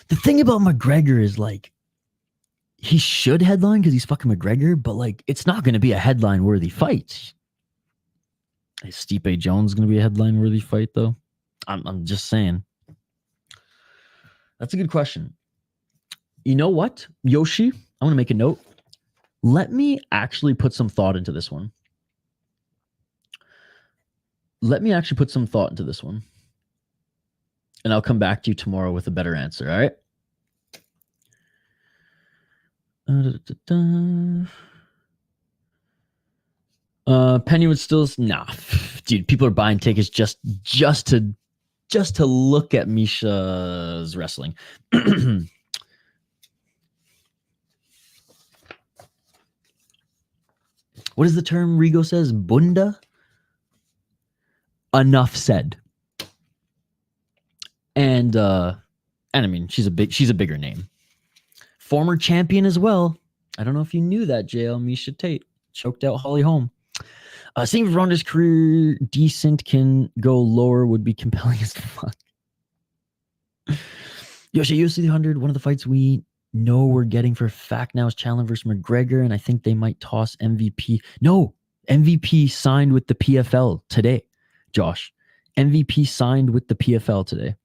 the thing about McGregor is like he should headline because he's fucking McGregor, but like it's not going to be a headline worthy fight. Is Stipe Jones going to be a headline worthy fight though? I'm just saying. That's a good question. You know what, Yoshi? I'm going to make a note. Let me actually put some thought into this one. And I'll come back to you tomorrow with a better answer, all right? Penny would still... Nah, dude, people are buying tickets just to look at Miesha's wrestling. What is the term Rigo says? Bunda? Enough said. And I mean, she's a bigger name. Former champion as well. I don't know if you knew that, JL. Miesha Tate choked out Holly Holm. Seeing if Ronda's career decent can go lower would be compelling as fuck. Yoshi, UFC 300, one of the fights we know we're getting for a fact now is Chandler versus McGregor, and I think they might toss MVP. No, MVP signed with the PFL today, Josh. MVP signed with the PFL today.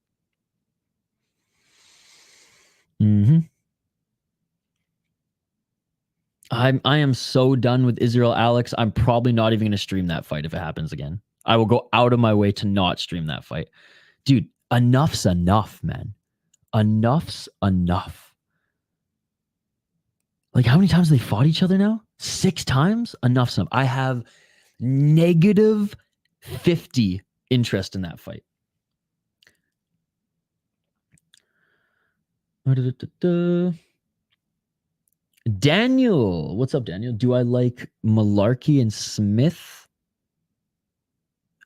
I am so done with Israel Alex. I'm probably not even going to stream that fight if it happens again. I will go out of my way to not stream that fight. Dude, enough's enough, man. Enough's enough. Like, how many times have they fought each other now? 6 times? Enough's enough. I have negative 50 interest in that fight. Daniel. What's up, Daniel? Do I like Mullarkey and Smith?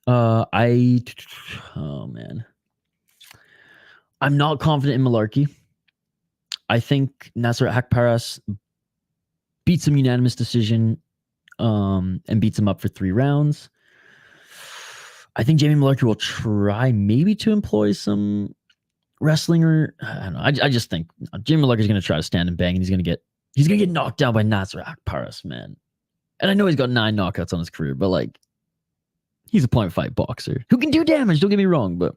Oh, man. I'm not confident in Mullarkey. I think Nasrat Haqparast beats him unanimous decision and beats him up for 3 rounds. I think Jamie Mullarkey will try maybe to employ some wrestling or I don't know. I just think Jamie Mullarkey is going to try to stand and bang, and he's going to get knocked down by Nasrat Haqparast, man. And I know he's got 9 knockouts on his career, but like he's a point fight boxer who can do damage. Don't get me wrong, but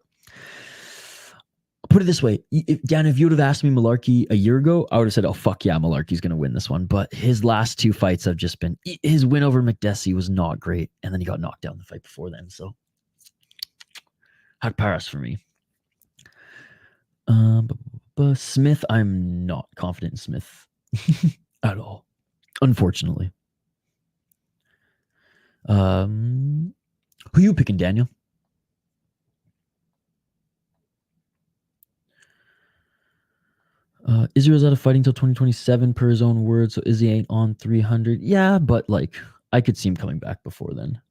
I'll put it this way. Dan, if you would have asked me Mullarkey a year ago, I would have said, oh, fuck yeah, Mullarkey's going to win this one. But his last 2 fights have just been... His win over McDessie was not great, and then he got knocked down the fight before then. So, Haqparast for me. Smith, I'm not confident in Smith at all, unfortunately. Who you picking, Daniel? Israel's out of fighting till 2027 per his own words, so Izzy ain't on 300. Yeah, but like I could see him coming back before then.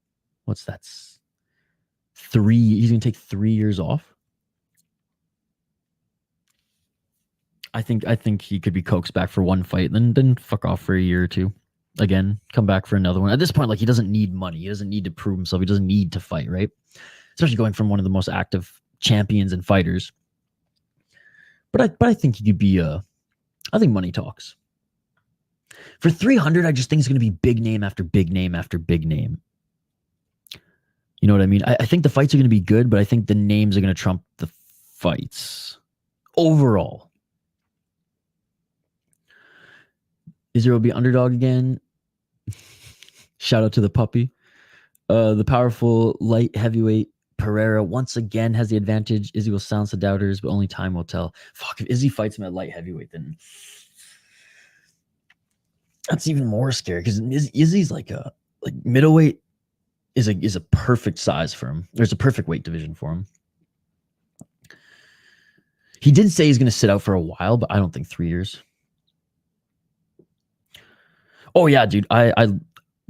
What's that? 3? He's gonna take 3 years off. I think he could be coaxed back for 1 fight, then fuck off for a year or 2. again, come back for another one. At this point, like, he doesn't need money. He doesn't need to prove himself. He doesn't need to fight, right? Especially going from one of the most active champions and fighters. But I think he could be I think money talks. For 300, I just think it's going to be big name after big name after big name. You know what I mean? I think the fights are going to be good, but I think the names are going to trump the fights overall. Israel will be underdog again. Shout out to the puppy. The powerful light heavyweight Pereira once again has the advantage. Izzy will silence the doubters, but only time will tell. Fuck, if Izzy fights him at light heavyweight, then that's even more scary, because Izzy's like middleweight is a perfect size for him. There's a perfect weight division for him. He did say he's going to sit out for a while, but I don't think 3 years. Oh yeah, dude. I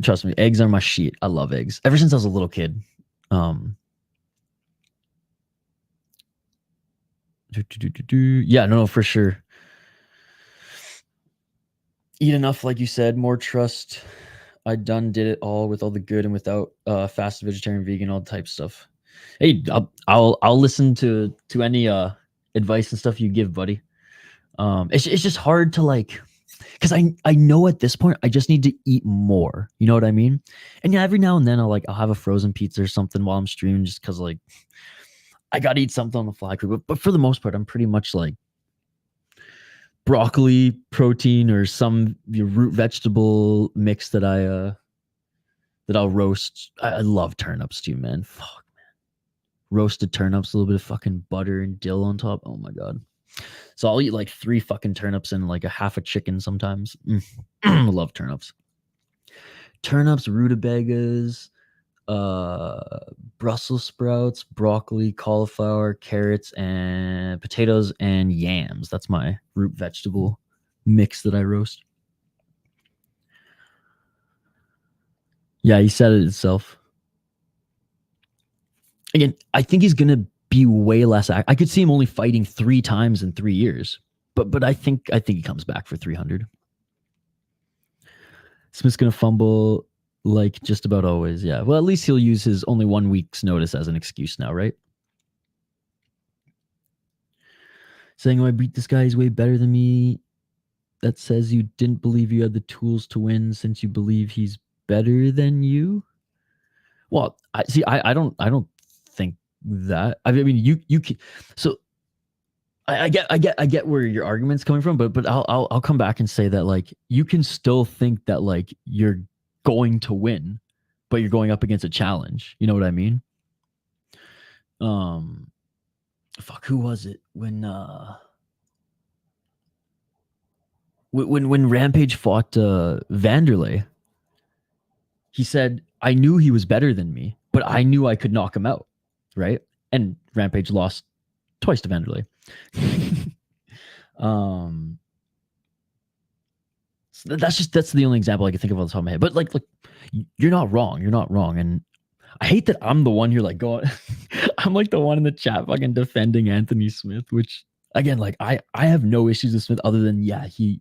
trust me, eggs are my shit. I love eggs. Ever since I was a little kid. Yeah, no, for sure. Eat enough, like you said, more trust. I did it all with all the good and without fast vegetarian, vegan, all type stuff. Hey, I'll listen to any advice and stuff you give, buddy. It's just hard to, like, because I know at this point I just need to eat more. You know what I mean? And yeah, every now and then I'll have a frozen pizza or something while I'm streaming, just because, like, I gotta eat something on the fly. But for the most part, I'm pretty much like broccoli, protein, or some root vegetable mix that I'll roast. I love turnips too, man. Fuck, man. Roasted turnips, a little bit of fucking butter and dill on top. Oh my god. So I'll eat like 3 fucking turnips and like a half a chicken sometimes. I love turnips. Turnips, rutabagas, Brussels sprouts, broccoli, cauliflower, carrots, and potatoes and yams. That's my root vegetable mix that I roast. Yeah, he said it himself. Again, I think he's gonna be way less. I could see him only fighting 3 times in 3 years, but I think he comes back for 300. Smith's gonna fumble like just about always. Yeah, well, at least he'll use his only 1 week's notice as an excuse now, right? Saying, "Oh, I beat this guy. He's way better than me." That says you didn't believe you had the tools to win, since you believe he's better than you. Well, I don't think that. I mean, you can. So I get where your argument's coming from, but I'll come back and say that, like, you can still think that, like, you're going to win, but you're going up against a challenge. You know what I mean? Fuck, who was it when Rampage fought Vanderlei? He said, "I knew he was better than me, but I knew I could knock him out," right? And Rampage lost twice to Vanderlei. So that's the only example I can think of off the top of my head. But like, you're not wrong. You're not wrong. And I hate that I'm the one here, like, going. I'm like the one in the chat fucking defending Anthony Smith, which, again, like, I have no issues with Smith other than, yeah, he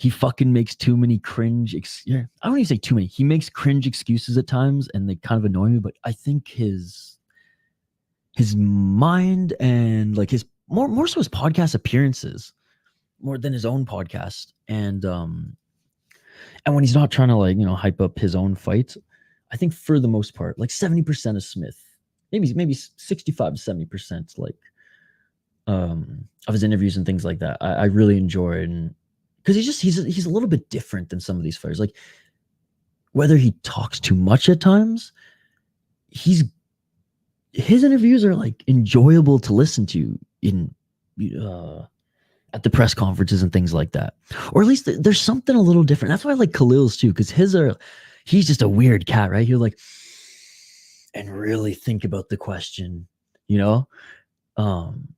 fucking makes too many cringe. I don't even say too many. He makes cringe excuses at times, and they kind of annoy me. But I think his mind and, like, his more so his podcast appearances more than his own podcast, and when he's not trying to, like, you know, hype up his own fights, I think for the most part, like 70% of Smith, maybe 65 to 70%, like, of his interviews and things like that, I really enjoy, and because he's a little bit different than some of these fighters. Like, whether he talks too much at times, his interviews are, like, enjoyable to listen to in at the press conferences and things like that. Or at least there's something a little different. That's why I like Khalil's too, because he's just a weird cat, right? He'll, like, and really think about the question, you know? And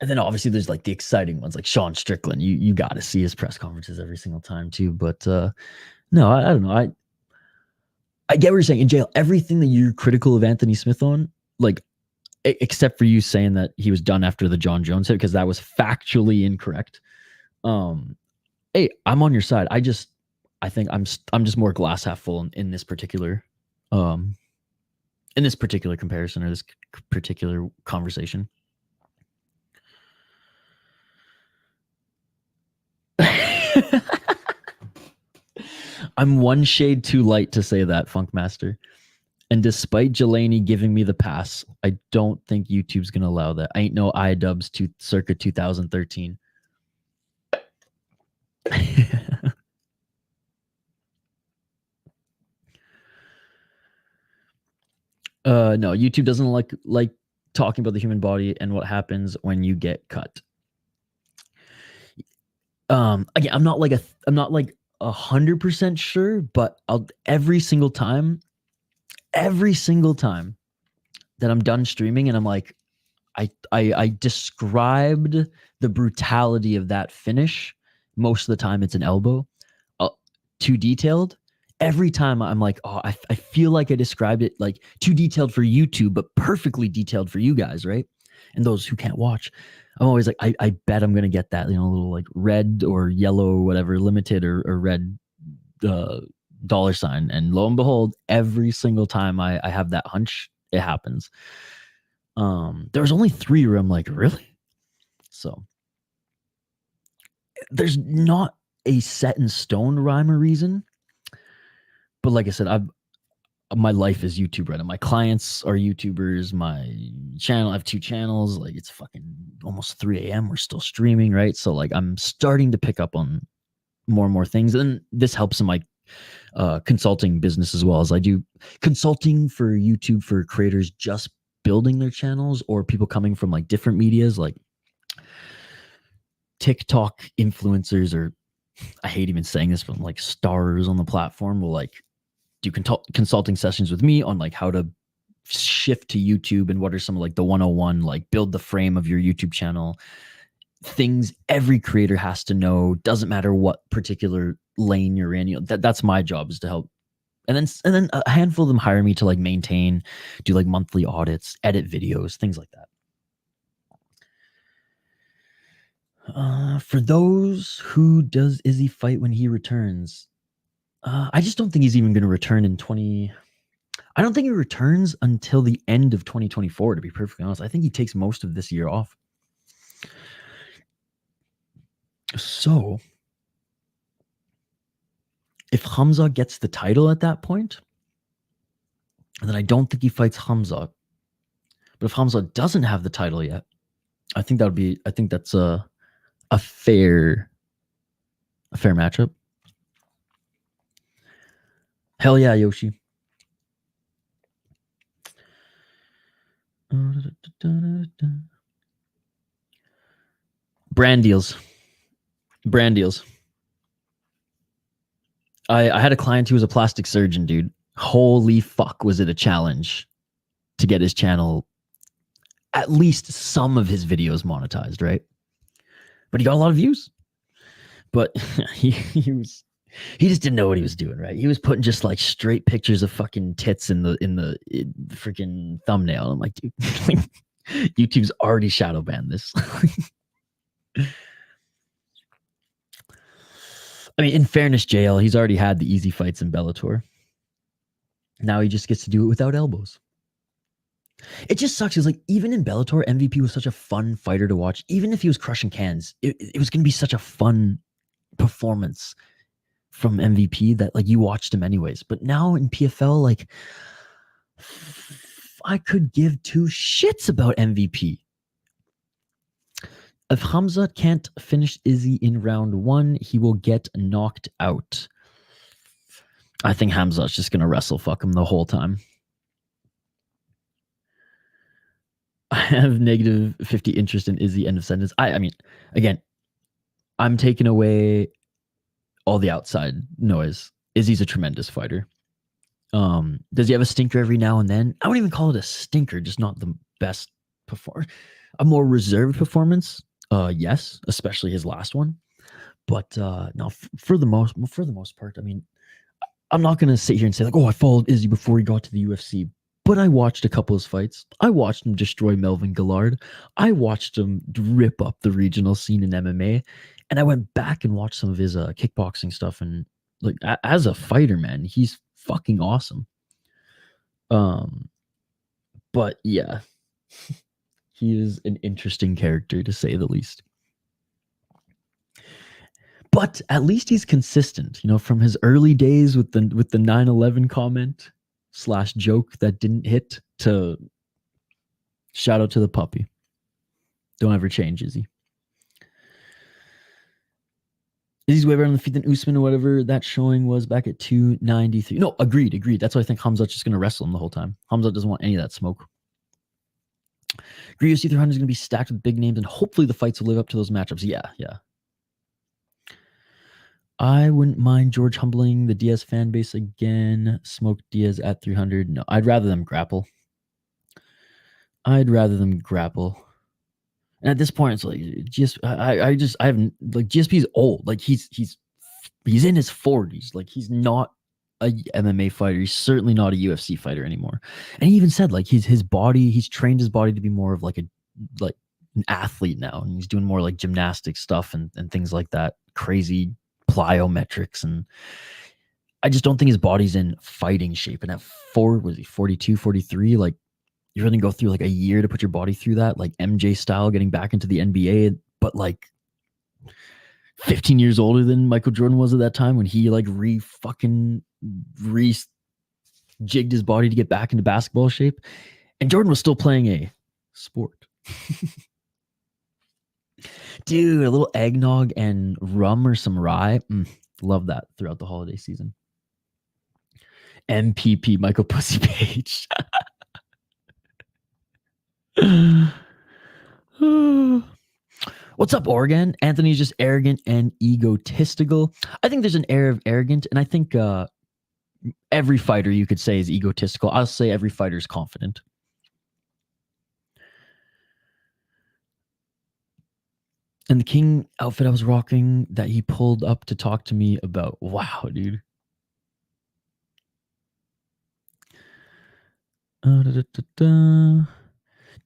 then obviously there's, like, the exciting ones, like Sean Strickland. You got to see his press conferences every single time too. But no, I don't know. I get what you're saying. In jail, everything that you're critical of Anthony Smith on, like, except for you saying that he was done after the John Jones hit, because that was factually incorrect. Hey, I'm on your side. I think I'm just more glass half full in this particular comparison or this particular conversation. I'm one shade too light to say that, Funkmaster. And despite Jelani giving me the pass, I don't think YouTube's gonna allow that. I ain't no iDubbbz to circa 2013. No, YouTube doesn't like talking about the human body and what happens when you get cut. Again, I'm not like 100% sure, but every single time that I'm done streaming and I'm like, I described the brutality of that finish. Most of the time it's an elbow, too detailed. Every time I'm like, oh, I feel like I described it like too detailed for YouTube, but perfectly detailed for you guys, right? And those who can't watch. I'm always like, I bet I'm gonna get that, little like red or yellow or whatever, limited or red dollar sign. And lo and behold, every single time I have that hunch, it happens. There was only 3 where I'm like, really? So there's not a set in stone rhyme or reason. But like I said, my life is YouTube right now. My clients are YouTubers. My channel, I have 2 channels. Like it's fucking almost 3 a.m. We're still streaming, right? So like I'm starting to pick up on more and more things. And this helps in my consulting business as well, as I do consulting for YouTube for creators just building their channels or people coming from like different medias like TikTok influencers, or I hate even saying this, but like stars on the platform will like do consulting sessions with me on like how to shift to YouTube and what are some of like the 101, like build the frame of your YouTube channel, things every creator has to know, doesn't matter what particular lane you're in. That's my job, is to help. And then a handful of them hire me to like maintain, do like monthly audits, edit videos, things like that. For those who does Izzy fight when he returns, I just don't think he's even going to return in I don't think he returns until the end of 2024, to be perfectly honest. I think he takes most of this year off. So if Hamza gets the title at that point, then I don't think he fights Hamza. But if Hamza doesn't have the title yet, I think that's a fair matchup. Hell yeah, Yoshi. Brand deals. I had a client who was a plastic surgeon, dude. Holy fuck, was it a challenge to get his channel, at least some of his videos monetized, right? But he got a lot of views. But he just didn't know what he was doing, right? He was putting just like straight pictures of fucking tits in the freaking thumbnail. I'm like, dude, YouTube's already shadow banned this. I mean, in fairness, JL, he's already had the easy fights in Bellator. Now he just gets to do it without elbows. It just sucks. It's like, even in Bellator, MVP was such a fun fighter to watch. Even if he was crushing cans, it was going to be such a fun performance from MVP that like you watched him anyways. But now in PFL, like I could give 2 shits about MVP. If Hamza can't finish Izzy in round 1, he will get knocked out. I think Hamza's just going to wrestle fuck him the whole time. I have negative 50 interest in Izzy, end of sentence. I mean, again, I'm taking away all the outside noise. Izzy's a tremendous fighter. Does he have a stinker every now and then? I wouldn't even call it a stinker, just not the best performance. A more reserved performance, yes, especially his last one. But no, for the most part, I mean, I'm not gonna sit here and say like, oh, I followed Izzy before he got to the UFC. But I watched a couple of his fights. I watched him destroy Melvin Gillard. I watched him rip up the regional scene in MMA. And I went back and watched some of his kickboxing stuff. And like as a fighter, man, he's fucking awesome. But yeah, he is an interesting character to say the least. But at least he's consistent, you know, from his early days with the 9/11 comment / joke that didn't hit to shout out to the puppy. Don't ever change, Izzy. Izzy's way better on the feet than Usman or whatever that showing was back at 293. No, agreed. That's why I think Hamzat's just going to wrestle him the whole time. Hamzat doesn't want any of that smoke. Agree UFC 300 is going to be stacked with big names, and hopefully the fights will live up to those matchups. Yeah. I wouldn't mind George humbling the Diaz fan base again. Smoke Diaz at 300. No, I'd rather them grapple. And at this point, it's like I haven't, like, GSP's old. Like he's in his 40s. Like he's not a MMA fighter. He's certainly not a UFC fighter anymore. And he even said like he's trained his body to be more of like an athlete now, and he's doing more like gymnastic stuff and things like that. Crazy plyometrics, and I just don't think his body's in fighting shape. And at 42, 43, like you're going to go through like a year to put your body through that, like MJ style, getting back into the NBA, but like 15 years older than Michael Jordan was at that time when he like jigged his body to get back into basketball shape. And Jordan was still playing a sport. Dude, a little eggnog and rum or some rye. Love that throughout the holiday season. MPP, Michael Pussy Page. What's up, Oregon? Anthony's just arrogant and egotistical. I think there's an air of arrogant, and I think every fighter you could say is egotistical. I'll say every fighter is confident. And the King outfit I was rocking that he pulled up to talk to me about. Wow, dude.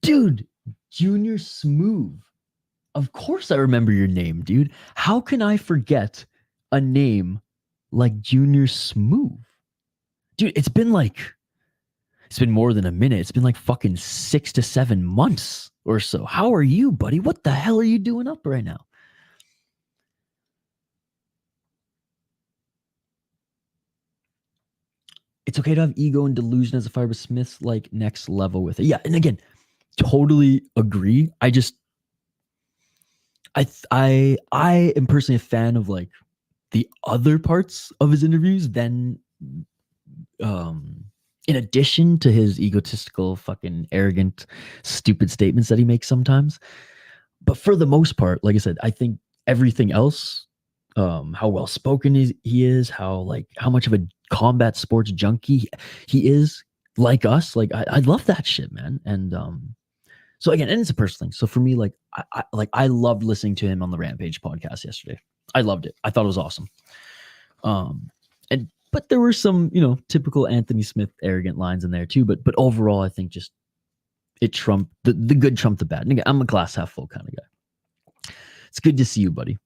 Dude, Junior Smooth. Of course I remember your name, dude. How can I forget a name like Junior Smooth? Dude, it's been more than a minute. It's been like fucking 6 to 7 months or so. How are you, buddy? What the hell are you doing up right now? It's okay to have ego and delusion as a fighter, but Smith's like next level with it. Yeah, and again, totally agree. I am personally a fan of like the other parts of his interviews than in addition to his egotistical, fucking arrogant, stupid statements that he makes sometimes. But for the most part, like I said, I think everything else, how well spoken he is, how much of a combat sports junkie he is, like us. Like I love that shit, man. And so again, and it's a personal thing. So for me, like I loved listening to him on the Rampage podcast yesterday. I loved it. I thought it was awesome. But there were some, typical Anthony Smith arrogant lines in there too. But overall, I think just it trumped the good trumped the bad. And again, I'm a glass half full kind of guy. It's good to see you, buddy.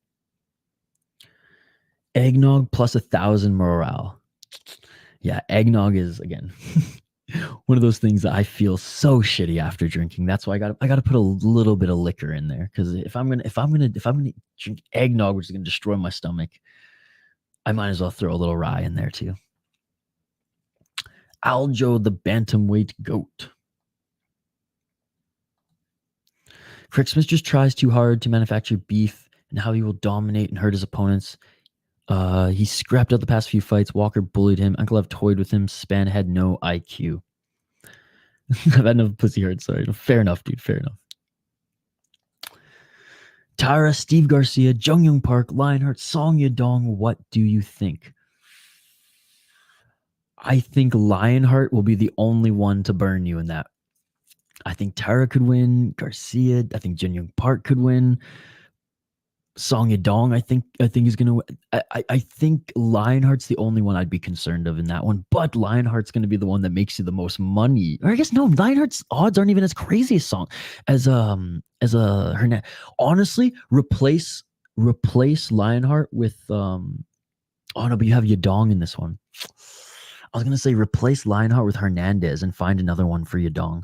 Eggnog plus 1,000 morale. Yeah, eggnog is again one of those things that I feel so shitty after drinking. That's why I got to put a little bit of liquor in there, because if I'm gonna drink eggnog, which is gonna destroy my stomach, I might as well throw a little rye in there too. Aljo, the bantamweight goat. Craig Smith just tries too hard to manufacture beef and how he will dominate and hurt his opponents. He scrapped out the past few fights. Walker bullied him. Uncle Ev toyed with him. Span had no IQ. I've had enough pussy hurt. Sorry. Fair enough, dude. Fair enough. Taira, Steve Garcia, Jung Young Park, Lionheart, Song Yadong. What do you think? I think Lionheart will be the only one to burn you in that. I think Taira could win. Garcia. I think Jung Young Park could win. Song Yadong, I think is gonna. I think Lionheart's the only one I'd be concerned of in that one. But Lionheart's gonna be the one that makes you the most money. Or I guess no, Lionheart's odds aren't even as crazy as Hernandez. Honestly, replace Lionheart with Oh no, but you have Yadong in this one. I was gonna say replace Lionheart with Hernandez and find another one for Yadong.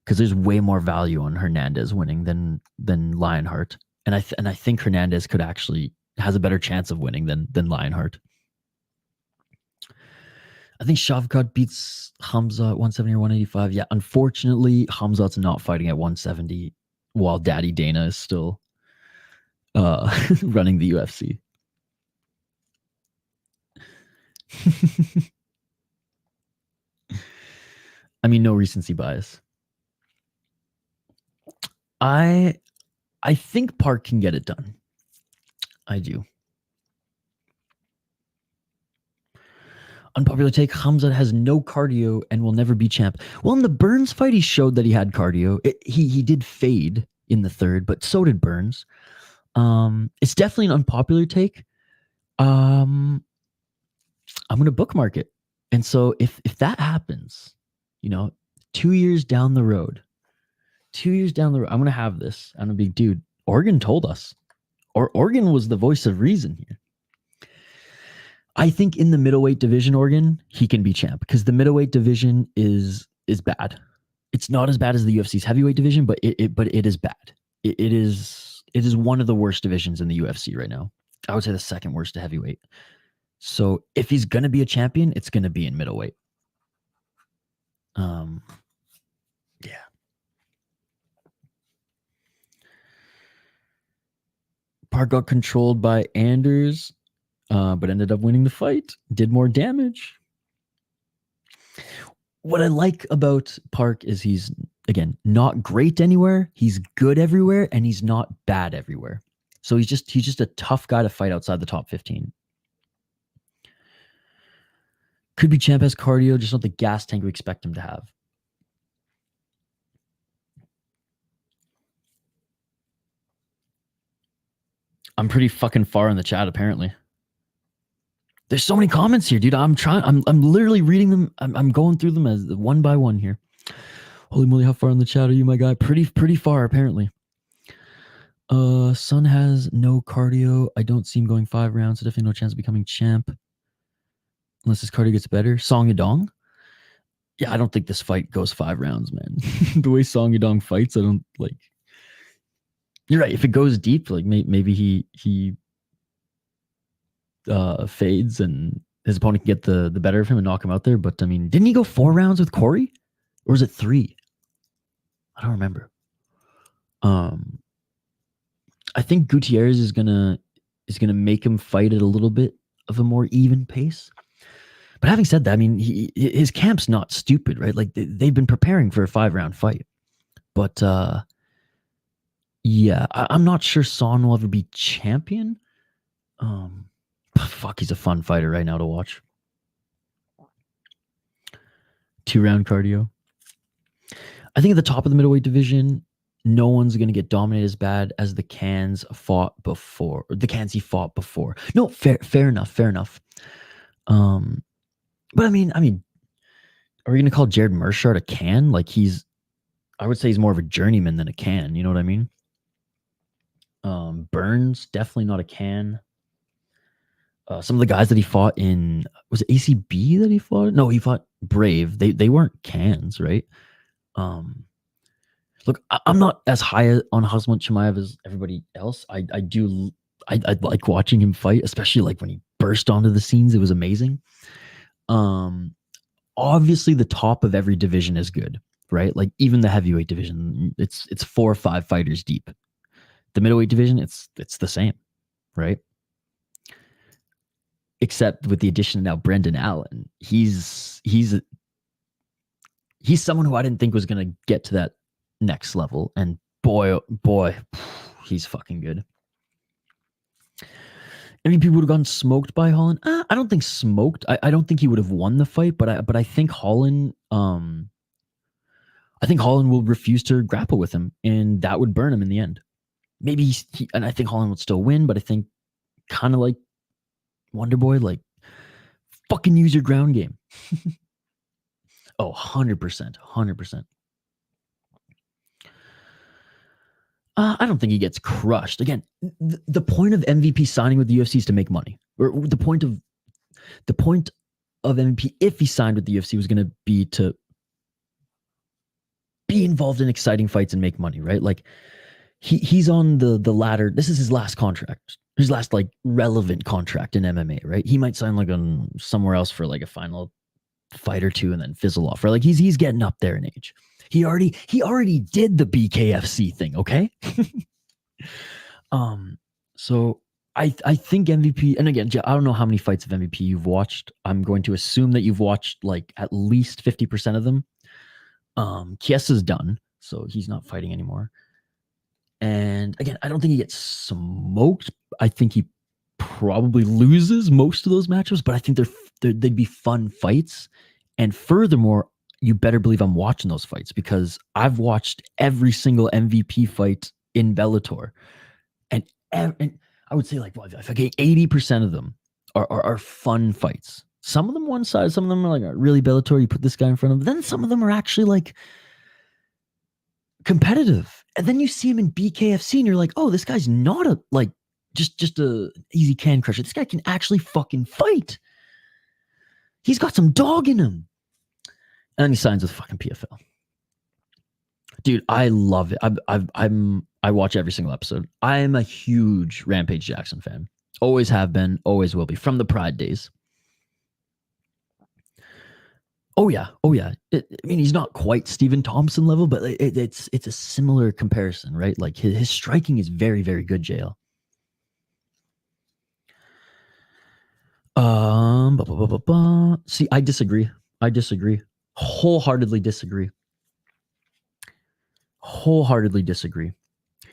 Because there's way more value on Hernandez winning than Lionheart. And I think Hernandez could actually has a better chance of winning than Lionheart. I think Shavkat beats Hamza at 170 or 185. Yeah, unfortunately, Hamzat's not fighting at 170 while Daddy Dana is still running the UFC. I mean, no recency bias. I think Park can get it done. I do. Unpopular take, Hamzat has no cardio and will never be champ. Well, in the Burns fight, he showed that he had cardio. He did fade in the third, but so did Burns. It's definitely an unpopular take. I'm going to bookmark it. And so if that happens, 2 years down the road, I'm going to have this. I'm going to be, dude, Oregon told us. Or Oregon was the voice of reason here. I think in the middleweight division, Oregon, he can be champ because the middleweight division is bad. It's not as bad as the UFC's heavyweight division, but it is bad. It is one of the worst divisions in the UFC right now. I would say the second worst to heavyweight. So if he's gonna be a champion, it's gonna be in middleweight. Yeah. Park got controlled by Anders. But ended up winning the fight, did more damage. What I like about Park is he's, again, not great anywhere. He's good everywhere, and he's not bad everywhere. So he's just a tough guy to fight outside the top 15. Could be champ, has cardio, just not the gas tank we expect him to have. I'm pretty fucking far in the chat, apparently. There's so many comments here, dude. I'm literally reading them. I'm going through them as one by one here. Holy moly, how far in the chat are you, my guy? Pretty far, apparently. Sun has no cardio. I don't see him going 5 rounds, so definitely no chance of becoming champ. Unless his cardio gets better. Song Yadong? Yeah, I don't think this fight goes 5 rounds, man. The way Song Yadong fights, I don't like. You're right. If it goes deep, like maybe he fades and his opponent can get the better of him and knock him out there. But I mean, didn't he go 4 rounds with Corey, or was it 3? I don't remember. I think Gutierrez is gonna make him fight at a little bit of a more even pace. But having said that, I mean, his camp's not stupid, right? Like they've been preparing for a 5-round fight. But yeah, I'm not sure Son will ever be champion. Fuck, he's a fun fighter right now to watch. 2-round cardio. I think at the top of the middleweight division, no one's going to get dominated as bad as the Cans fought before. Or the Cans he fought before. No, fair enough. But I mean, are we going to call Jared Mershard a Can? Like I would say he's more of a journeyman than a Can. You know what I mean? Burns, definitely not a Can. Some of the guys that he fought in, was it ACB that he fought? No, he fought Brave. They weren't Cans, right? Look, I'm not as high on Khamzat Chimaev as everybody else. I like watching him fight, especially like when he burst onto the scenes. It was amazing. Obviously the top of every division is good, right? Like even the heavyweight division, it's 4 or 5 fighters deep. The middleweight division, it's the same, right? Except with the addition of now Brendan Allen. He's someone who I didn't think was going to get to that next level. And boy, he's fucking good. Any people would have gotten smoked by Holland? I don't think smoked. I don't think he would have won the fight, but I think Holland will refuse to grapple with him, and that would burn him in the end. Maybe and I think Holland would still win, but I think kind of like Wonderboy, like fucking use your ground game. Oh, 100%. I don't think he gets crushed. Again, the point of MVP signing with the UFC is to make money. or the point of MVP, if he signed with the UFC, was going to be to be involved in exciting fights and make money, right? Like he's on the ladder. This is his last contract, his last like relevant contract in MMA, right? He might sign like on somewhere else for like a final fight or two and then fizzle off, right? Like he's getting up there in age. He already did the BKFC thing, okay? So I think MVP, and again, I don't know how many fights of MVP you've watched. I'm going to assume that you've watched like at least 50% of them. Chiesa's done, so he's not fighting anymore. And again, I don't think he gets smoked. I think he probably loses most of those matchups, but I think they'd be fun fights. And furthermore, you better believe I'm watching those fights because I've watched every single MVP fight in Bellator, and I would say like 80% of them are fun fights. Some of them one side, some of them are like really Bellator. You put this guy in front of them. Then some of them are actually like competitive. And then you see him in BKFC and you're like, oh, this guy's not a like just a easy can crusher. This guy can actually fucking fight. He's got some dog in him. And then he signs with fucking PFL. Dude, I love it. I watch every single episode. I'm a huge Rampage Jackson fan. Always have been, always will be, from the Pride days. Oh yeah. I mean, he's not quite Stephen Thompson level, but it's a similar comparison, right? Like his striking is very, very good, JL. See, I disagree. Wholeheartedly disagree.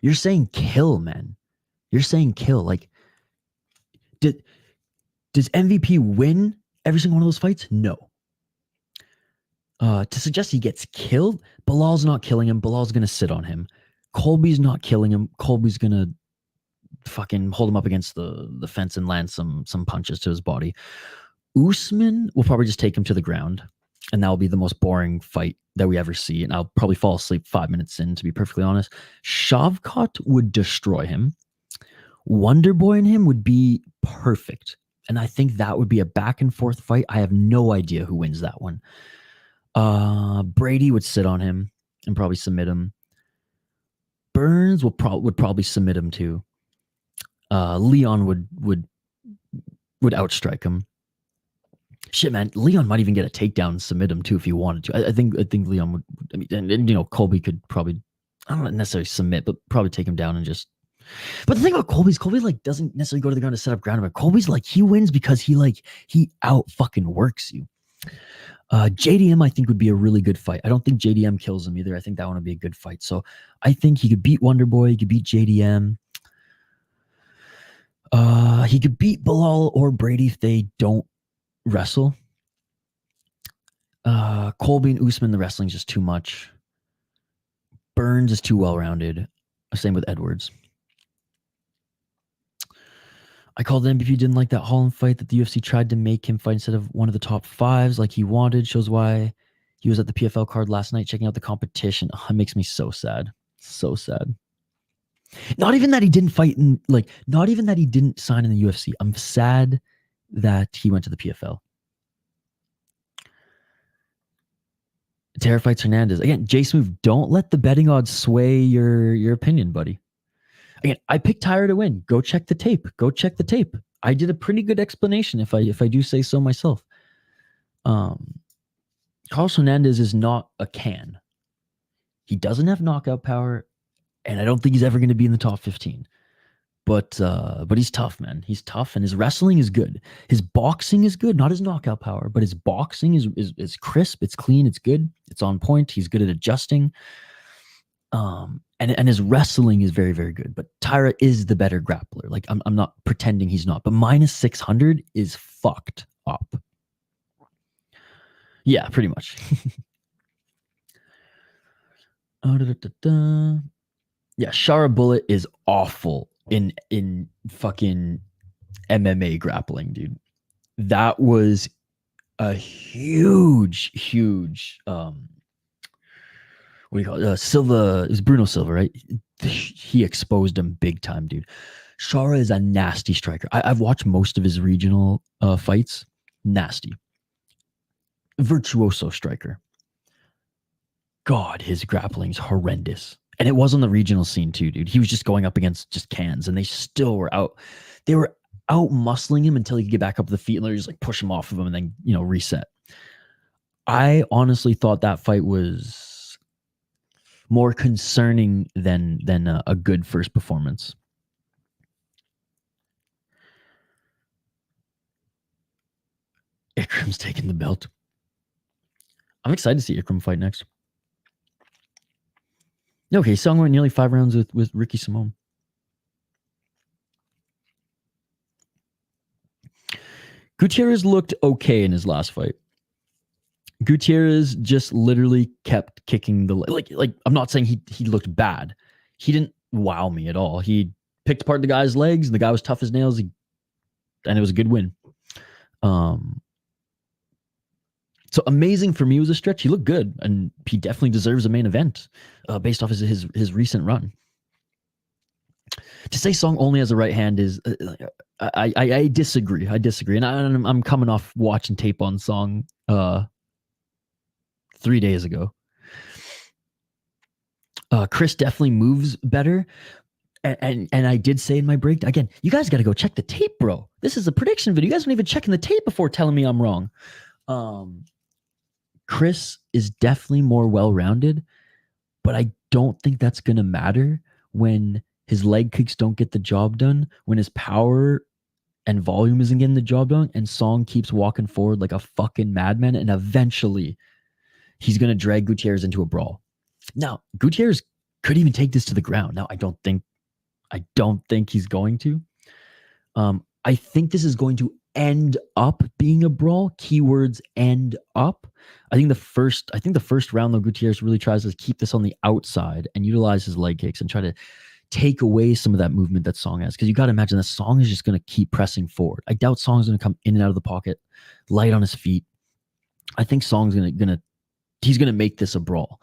You're saying kill, man. You're saying kill. Like, does MVP win every single one of those fights? No. To suggest he gets killed, Bilal's not killing him. Bilal's going to sit on him. Colby's not killing him. Colby's going to fucking hold him up against the fence and land some punches to his body. Usman will probably just take him to the ground, and that will be the most boring fight that we ever see. And I'll probably fall asleep 5 minutes in, to be perfectly honest. Shavkat would destroy him. Wonderboy and him would be perfect. And I think that would be a back and forth fight. I have no idea who wins that one. Brady would sit on him and probably submit him. Burns would probably submit him too. Leon would outstrike him. Shit, man, Leon might even get a takedown and submit him too if he wanted to. I think Leon would. I mean, and you know, Colby could probably, I don't necessarily submit, but probably take him down and just. But the thing about Colby like doesn't necessarily go to the ground to set up ground. But Colby's like, he wins because he out fucking works you. JDM I think would be a really good fight. I don't think JDM kills him either. I think that one would be a good fight. So I think he could beat Wonderboy. He could beat JDM. He could beat Bilal or Brady if they don't wrestle. Colby and Usman, the wrestling is just too much. Burns is too well-rounded. Same with Edwards. I called the MVP, didn't like that Holland fight that the UFC tried to make him fight instead of one of the top fives like he wanted. Shows why he was at the PFL card last night checking out the competition. Oh, it makes me so sad. So sad. Not even that he didn't fight in, like, not even that he didn't sign in the UFC. I'm sad that he went to the PFL. Taira fights Hernandez. Again, J Smooth, don't let the betting odds sway your opinion, buddy. Again, I picked Taira to win. Go check the tape. I did a pretty good explanation if I do say so myself. Carlos Hernandez is not a can. He doesn't have knockout power, and I don't think he's ever going to be in the top 15. But he's tough, man. He's tough, and his wrestling is good. His boxing is good, not his knockout power, but his boxing is crisp, it's clean, it's good, it's on point. He's good at adjusting. And his wrestling is very, very good. But Taira is the better grappler. Like I'm not pretending he's not, but minus 600 is fucked up. Yeah, pretty much. Yeah, Shara Bullet is awful in fucking MMA grappling, dude. That was a huge what do you call it? Silva, it was Bruno Silva, right? He exposed him big time, dude. Shara is a nasty striker. I've watched most of his regional fights. Nasty. Virtuoso striker. God, his grappling's horrendous. And it was on the regional scene too, dude. He was just going up against just cans, and they still were out. They were out muscling him until he could get back up to the feet, and they just like push him off of him and then, you know, reset. I honestly thought that fight was more concerning than a good first performance. Ikram's taking the belt. I'm excited to see Ikram fight next. Okay, Song went nearly 5 rounds with Ricky Simone. Gutierrez looked okay in his last fight. Gutierrez just literally kept kicking the like I'm not saying he looked bad. He didn't wow me at all. He picked apart the guy's legs, and the guy was tough as nails, and it was a good win. So amazing for me was a stretch. He looked good, and he definitely deserves a main event based off his recent run. To say Song only has a right hand is I disagree. I disagree, and I'm coming off watching tape on Song 3 days ago. Chris definitely moves better, and I did say in my break again, you guys got to go check the tape, bro. This is a prediction video. You guys weren't even checking the tape before telling me I'm wrong. Chris is definitely more well-rounded, but I don't think that's going to matter when his leg kicks don't get the job done, when his power and volume isn't getting the job done, and Song keeps walking forward like a fucking madman, and eventually he's going to drag Gutierrez into a brawl. Now, Gutierrez could even take this to the ground. Now, I don't think he's going to. I think this is going to end up being a brawl. Keywords end up. I think the first round though, Gutierrez really tries to keep this on the outside and utilize his leg kicks and try to take away some of that movement that Song has. Because you got to imagine that Song is just going to keep pressing forward. I doubt Song's going to come in and out of the pocket, light on his feet. I think Song's he's gonna make this a brawl.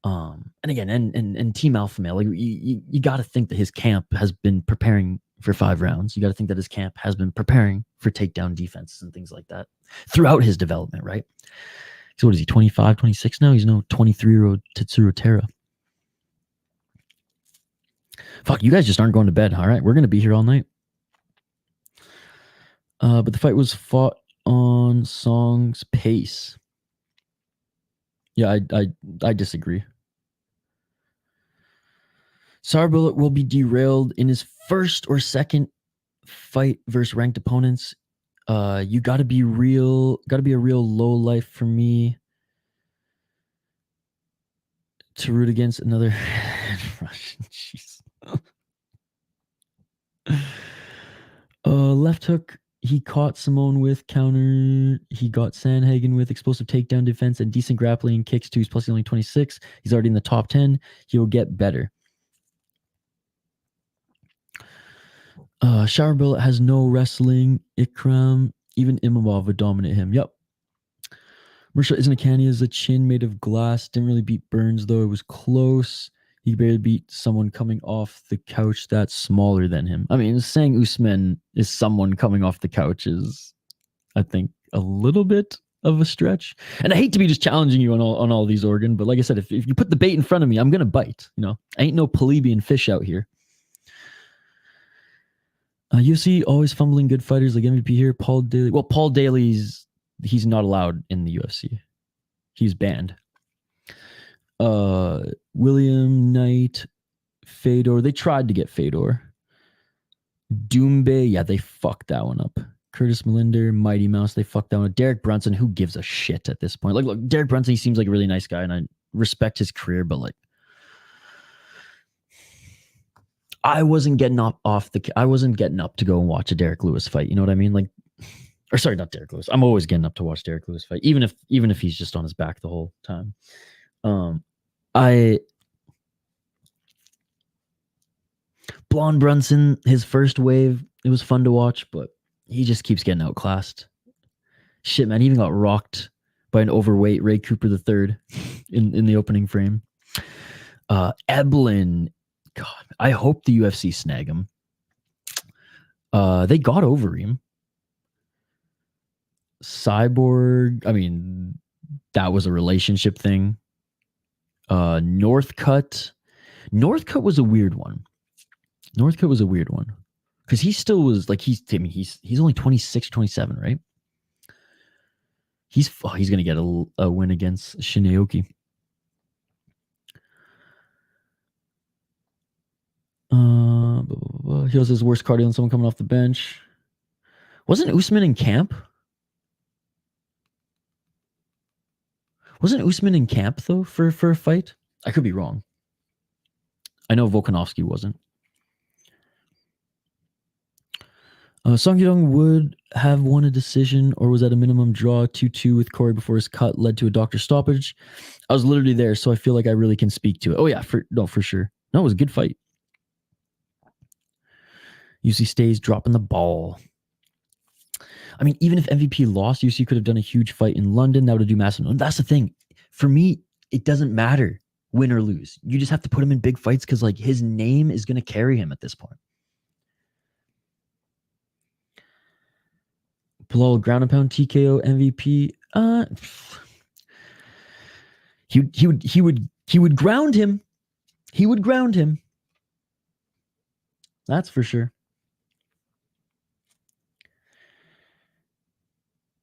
And again, and Team Alpha Male, like you got to think that his camp has been preparing for 5 rounds. You got to think that his camp has been preparing for takedown defenses and things like that throughout his development, right? So what is he, 25, 26 now? He's no 23-year-old Tatsuro Taira. Fuck, you guys just aren't going to bed. All right, we're going to be here all night. But the fight was fought on Song's pace. Yeah, I disagree. Sarbullet will be derailed in his first or second fight versus ranked opponents. You got to be a real low life for me to root against another Russian. Jeez. Left hook. He caught Simone with counter. He got Sandhagen with explosive takedown defense and decent grappling kicks too. He's plus only 26. He's already in the top 10. He'll get better. Shower Bullet has no wrestling. Ikram, even Imavov would dominate him. Yep. Mersha isn't a canny as a chin made of glass. Didn't really beat Burns though. It was close. He barely beat someone coming off the couch that's smaller than him. I mean, saying Usman is someone coming off the couch is, I think, a little bit of a stretch. And I hate to be just challenging you on all these, Organ, but like I said, if you put the bait in front of me, I'm gonna bite. You know, I ain't no plebeian fish out here. UFC always fumbling good fighters like MVP here. Paul Daly. Well, Paul Daly's he's not allowed in the UFC. He's banned. William Knight, Fedor. They tried to get Fedor. Doumbé, yeah, they fucked that one up. Curtis Melinder, Mighty Mouse, they fucked that one up. Derek Brunson, who gives a shit at this point? Like, look, Derek Brunson, he seems like a really nice guy, and I respect his career, but like, I wasn't getting up to go and watch a Derek Lewis fight. You know what I mean? Like, or sorry, not Derek Lewis. I'm always getting up to watch Derek Lewis fight, even if he's just on his back the whole time. Blonde Brunson, his first wave, it was fun to watch, but he just keeps getting outclassed. Shit, man, he even got rocked by an overweight Ray Cooper III in the opening frame. Eblin, God, I hope the UFC snag him. They got over him. Cyborg, I mean, that was a relationship thing. Northcutt was a weird one. Because he still was like he's only 26, 27, right? He's gonna get a win against Shineoki. He has his worst cardio than someone coming off the bench. Wasn't Usman in camp? Wasn't Usman in camp though for a fight? I could be wrong. I know Volkanovski wasn't. Song Yadong would have won a decision or was at a minimum draw 2-2 with Corey before his cut led to a doctor stoppage. I was literally there, so I feel like I really can speak to it. Oh yeah, for sure. No, it was a good fight. UC stays dropping the ball. I mean, even if MVP lost, UC could have done a huge fight in London. That would do massive. That's the thing. For me, it doesn't matter win or lose. You just have to put him in big fights because like his name is going to carry him at this point. Bilal ground and pound TKO MVP. He would ground him. He would ground him. That's for sure.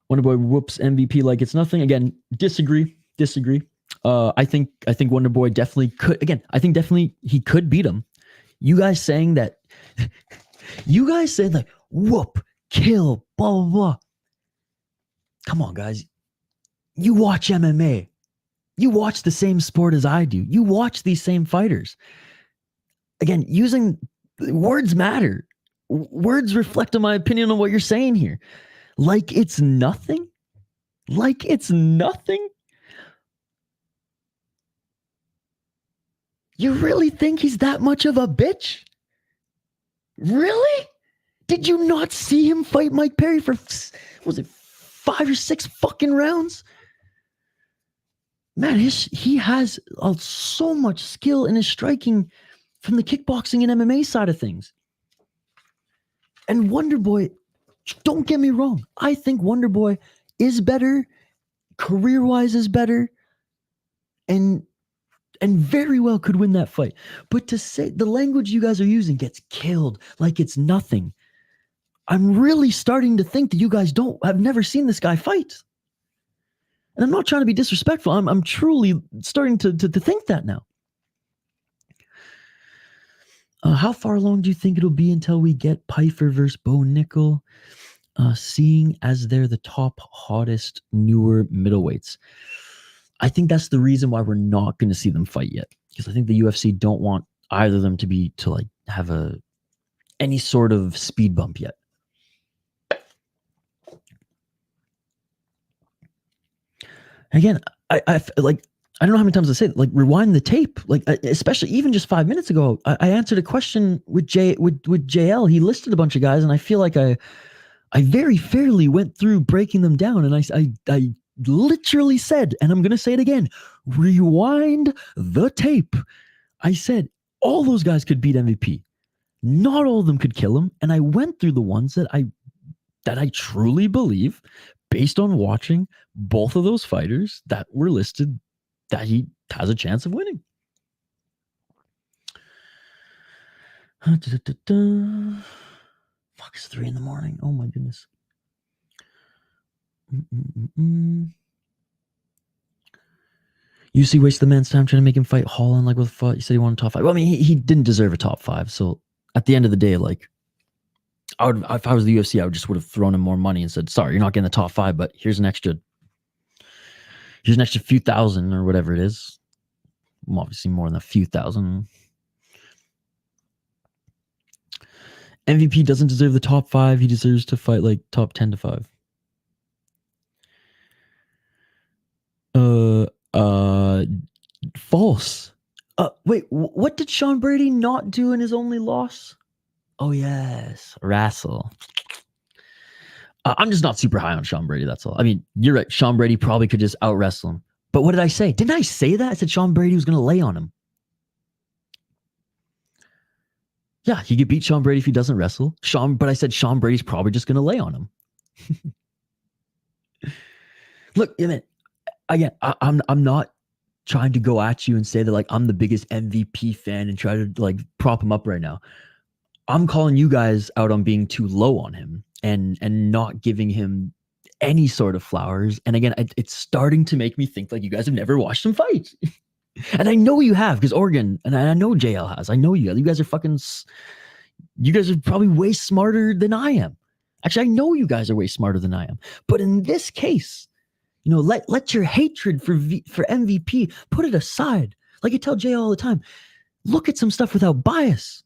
Wonderboy whoops MVP like it's nothing. Again, disagree. I think Wonderboy definitely could. Again, I think definitely he could beat him. You guys saying that? You guys saying like whoop, kill, blah blah blah. Come on, guys. You watch MMA. You watch the same sport as I do. You watch these same fighters. Again, using words matter. Words reflect on my opinion on what you're saying here. Like it's nothing? Like it's nothing? You really think he's that much of a bitch? Really? Did you not see him fight Mike Perry for, was it 5 or 6 fucking rounds? Man, he has so much skill in his striking from the kickboxing and MMA side of things. And Wonderboy, don't get me wrong. I think Wonderboy is better, career-wise is better, and very well could win that fight. But to say the language you guys are using gets killed like it's nothing. I'm really starting to think that you guys have never seen this guy fight. And I'm not trying to be disrespectful. I'm truly starting to think that now. How far along do you think it'll be until we get Pyfer versus Bo Nickel? Seeing as they're the top, hottest, newer middleweights. I think that's the reason why we're not going to see them fight yet. Because I think the UFC don't want either of them to like have any sort of speed bump yet. Again, I don't know how many times I say it, like rewind the tape, like especially even just 5 minutes ago, I answered a question with JL. He listed a bunch of guys, and I feel like I very fairly went through breaking them down, and I literally said, and I'm gonna say it again, rewind the tape. I said all those guys could beat MVP. Not all of them could kill him, and I went through the ones that I truly believe, based on watching both of those fighters that were listed, that he has a chance of winning. Fuck, it's 3 a.m. Oh my goodness. UC wasted the man's time trying to make him fight Holland like with fought. He said he wanted a top 5. Well, I mean, he didn't deserve a top 5. So at the end of the day, like, if I was the UFC, I would have thrown him more money and said, sorry, you're not getting the top 5, but here's an extra few thousand or whatever it is. Well, obviously more than a few thousand. MVP doesn't deserve the top 5. He deserves to fight like top 10 to 5. False. Wait, what did Sean Brady not do in his only loss? Oh, yes. Wrestle. I'm just not super high on Sean Brady, that's all. I mean, you're right. Sean Brady probably could just out-wrestle him. But what did I say? Didn't I say that? I said Sean Brady was going to lay on him. Yeah, he could beat Sean Brady if he doesn't wrestle. But I said Sean Brady's probably just going to lay on him. Look, again, I'm not trying to go at you and say that like I'm the biggest MVP fan and try to like prop him up right now. I'm calling you guys out on being too low on him and not giving him any sort of flowers. And again, it's starting to make me think like you guys have never watched him fight. And I know you have because Oregon, and I know JL has. I know you guys are you guys are probably way smarter than I am. Actually, I know you guys are way smarter than I am. But in this case, you know, let your hatred for MVP, put it aside. Like I tell JL all the time, look at some stuff without bias.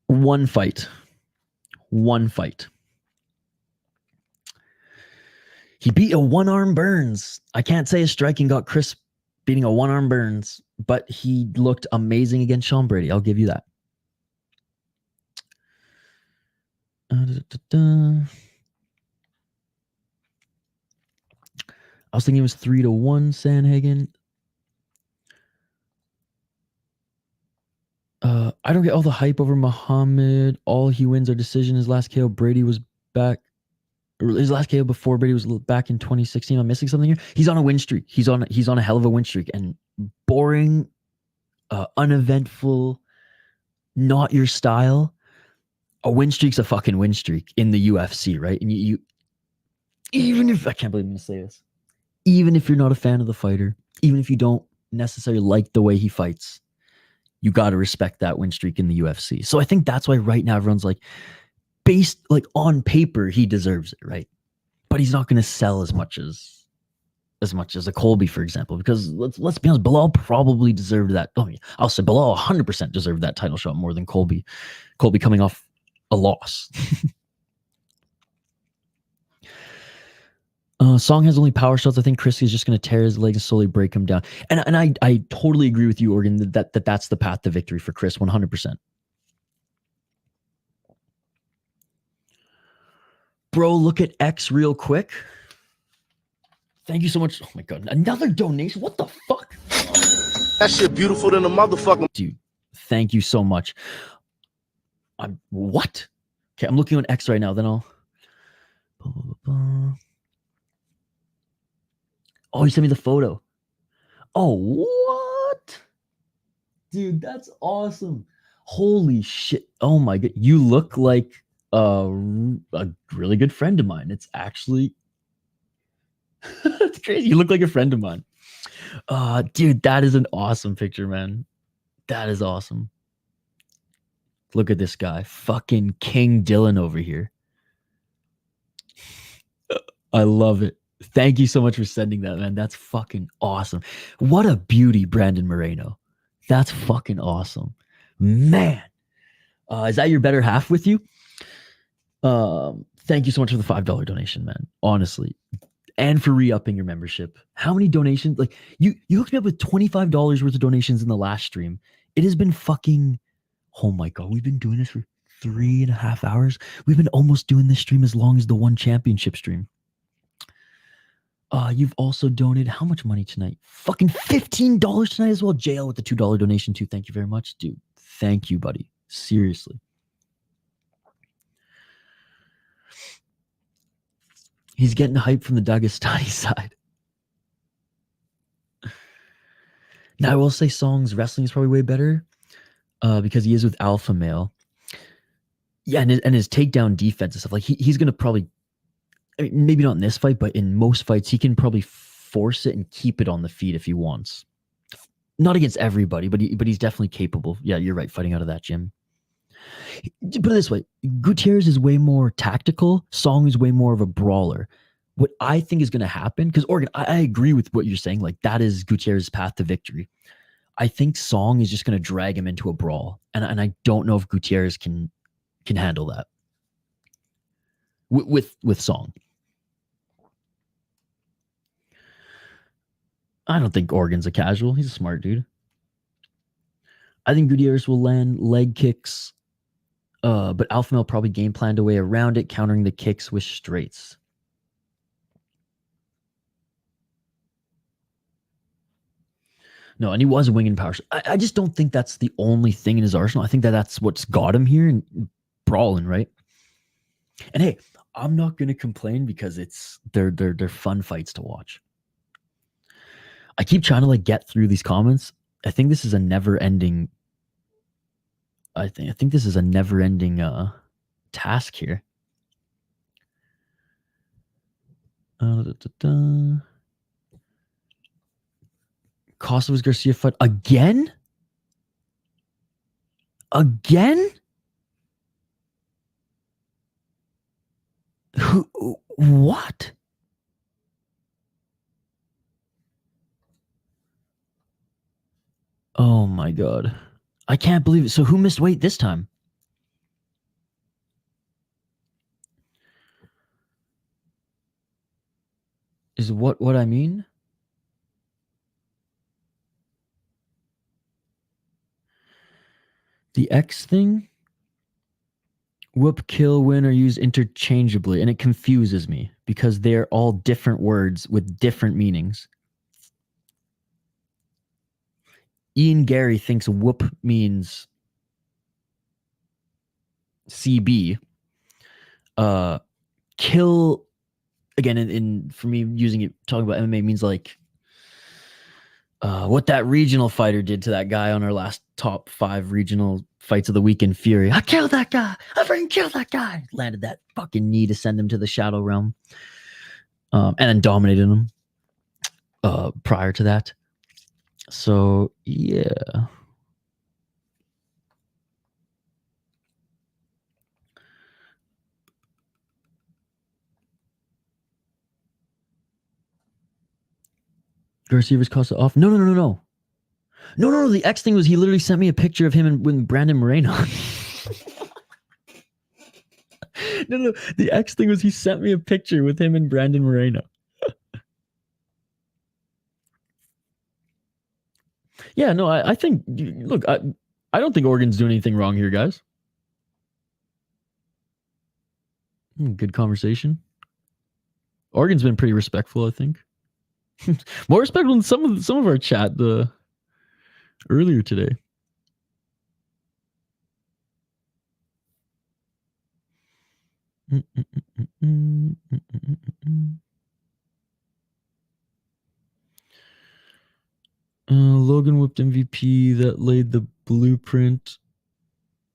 One fight. He beat a one-arm Burns. I can't say his striking got crisp beating a one-arm Burns, but he looked amazing against Sean Brady. I'll give you that. I was thinking it was 3-1 Sanhagen. I don't get all the hype over Muhammad. All he wins are decision. His last KO, Brady was back. His last KO before Brady was back in 2016. I'm missing something here. He's on a win streak. He's on a hell of a win streak. And boring, uneventful, not your style. A win streak's a fucking win streak in the UFC, right? And you even if I can't believe I'm gonna say this, even if you're not a fan of the fighter, even if you don't necessarily like the way he fights, you got to respect that win streak in the UFC. So I think that's why right now everyone's like, based like on paper, he deserves it, right? But he's not going to sell as much as a Colby, for example, because let's be honest, Bilal probably deserved that. I'll say Bilal 100% deserved that title shot more than Colby. Colby coming off a loss. Song has only power shots. I think Christie is just going to tear his legs and slowly break him down. And I totally agree with you, Oregon, that's the path to victory for Chris, 100%. Bro, look at X real quick. Thank you so much. Oh my God, another donation. What the fuck? That shit beautiful than a motherfucker. Dude, thank you so much. What? Okay, I'm looking on X right now. Then I'll. Oh, you sent me the photo. Oh, what? Dude, that's awesome. Holy shit. Oh my God. You look like a really good friend of mine. It's actually it's crazy. You look like a friend of mine. Dude, that is an awesome picture, man. That is awesome. Look at this guy. Fucking King Dylan over here. I love it. Thank you so much for sending that, man. That's fucking awesome. What a beauty, Brandon Moreno. That's fucking awesome. Man. Is that your better half with you? Thank you so much for the $5 donation, man. Honestly. And for re-upping your membership. How many donations? Like, you hooked me up with $25 worth of donations in the last stream. It has been fucking, oh my God, we've been doing this for 3.5 hours. We've been almost doing this stream as long as the one championship stream. You've also donated how much money tonight? Fucking $15 tonight as well. JL with the $2 donation too. Thank you very much, dude. Thank you, buddy. Seriously. He's getting hype from the Dagestani side. Now, I will say Song's wrestling is probably way better because he is with Alpha Male. Yeah, and his takedown defense and stuff. Like, he's going to probably, I mean, maybe not in this fight, but in most fights, he can probably force it and keep it on the feet if he wants. Not against everybody, but he's definitely capable. Yeah, you're right, fighting out of that gym. Put it this way, Gutierrez is way more tactical. Song is way more of a brawler. What I think is going to happen, because Oregon, I agree with what you're saying. Like, that is Gutierrez's path to victory. I think Song is just going to drag him into a brawl, and I don't know if Gutierrez can handle that with Song. I don't think Oregon's a casual. He's a smart dude. I think Gutierrez will land leg kicks, but Alpha Male probably game planned a way around it, countering the kicks with straights. No, and he was winging power. I just don't think that's the only thing in his arsenal. I think that's what's got him here and brawling, right? And hey, I'm not gonna complain because they're fun fights to watch. I keep trying to like get through these comments. I think this is a never-ending. I think this is a never-ending task here. Costa was Garcia fight again? Again? Who? What? Oh my god. I can't believe it. So who missed weight this time? Is what I mean? The X thing? Whoop, kill, win are used interchangeably, and it confuses me because they're all different words with different meanings. Ian Gary thinks whoop means CB. Kill, again, in for me using it, talking about MMA means like what that regional fighter did to that guy on our last top 5 regional fights of the week in Fury. I killed that guy. I freaking killed that guy. Landed that fucking knee to send him to the Shadow Realm. And then dominated him prior to that. So, yeah. Garcia was Costa off. No. No. The X thing was he literally sent me a picture of him and with Brandon Moreno. No. The X thing was he sent me a picture with him and Brandon Moreno. Yeah, no, I think, look, I don't think Oregon's doing anything wrong here, guys. Good conversation. Oregon's been pretty respectful, I think. More respectful than some of our chat earlier today. Logan whipped MVP that laid the blueprint.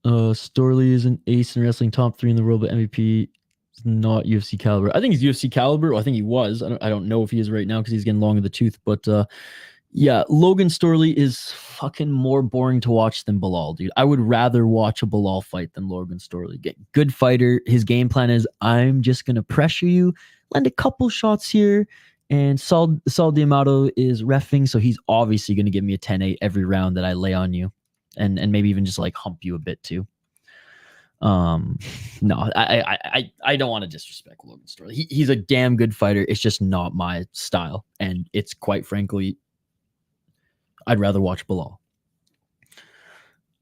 Storley is an ace in wrestling, top 3 in the world, but MVP is not UFC caliber. I think he's UFC caliber. Well, I think he was. I don't know if he is right now because he's getting long in the tooth. But yeah, Logan Storley is fucking more boring to watch than Bilal, dude. I would rather watch a Bilal fight than Logan Storley. Good fighter. His game plan is I'm just going to pressure you, land a couple shots here. And Saul D'Amato is reffing, so he's obviously going to give me a 10-8 every round that I lay on you. And maybe even just like hump you a bit too. No, I don't want to disrespect Logan Storley. He's a damn good fighter. It's just not my style. And it's quite frankly, I'd rather watch Bilal.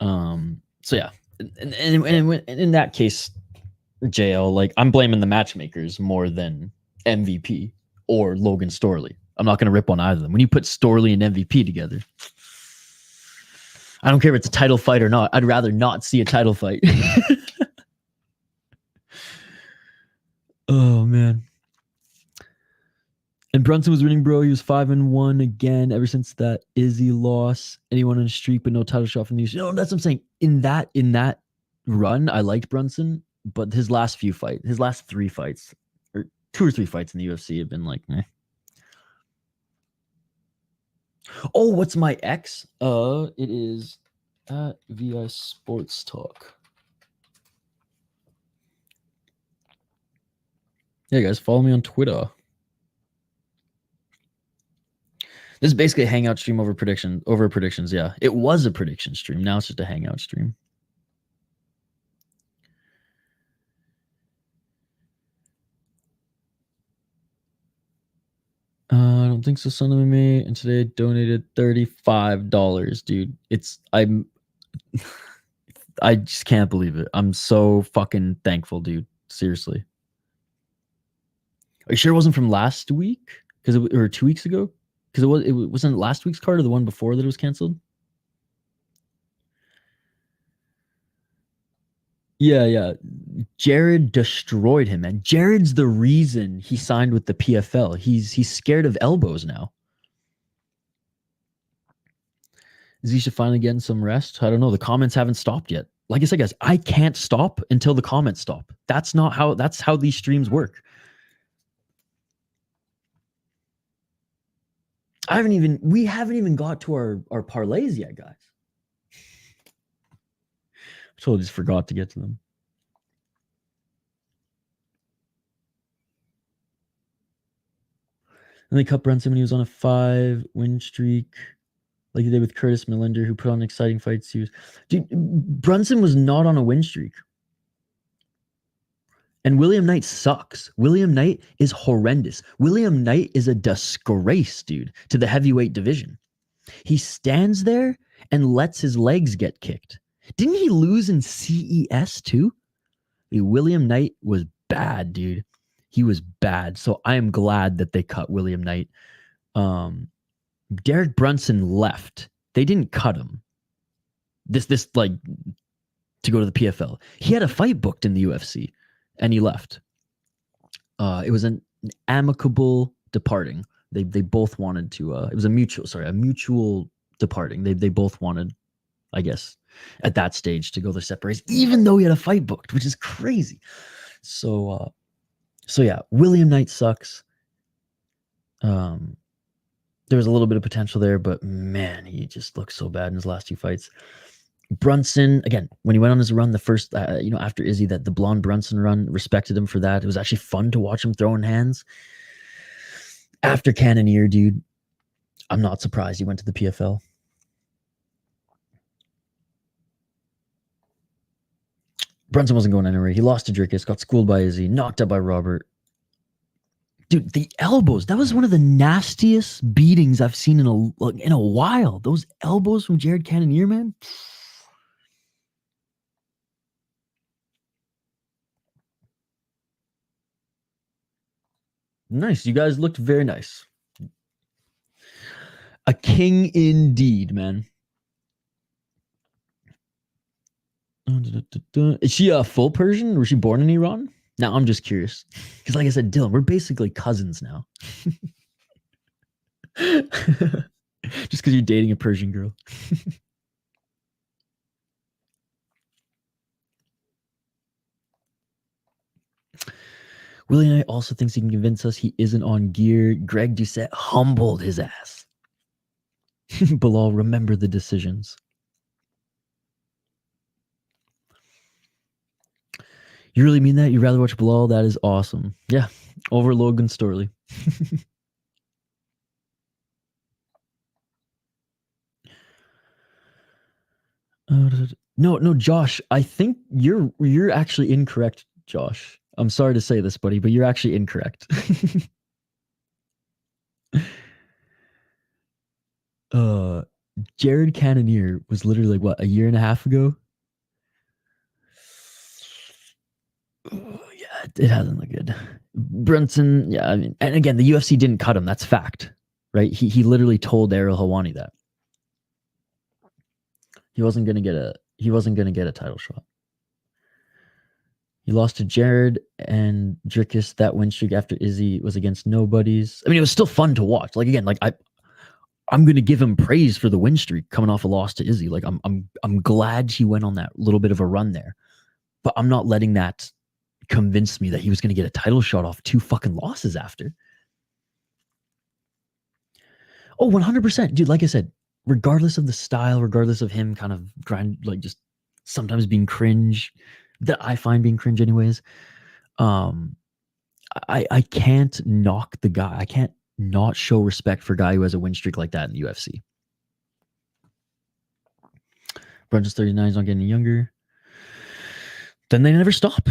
So yeah. And in that case, JL, like I'm blaming the matchmakers more than MVP or Logan Storley. I'm not going to rip on either of them. When you put Storley and MVP together, I don't care if it's a title fight or not. I'd rather not see a title fight. Oh, man. And Brunson was winning, bro. He was 5-1 again ever since that Izzy loss. Anyone on the streak, but no title shot from the UFC. No, that's what I'm saying. In that run, I liked Brunson, but his last 3 fights, or 2 or 3 fights in the UFC have been like, meh. Oh, what's my X? It is at VI Sports Talk. Yeah, guys, follow me on Twitter. This is basically a hangout stream over predictions. Yeah, it was a prediction stream. Now it's just a hangout stream. I don't think so, Son of MMA. And today I donated $35, dude. I just can't believe it. I'm so fucking thankful, dude. Seriously. Are you sure it wasn't from last week? Or 2 weeks ago? Because it wasn't last week's card or the one before that it was canceled. Yeah. Jared destroyed him, man. Jared's the reason he signed with the PFL. He's scared of elbows now. Is he should finally getting some rest? I don't know. The comments haven't stopped yet. Like I said, guys, I can't stop until the comments stop. That's how these streams work. We haven't even got to our parlays yet, guys. I totally just forgot to get to them. And they cut Brunson when he was on a 5-win streak, like he did with Curtis Millender, who put on exciting fights. Dude, Brunson was not on a win streak. And William Knight sucks. William Knight is horrendous. William Knight is a disgrace, dude, to the heavyweight division. He stands there and lets his legs get kicked. Didn't he lose in CES too? William Knight was bad, dude. He was bad. So I am glad that they cut William Knight. Derek Brunson left. They didn't cut him. This like to go to the PFL. He had a fight booked in the UFC and he left. It was an amicable departing. They both wanted to it was a mutual departing. They both wanted, I guess, at that stage to go their separate ways, even though he had a fight booked, which is crazy. So yeah, William Knight sucks. There was a little bit of potential there, but man, he just looked so bad in his last 2 fights. Brunson, again, when he went on his run, the first, after Izzy, that the blonde Brunson run, respected him for that. It was actually fun to watch him throwing hands. After Cannonier, dude, I'm not surprised he went to the PFL. Brunson wasn't going anywhere. He lost to Drickus, got schooled by Izzy, knocked out by Robert. Dude, the elbows, that was one of the nastiest beatings I've seen in a while. Those elbows from Jared Cannonier, man. Nice. You guys looked very nice. A king indeed, man. Is she a full Persian? Or was she born in Iran? Now, I'm just curious. Because like I said, Dylan, we're basically cousins now. Just because you're dating a Persian girl. Willie Knight also thinks he can convince us he isn't on gear. Greg Jousset humbled his ass. Bilal, remember the decisions. You really mean that? You'd rather watch Bilal? That is awesome. Yeah, over Logan Storley. No, Josh. I think you're actually incorrect, Josh. I'm sorry to say this, buddy, but you're actually incorrect. Jared Cannonier was literally like, what, a year and a half ago? Yeah, it hasn't looked good. Brunson, yeah, I mean, and again, the UFC didn't cut him. That's fact, right? He literally told Ariel Helwani that he wasn't gonna get a title shot. He lost to Jared and Drickus. That win streak after Izzy was against nobodies. I mean, it was still fun to watch. Like again, like I'm gonna give him praise for the win streak coming off a loss to Izzy. Like I'm glad he went on that little bit of a run there, but I'm not letting that convince me that he was gonna get a title shot off 2 fucking losses after. Oh, 100%, dude. Like I said, regardless of the style, regardless of him kind of like just sometimes being cringe, that I find being cringe anyways. I can't knock the guy. I can't not show respect for a guy who has a win streak like that in the UFC. Brunson's 39, he's not getting any younger. Then they never stop.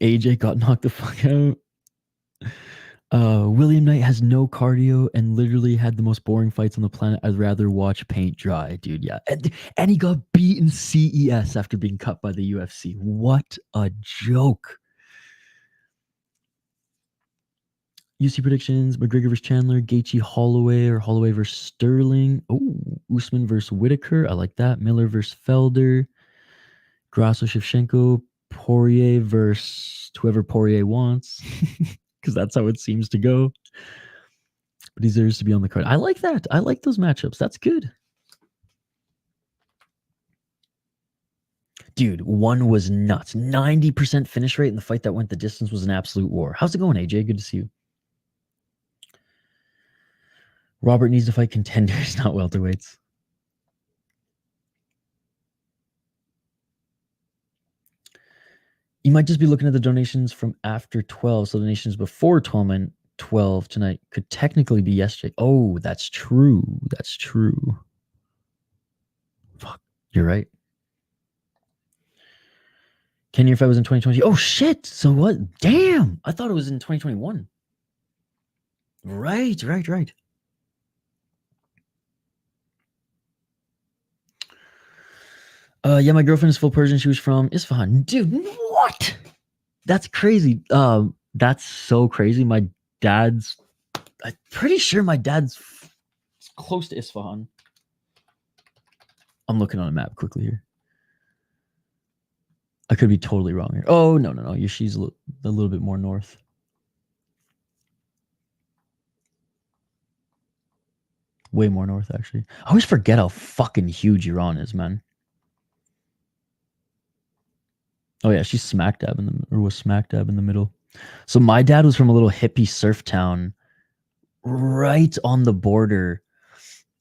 AJ got knocked the fuck out. William Knight has no cardio and literally had the most boring fights on the planet. I'd rather watch paint dry, dude. Yeah. And he got beaten CES after being cut by the UFC. What a joke. UC predictions: McGregor versus Chandler, Gaethje Holloway, or Holloway versus Sterling. Oh, Usman versus Whitaker. I like that. Miller versus Felder. Grasso Shevchenko. Poirier versus whoever Poirier wants. Because that's how it seems to go. But he deserves to be on the card. I like that. I like those matchups. That's good. Dude, one was nuts. 90% finish rate in the fight that went the distance was an absolute war. How's it going, AJ? Good to see you. Robert needs to fight contenders, not welterweights. You might just be looking at the donations from after 12. So the donations before 12 and 12 tonight could technically be yesterday. Oh, that's true. That's true. Fuck, you're right. Can your fight was in 2020? Oh, shit. So what? Damn. I thought it was in 2021. Right. Yeah, my girlfriend is full Persian. She was from Isfahan. Dude, what? That's crazy. That's so crazy. I'm pretty sure my dad's close to Isfahan. I'm looking on a map quickly here. I could be totally wrong here. Oh, no. She's a little bit more north. Way more north, actually. I always forget how fucking huge Iran is, man. Oh yeah, she's smack dab was smack dab in the middle. So my dad was from a little hippie surf town right on the border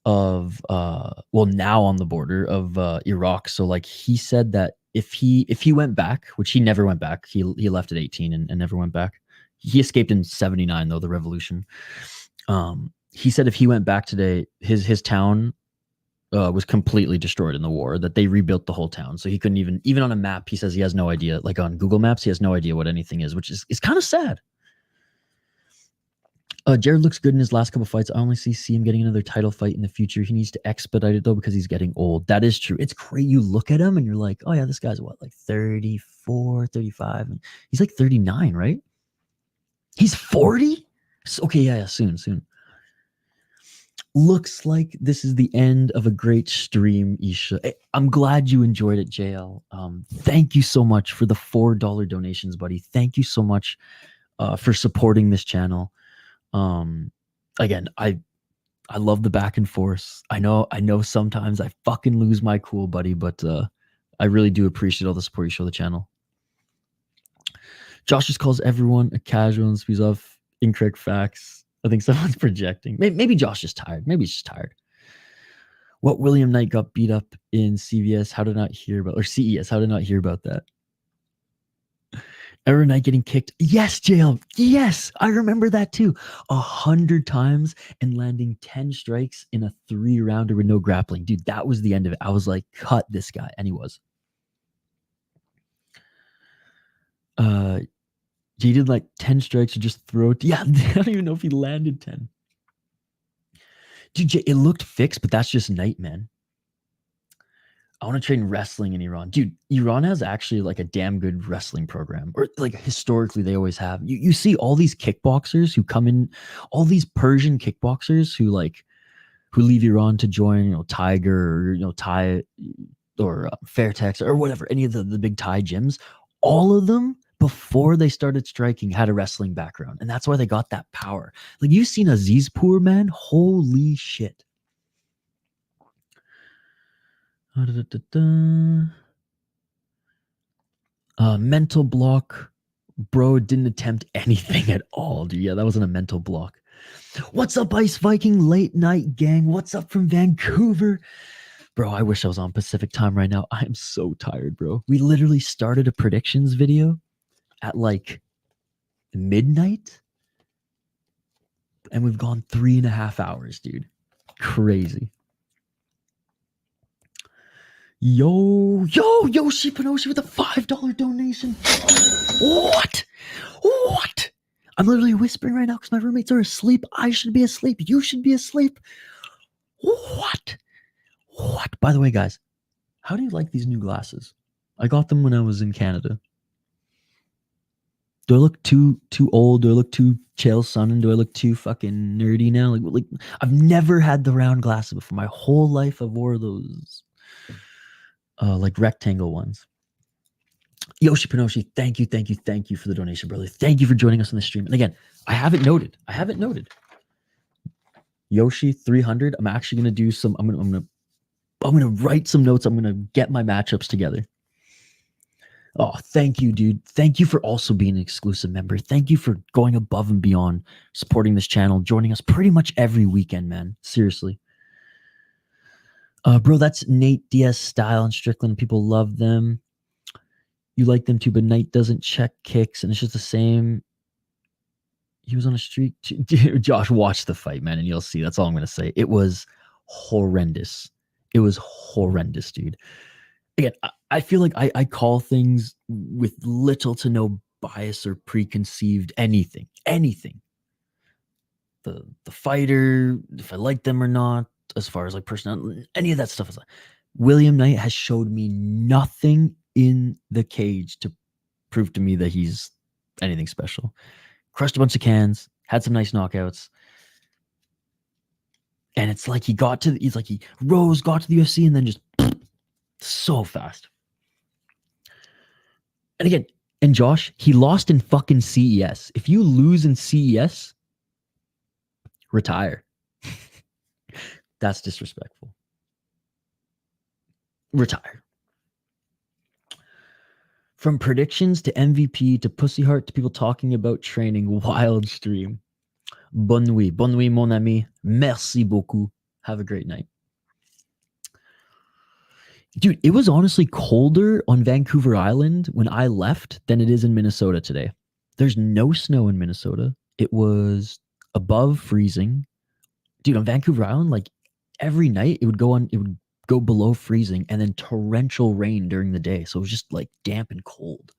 of now on the border of Iraq. So like he said that if he went back, which he never went back, he left at 18 and never went back. He escaped in 79 though, the revolution. He said if he went back today, his town was completely destroyed in the war, that they rebuilt the whole town. So he couldn't even on a map, he says he has no idea, like on Google Maps, he has no idea what anything is, which is kind of sad. Jared looks good in his last couple fights. I only see him getting another title fight in the future. He needs to expedite it though, because he's getting old. That is true. It's great. You look at him and you're like, oh yeah, this guy's what, like 34, 35. And he's like 39, right? He's 40? Okay, yeah, soon. Looks like this is the end of a great stream, Isha. I'm glad you enjoyed it, JL. Thank you so much for the $4 donations, buddy. Thank you so much for supporting this channel. Again, I love the back and forth. I know sometimes I fucking lose my cool, buddy, but I really do appreciate all the support you show the channel. Josh just calls everyone a casual and spews off incorrect facts. I think someone's projecting. Maybe Josh is tired. Maybe he's just tired. What William Knight got beat up in CVS? How did I not hear about, or CES? How did I not hear about that? Aaron Knight getting kicked. Yes, JL. Yes, I remember that too. 100 times and landing 10 strikes in a 3-rounder with no grappling. Dude, that was the end of it. I was like, cut this guy. And he was. He did like 10 strikes or just throw it. Yeah, I don't even know if he landed 10. Dude, it looked fixed, but that's just Knight, man. I want to train wrestling in Iran. Dude, Iran has actually like a damn good wrestling program. Or like historically they always have. You see all these kickboxers who come in, all these Persian kickboxers who leave Iran to join, Tiger or, Thai or Fairtex or whatever, any of the big Thai gyms. All of them, before they started striking, had a wrestling background. And that's why they got that power. Like, you've seen Azizpur, man. Holy shit. Mental block. Bro didn't attempt anything at all, dude. Yeah, that wasn't a mental block. What's up, Ice Viking late night gang? What's up from Vancouver? Bro, I wish I was on Pacific time right now. I am so tired, bro. We literally started a predictions video at like midnight, and we've gone 3.5 hours, dude. Crazy. Yoshi Panoshi with a $5 donation. What? I'm literally whispering right now because my roommates are asleep. I should be asleep. You should be asleep. What? What? By the way, guys, how do you like these new glasses? I got them when I was in Canada. Do I look too old? Do I look too chill, son? And do I look too fucking nerdy now? Like I've never had the round glasses before. My whole life I wore those like rectangle ones. Yoshi Pinoshi, thank you for the donation, brother. Thank you for joining us on the stream. And again, I haven't noted. Yoshi 300. I'm actually gonna do some. I'm gonna write some notes. I'm gonna get my matchups together. Oh, thank you, dude. Thank you for also being an exclusive member. Thank you for going above and beyond, supporting this channel, joining us pretty much every weekend, man. Seriously. Bro, that's Nate Diaz style and Strickland. People love them. You like them too, but Knight doesn't check kicks, and it's just the same. He was on a streak. Josh, watch the fight, man, and you'll see. That's all I'm going to say. It was horrendous. It was horrendous, dude. Again, I feel like I call things with little to no bias or preconceived anything. The fighter, if I like them or not, as far as like personality, any of that stuff is like, William Knight has showed me nothing in the cage to prove to me that he's anything special. Crushed a bunch of cans, had some nice knockouts. And it's like he rose, got to the UFC, and then just so fast. And again, and Josh, he lost in fucking CES. If you lose in CES, retire. That's disrespectful. Retire. From predictions to MVP to Pussy Heart to people talking about training, wild stream. Bonne nuit, mon ami. Merci beaucoup. Have a great night. Dude, it was honestly colder on Vancouver Island when I left than it is in Minnesota today. There's no snow in Minnesota. It was above freezing. Dude, on Vancouver Island, like every night it would go below freezing and then torrential rain during the day. So it was just like damp and cold.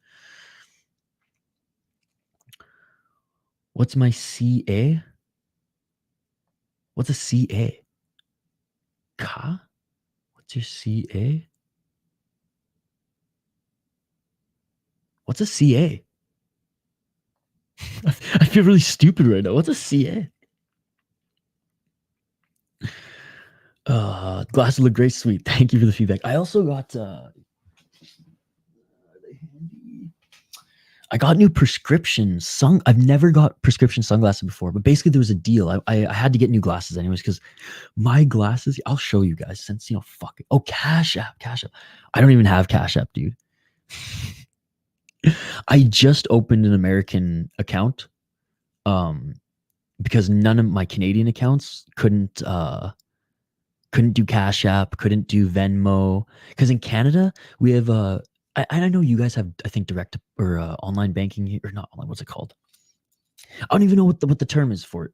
What's my CA? What's a CA? Ka? What's your CA? What's a CA? I feel really stupid right now. What's a CA? Glasses look great, sweet. Thank you for the feedback. I also got I got new prescriptions. I've never got prescription sunglasses before, but basically there was a deal. I had to get new glasses anyways because my glasses, I'll show you guys since, fuck it. Oh, Cash App. I don't even have Cash App, dude. I just opened an American account because none of my Canadian accounts couldn't do Cash App, couldn't do Venmo. Because in Canada, we have I know you guys have, I think, direct or online banking, or not online. What's it called? I don't even know what the term is for it.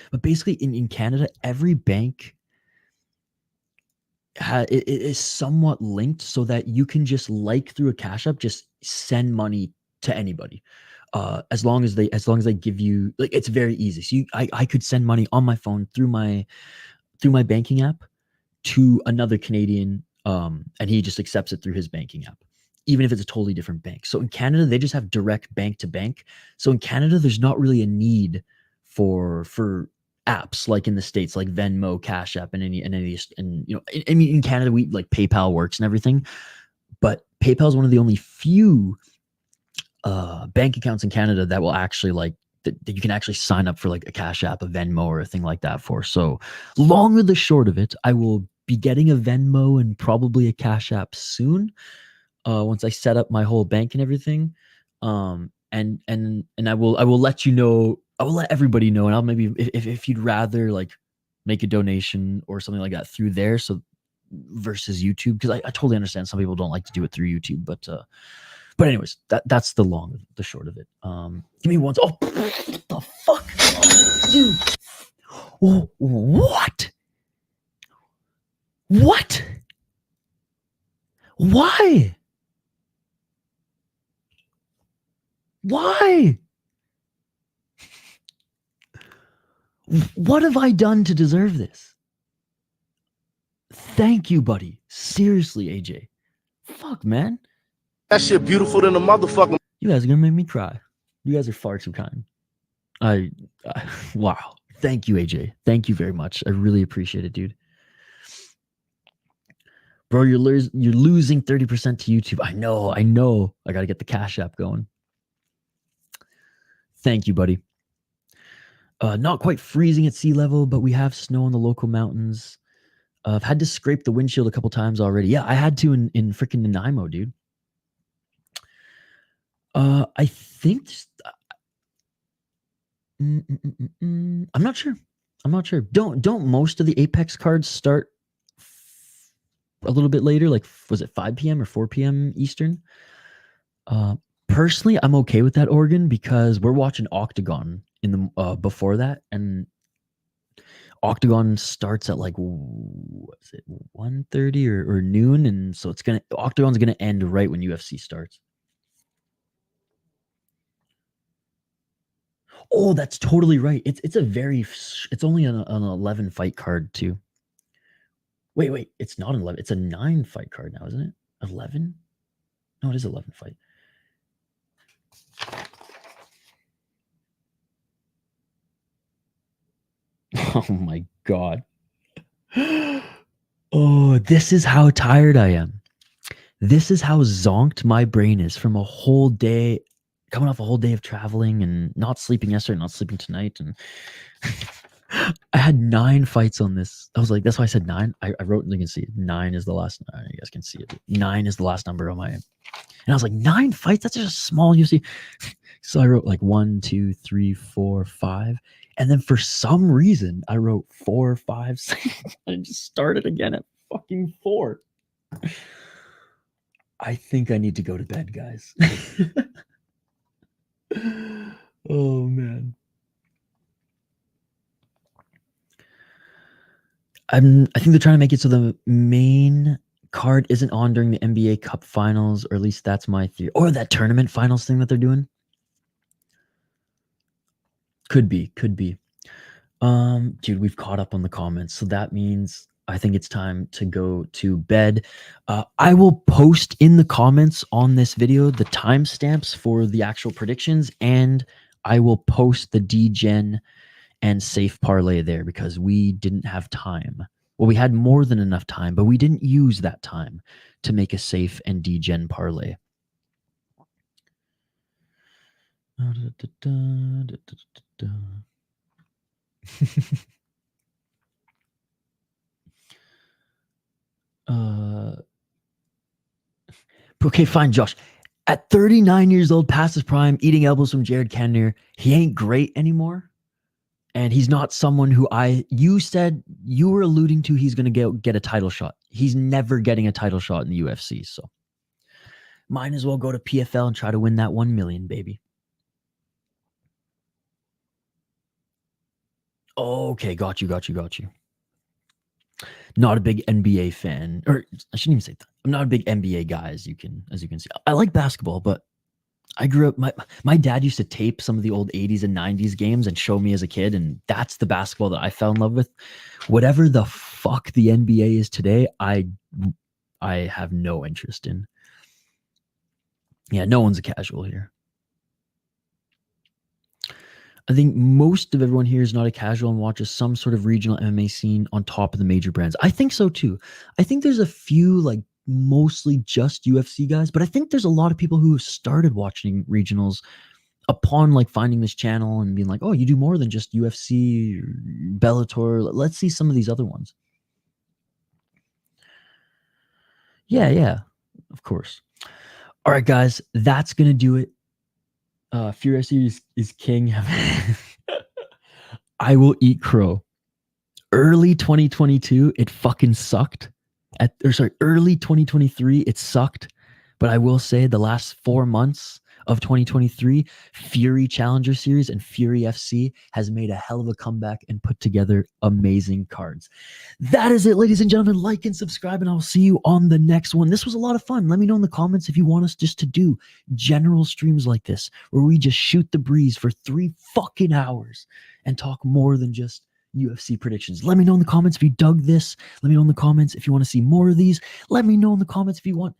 But basically, in Canada, every bank it is somewhat linked so that you can just through a Cash App, just send money to anybody. As long as they give you, like, it's very easy. So I could send money on my phone through my banking app to another Canadian, and he just accepts it through his banking app, even if it's a totally different bank. So in Canada, they just have direct bank to bank. So in Canada, there's not really a need for apps like in the States, like Venmo, Cash App, and any and I mean, in Canada, we like PayPal works and everything, but PayPal is one of the only few bank accounts in Canada that will actually that you can actually sign up for like a Cash App, a Venmo, or a thing like that for. So long or the short of it, I will be getting a Venmo and probably a Cash App soon. Once I set up my whole bank and everything, and I will let you know. I will let everybody know, and I'll maybe if you'd rather like make a donation or something like that through there, so versus YouTube, because I totally understand some people don't like to do it through YouTube, but anyways, that's the long, the short of it. Give me one. Oh, what the fuck, dude? Oh, what? What? Why? Why? What have I done to deserve this? Thank you, buddy. Seriously, AJ. Fuck, man. That shit beautiful than a motherfucker. You guys are gonna make me cry. You guys are far too kind. Wow. Thank you, AJ. Thank you very much. I really appreciate it, dude. Bro, you're losing 30% to YouTube. I know. I gotta get the Cash App going. Thank you, buddy. Not quite freezing at sea level, but we have snow in the local mountains. I've had to scrape the windshield a couple times already. Yeah, I had to in freaking Nanaimo, dude. I think I'm not sure. Don't most of the Apex cards start a little bit later? Like, was it 5 p.m. or 4 p.m. Eastern? Personally, I'm okay with that, Oregon, because we're watching Octagon in the before that, and Octagon starts at like, what's it, 1:30 or noon, and so Octagon's gonna end right when UFC starts. Oh, that's totally right. It's only an 11 fight card too. Wait, it's not an 11. It's a 9 fight card now, isn't it? 11? No, it is 11 fight. Oh my God. Oh, this is how tired I am. This is how zonked my brain is from a whole day, coming off a whole day of traveling and not sleeping yesterday, not sleeping tonight. And I had 9 fights on this. I was like, that's why I said 9. I wrote, you can see it. 9 is the last. You guys can see it. 9 is the last number on my end. And I was like, 9 fights? That's just a small UFC. So I wrote like 1, 2, 3, 4, 5. And then for some reason, I wrote 4, 5, 6. I just started again at fucking 4. I think I need to go to bed, guys. Oh, man. I think they're trying to make it so the main card isn't on during the NBA Cup Finals, or at least that's my theory. Or that tournament finals thing that they're doing. Could be. Dude, we've caught up on the comments, so that means I think it's time to go to bed. I will post in the comments on this video the timestamps for the actual predictions, and I will post the D-Gen and safe parlay there because we didn't have time. Well, we had more than enough time, but we didn't use that time to make a safe and D-Gen parlay. Okay, fine, Josh. At 39 years old, past his prime, eating elbows from Jared Cannonier, he ain't great anymore. And he's not someone who you said you were alluding to he's going to get a title shot. He's never getting a title shot in the UFC. So might as well go to PFL and try to win that 1 million, baby. Okay, got you. Not a big NBA fan, or I shouldn't even say that. I'm not a big NBA guy, as you can see. I like basketball, but I grew up, my dad used to tape some of the old 80s and 90s games and show me as a kid, and that's the basketball that I fell in love with. Whatever the fuck the NBA is today, I have no interest in. Yeah, no one's a casual here. I think most of everyone here is not a casual and watches some sort of regional MMA scene on top of the major brands. I think so too. I think there's a few, like, mostly just UFC guys, but I think there's a lot of people who have started watching regionals upon like finding this channel and being like, oh, you do more than just UFC, Bellator. Let's see some of these other ones. Yeah, of course. All right, guys, that's gonna do it. Furious is king. I will eat crow. Early 2022, it fucking sucked. Early 2023, it sucked. But I will say the last 4 months of 2023, Fury Challenger Series and Fury FC has made a hell of a comeback and put together amazing cards. That is it, ladies and gentlemen. Like and subscribe, and I'll see you on the next one. This was a lot of fun. Let me know in the comments if you want us just to do general streams like this, where we just shoot the breeze for 3 fucking hours and talk more than just UFC predictions. Let me know in the comments if you dug this. Let me know in the comments if you want to see more of these. Let me know in the comments if you want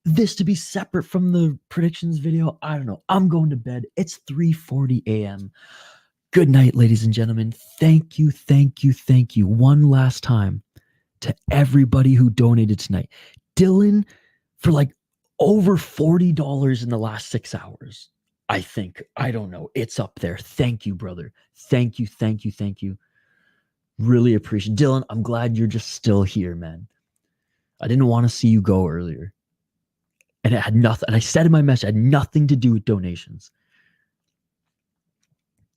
this to be separate from the predictions video. I don't know. I'm going to bed. It's 3:40 a.m. Good night, ladies and gentlemen. Thank you, thank you, thank you one last time to everybody who donated tonight. Dylan, for like over $40 in the last 6 hours, I think. I don't know. It's up there. Thank you, brother. Thank you, thank you, thank you. Really appreciate it. Dylan, I'm glad you're just still here, man. I didn't want to see you go earlier. And it had nothing, and I said in my message, it had nothing to do with donations.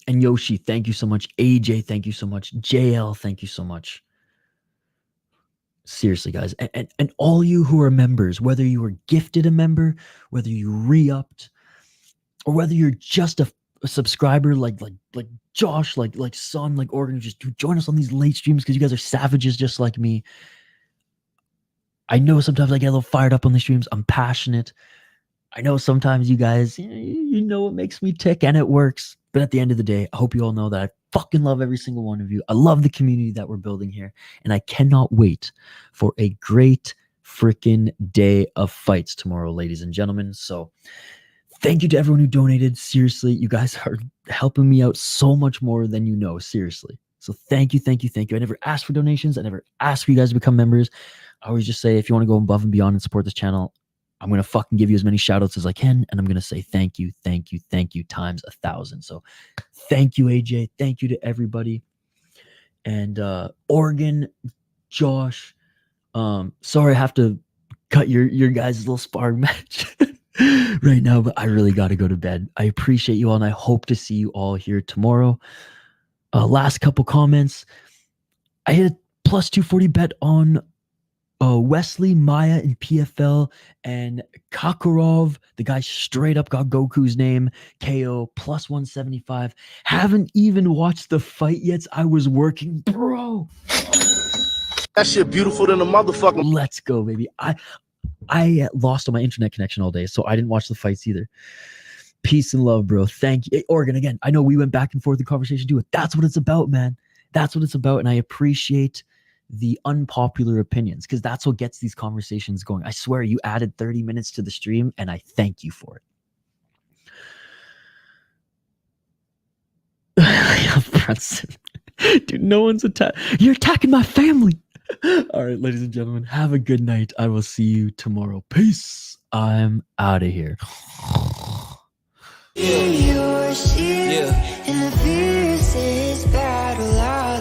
And Yoshi, thank you so much. AJ, thank you so much. JL, thank you so much. Seriously, guys. And all you who are members, whether you were gifted a member, whether you re-upped, or whether you're just a subscriber like Josh, like Son, like Oregon, just join us on these late streams because you guys are savages just like me. I know sometimes I get a little fired up on the streams. I'm passionate. I know sometimes you guys, you know what makes me tick, and it works. But at the end of the day, I hope you all know that I fucking love every single one of you. I love the community that we're building here, and I cannot wait for a great freaking day of fights tomorrow, ladies and gentlemen. So thank you to everyone who donated. Seriously, you guys are helping me out so much more than you know. Seriously. So thank you, thank you, thank you. I never asked for donations. I never asked for you guys to become members. I always just say, if you want to go above and beyond and support this channel, I'm going to fucking give you as many shout outs as I can. And I'm going to say thank you, thank you, thank you times 1,000. So thank you, AJ. Thank you to everybody. And Oregon, Josh, sorry I have to cut your guys' little sparring match right now, but I really got to go to bed. I appreciate you all, and I hope to see you all here tomorrow. Last couple comments. I hit a plus 240 bet on Wesley, Maya in PFL, and Kakarov, the guy straight up got Goku's name, KO, plus 175. Haven't even watched the fight yet. I was working, bro. That shit beautiful than a motherfucker. Let's go, baby. I lost on my internet connection all day, so I didn't watch the fights either. Peace and love, bro. Thank you. Hey, Oregon, again, I know we went back and forth in conversation too. That's what it's about, man. That's what it's about, and I appreciate the unpopular opinions, because that's what gets these conversations going. I swear you added 30 minutes to the stream, and I thank you for it. Dude, no one's you're attacking my family. All right, ladies and gentlemen, have a good night. I will see you tomorrow. Peace. I'm out of here. Yeah.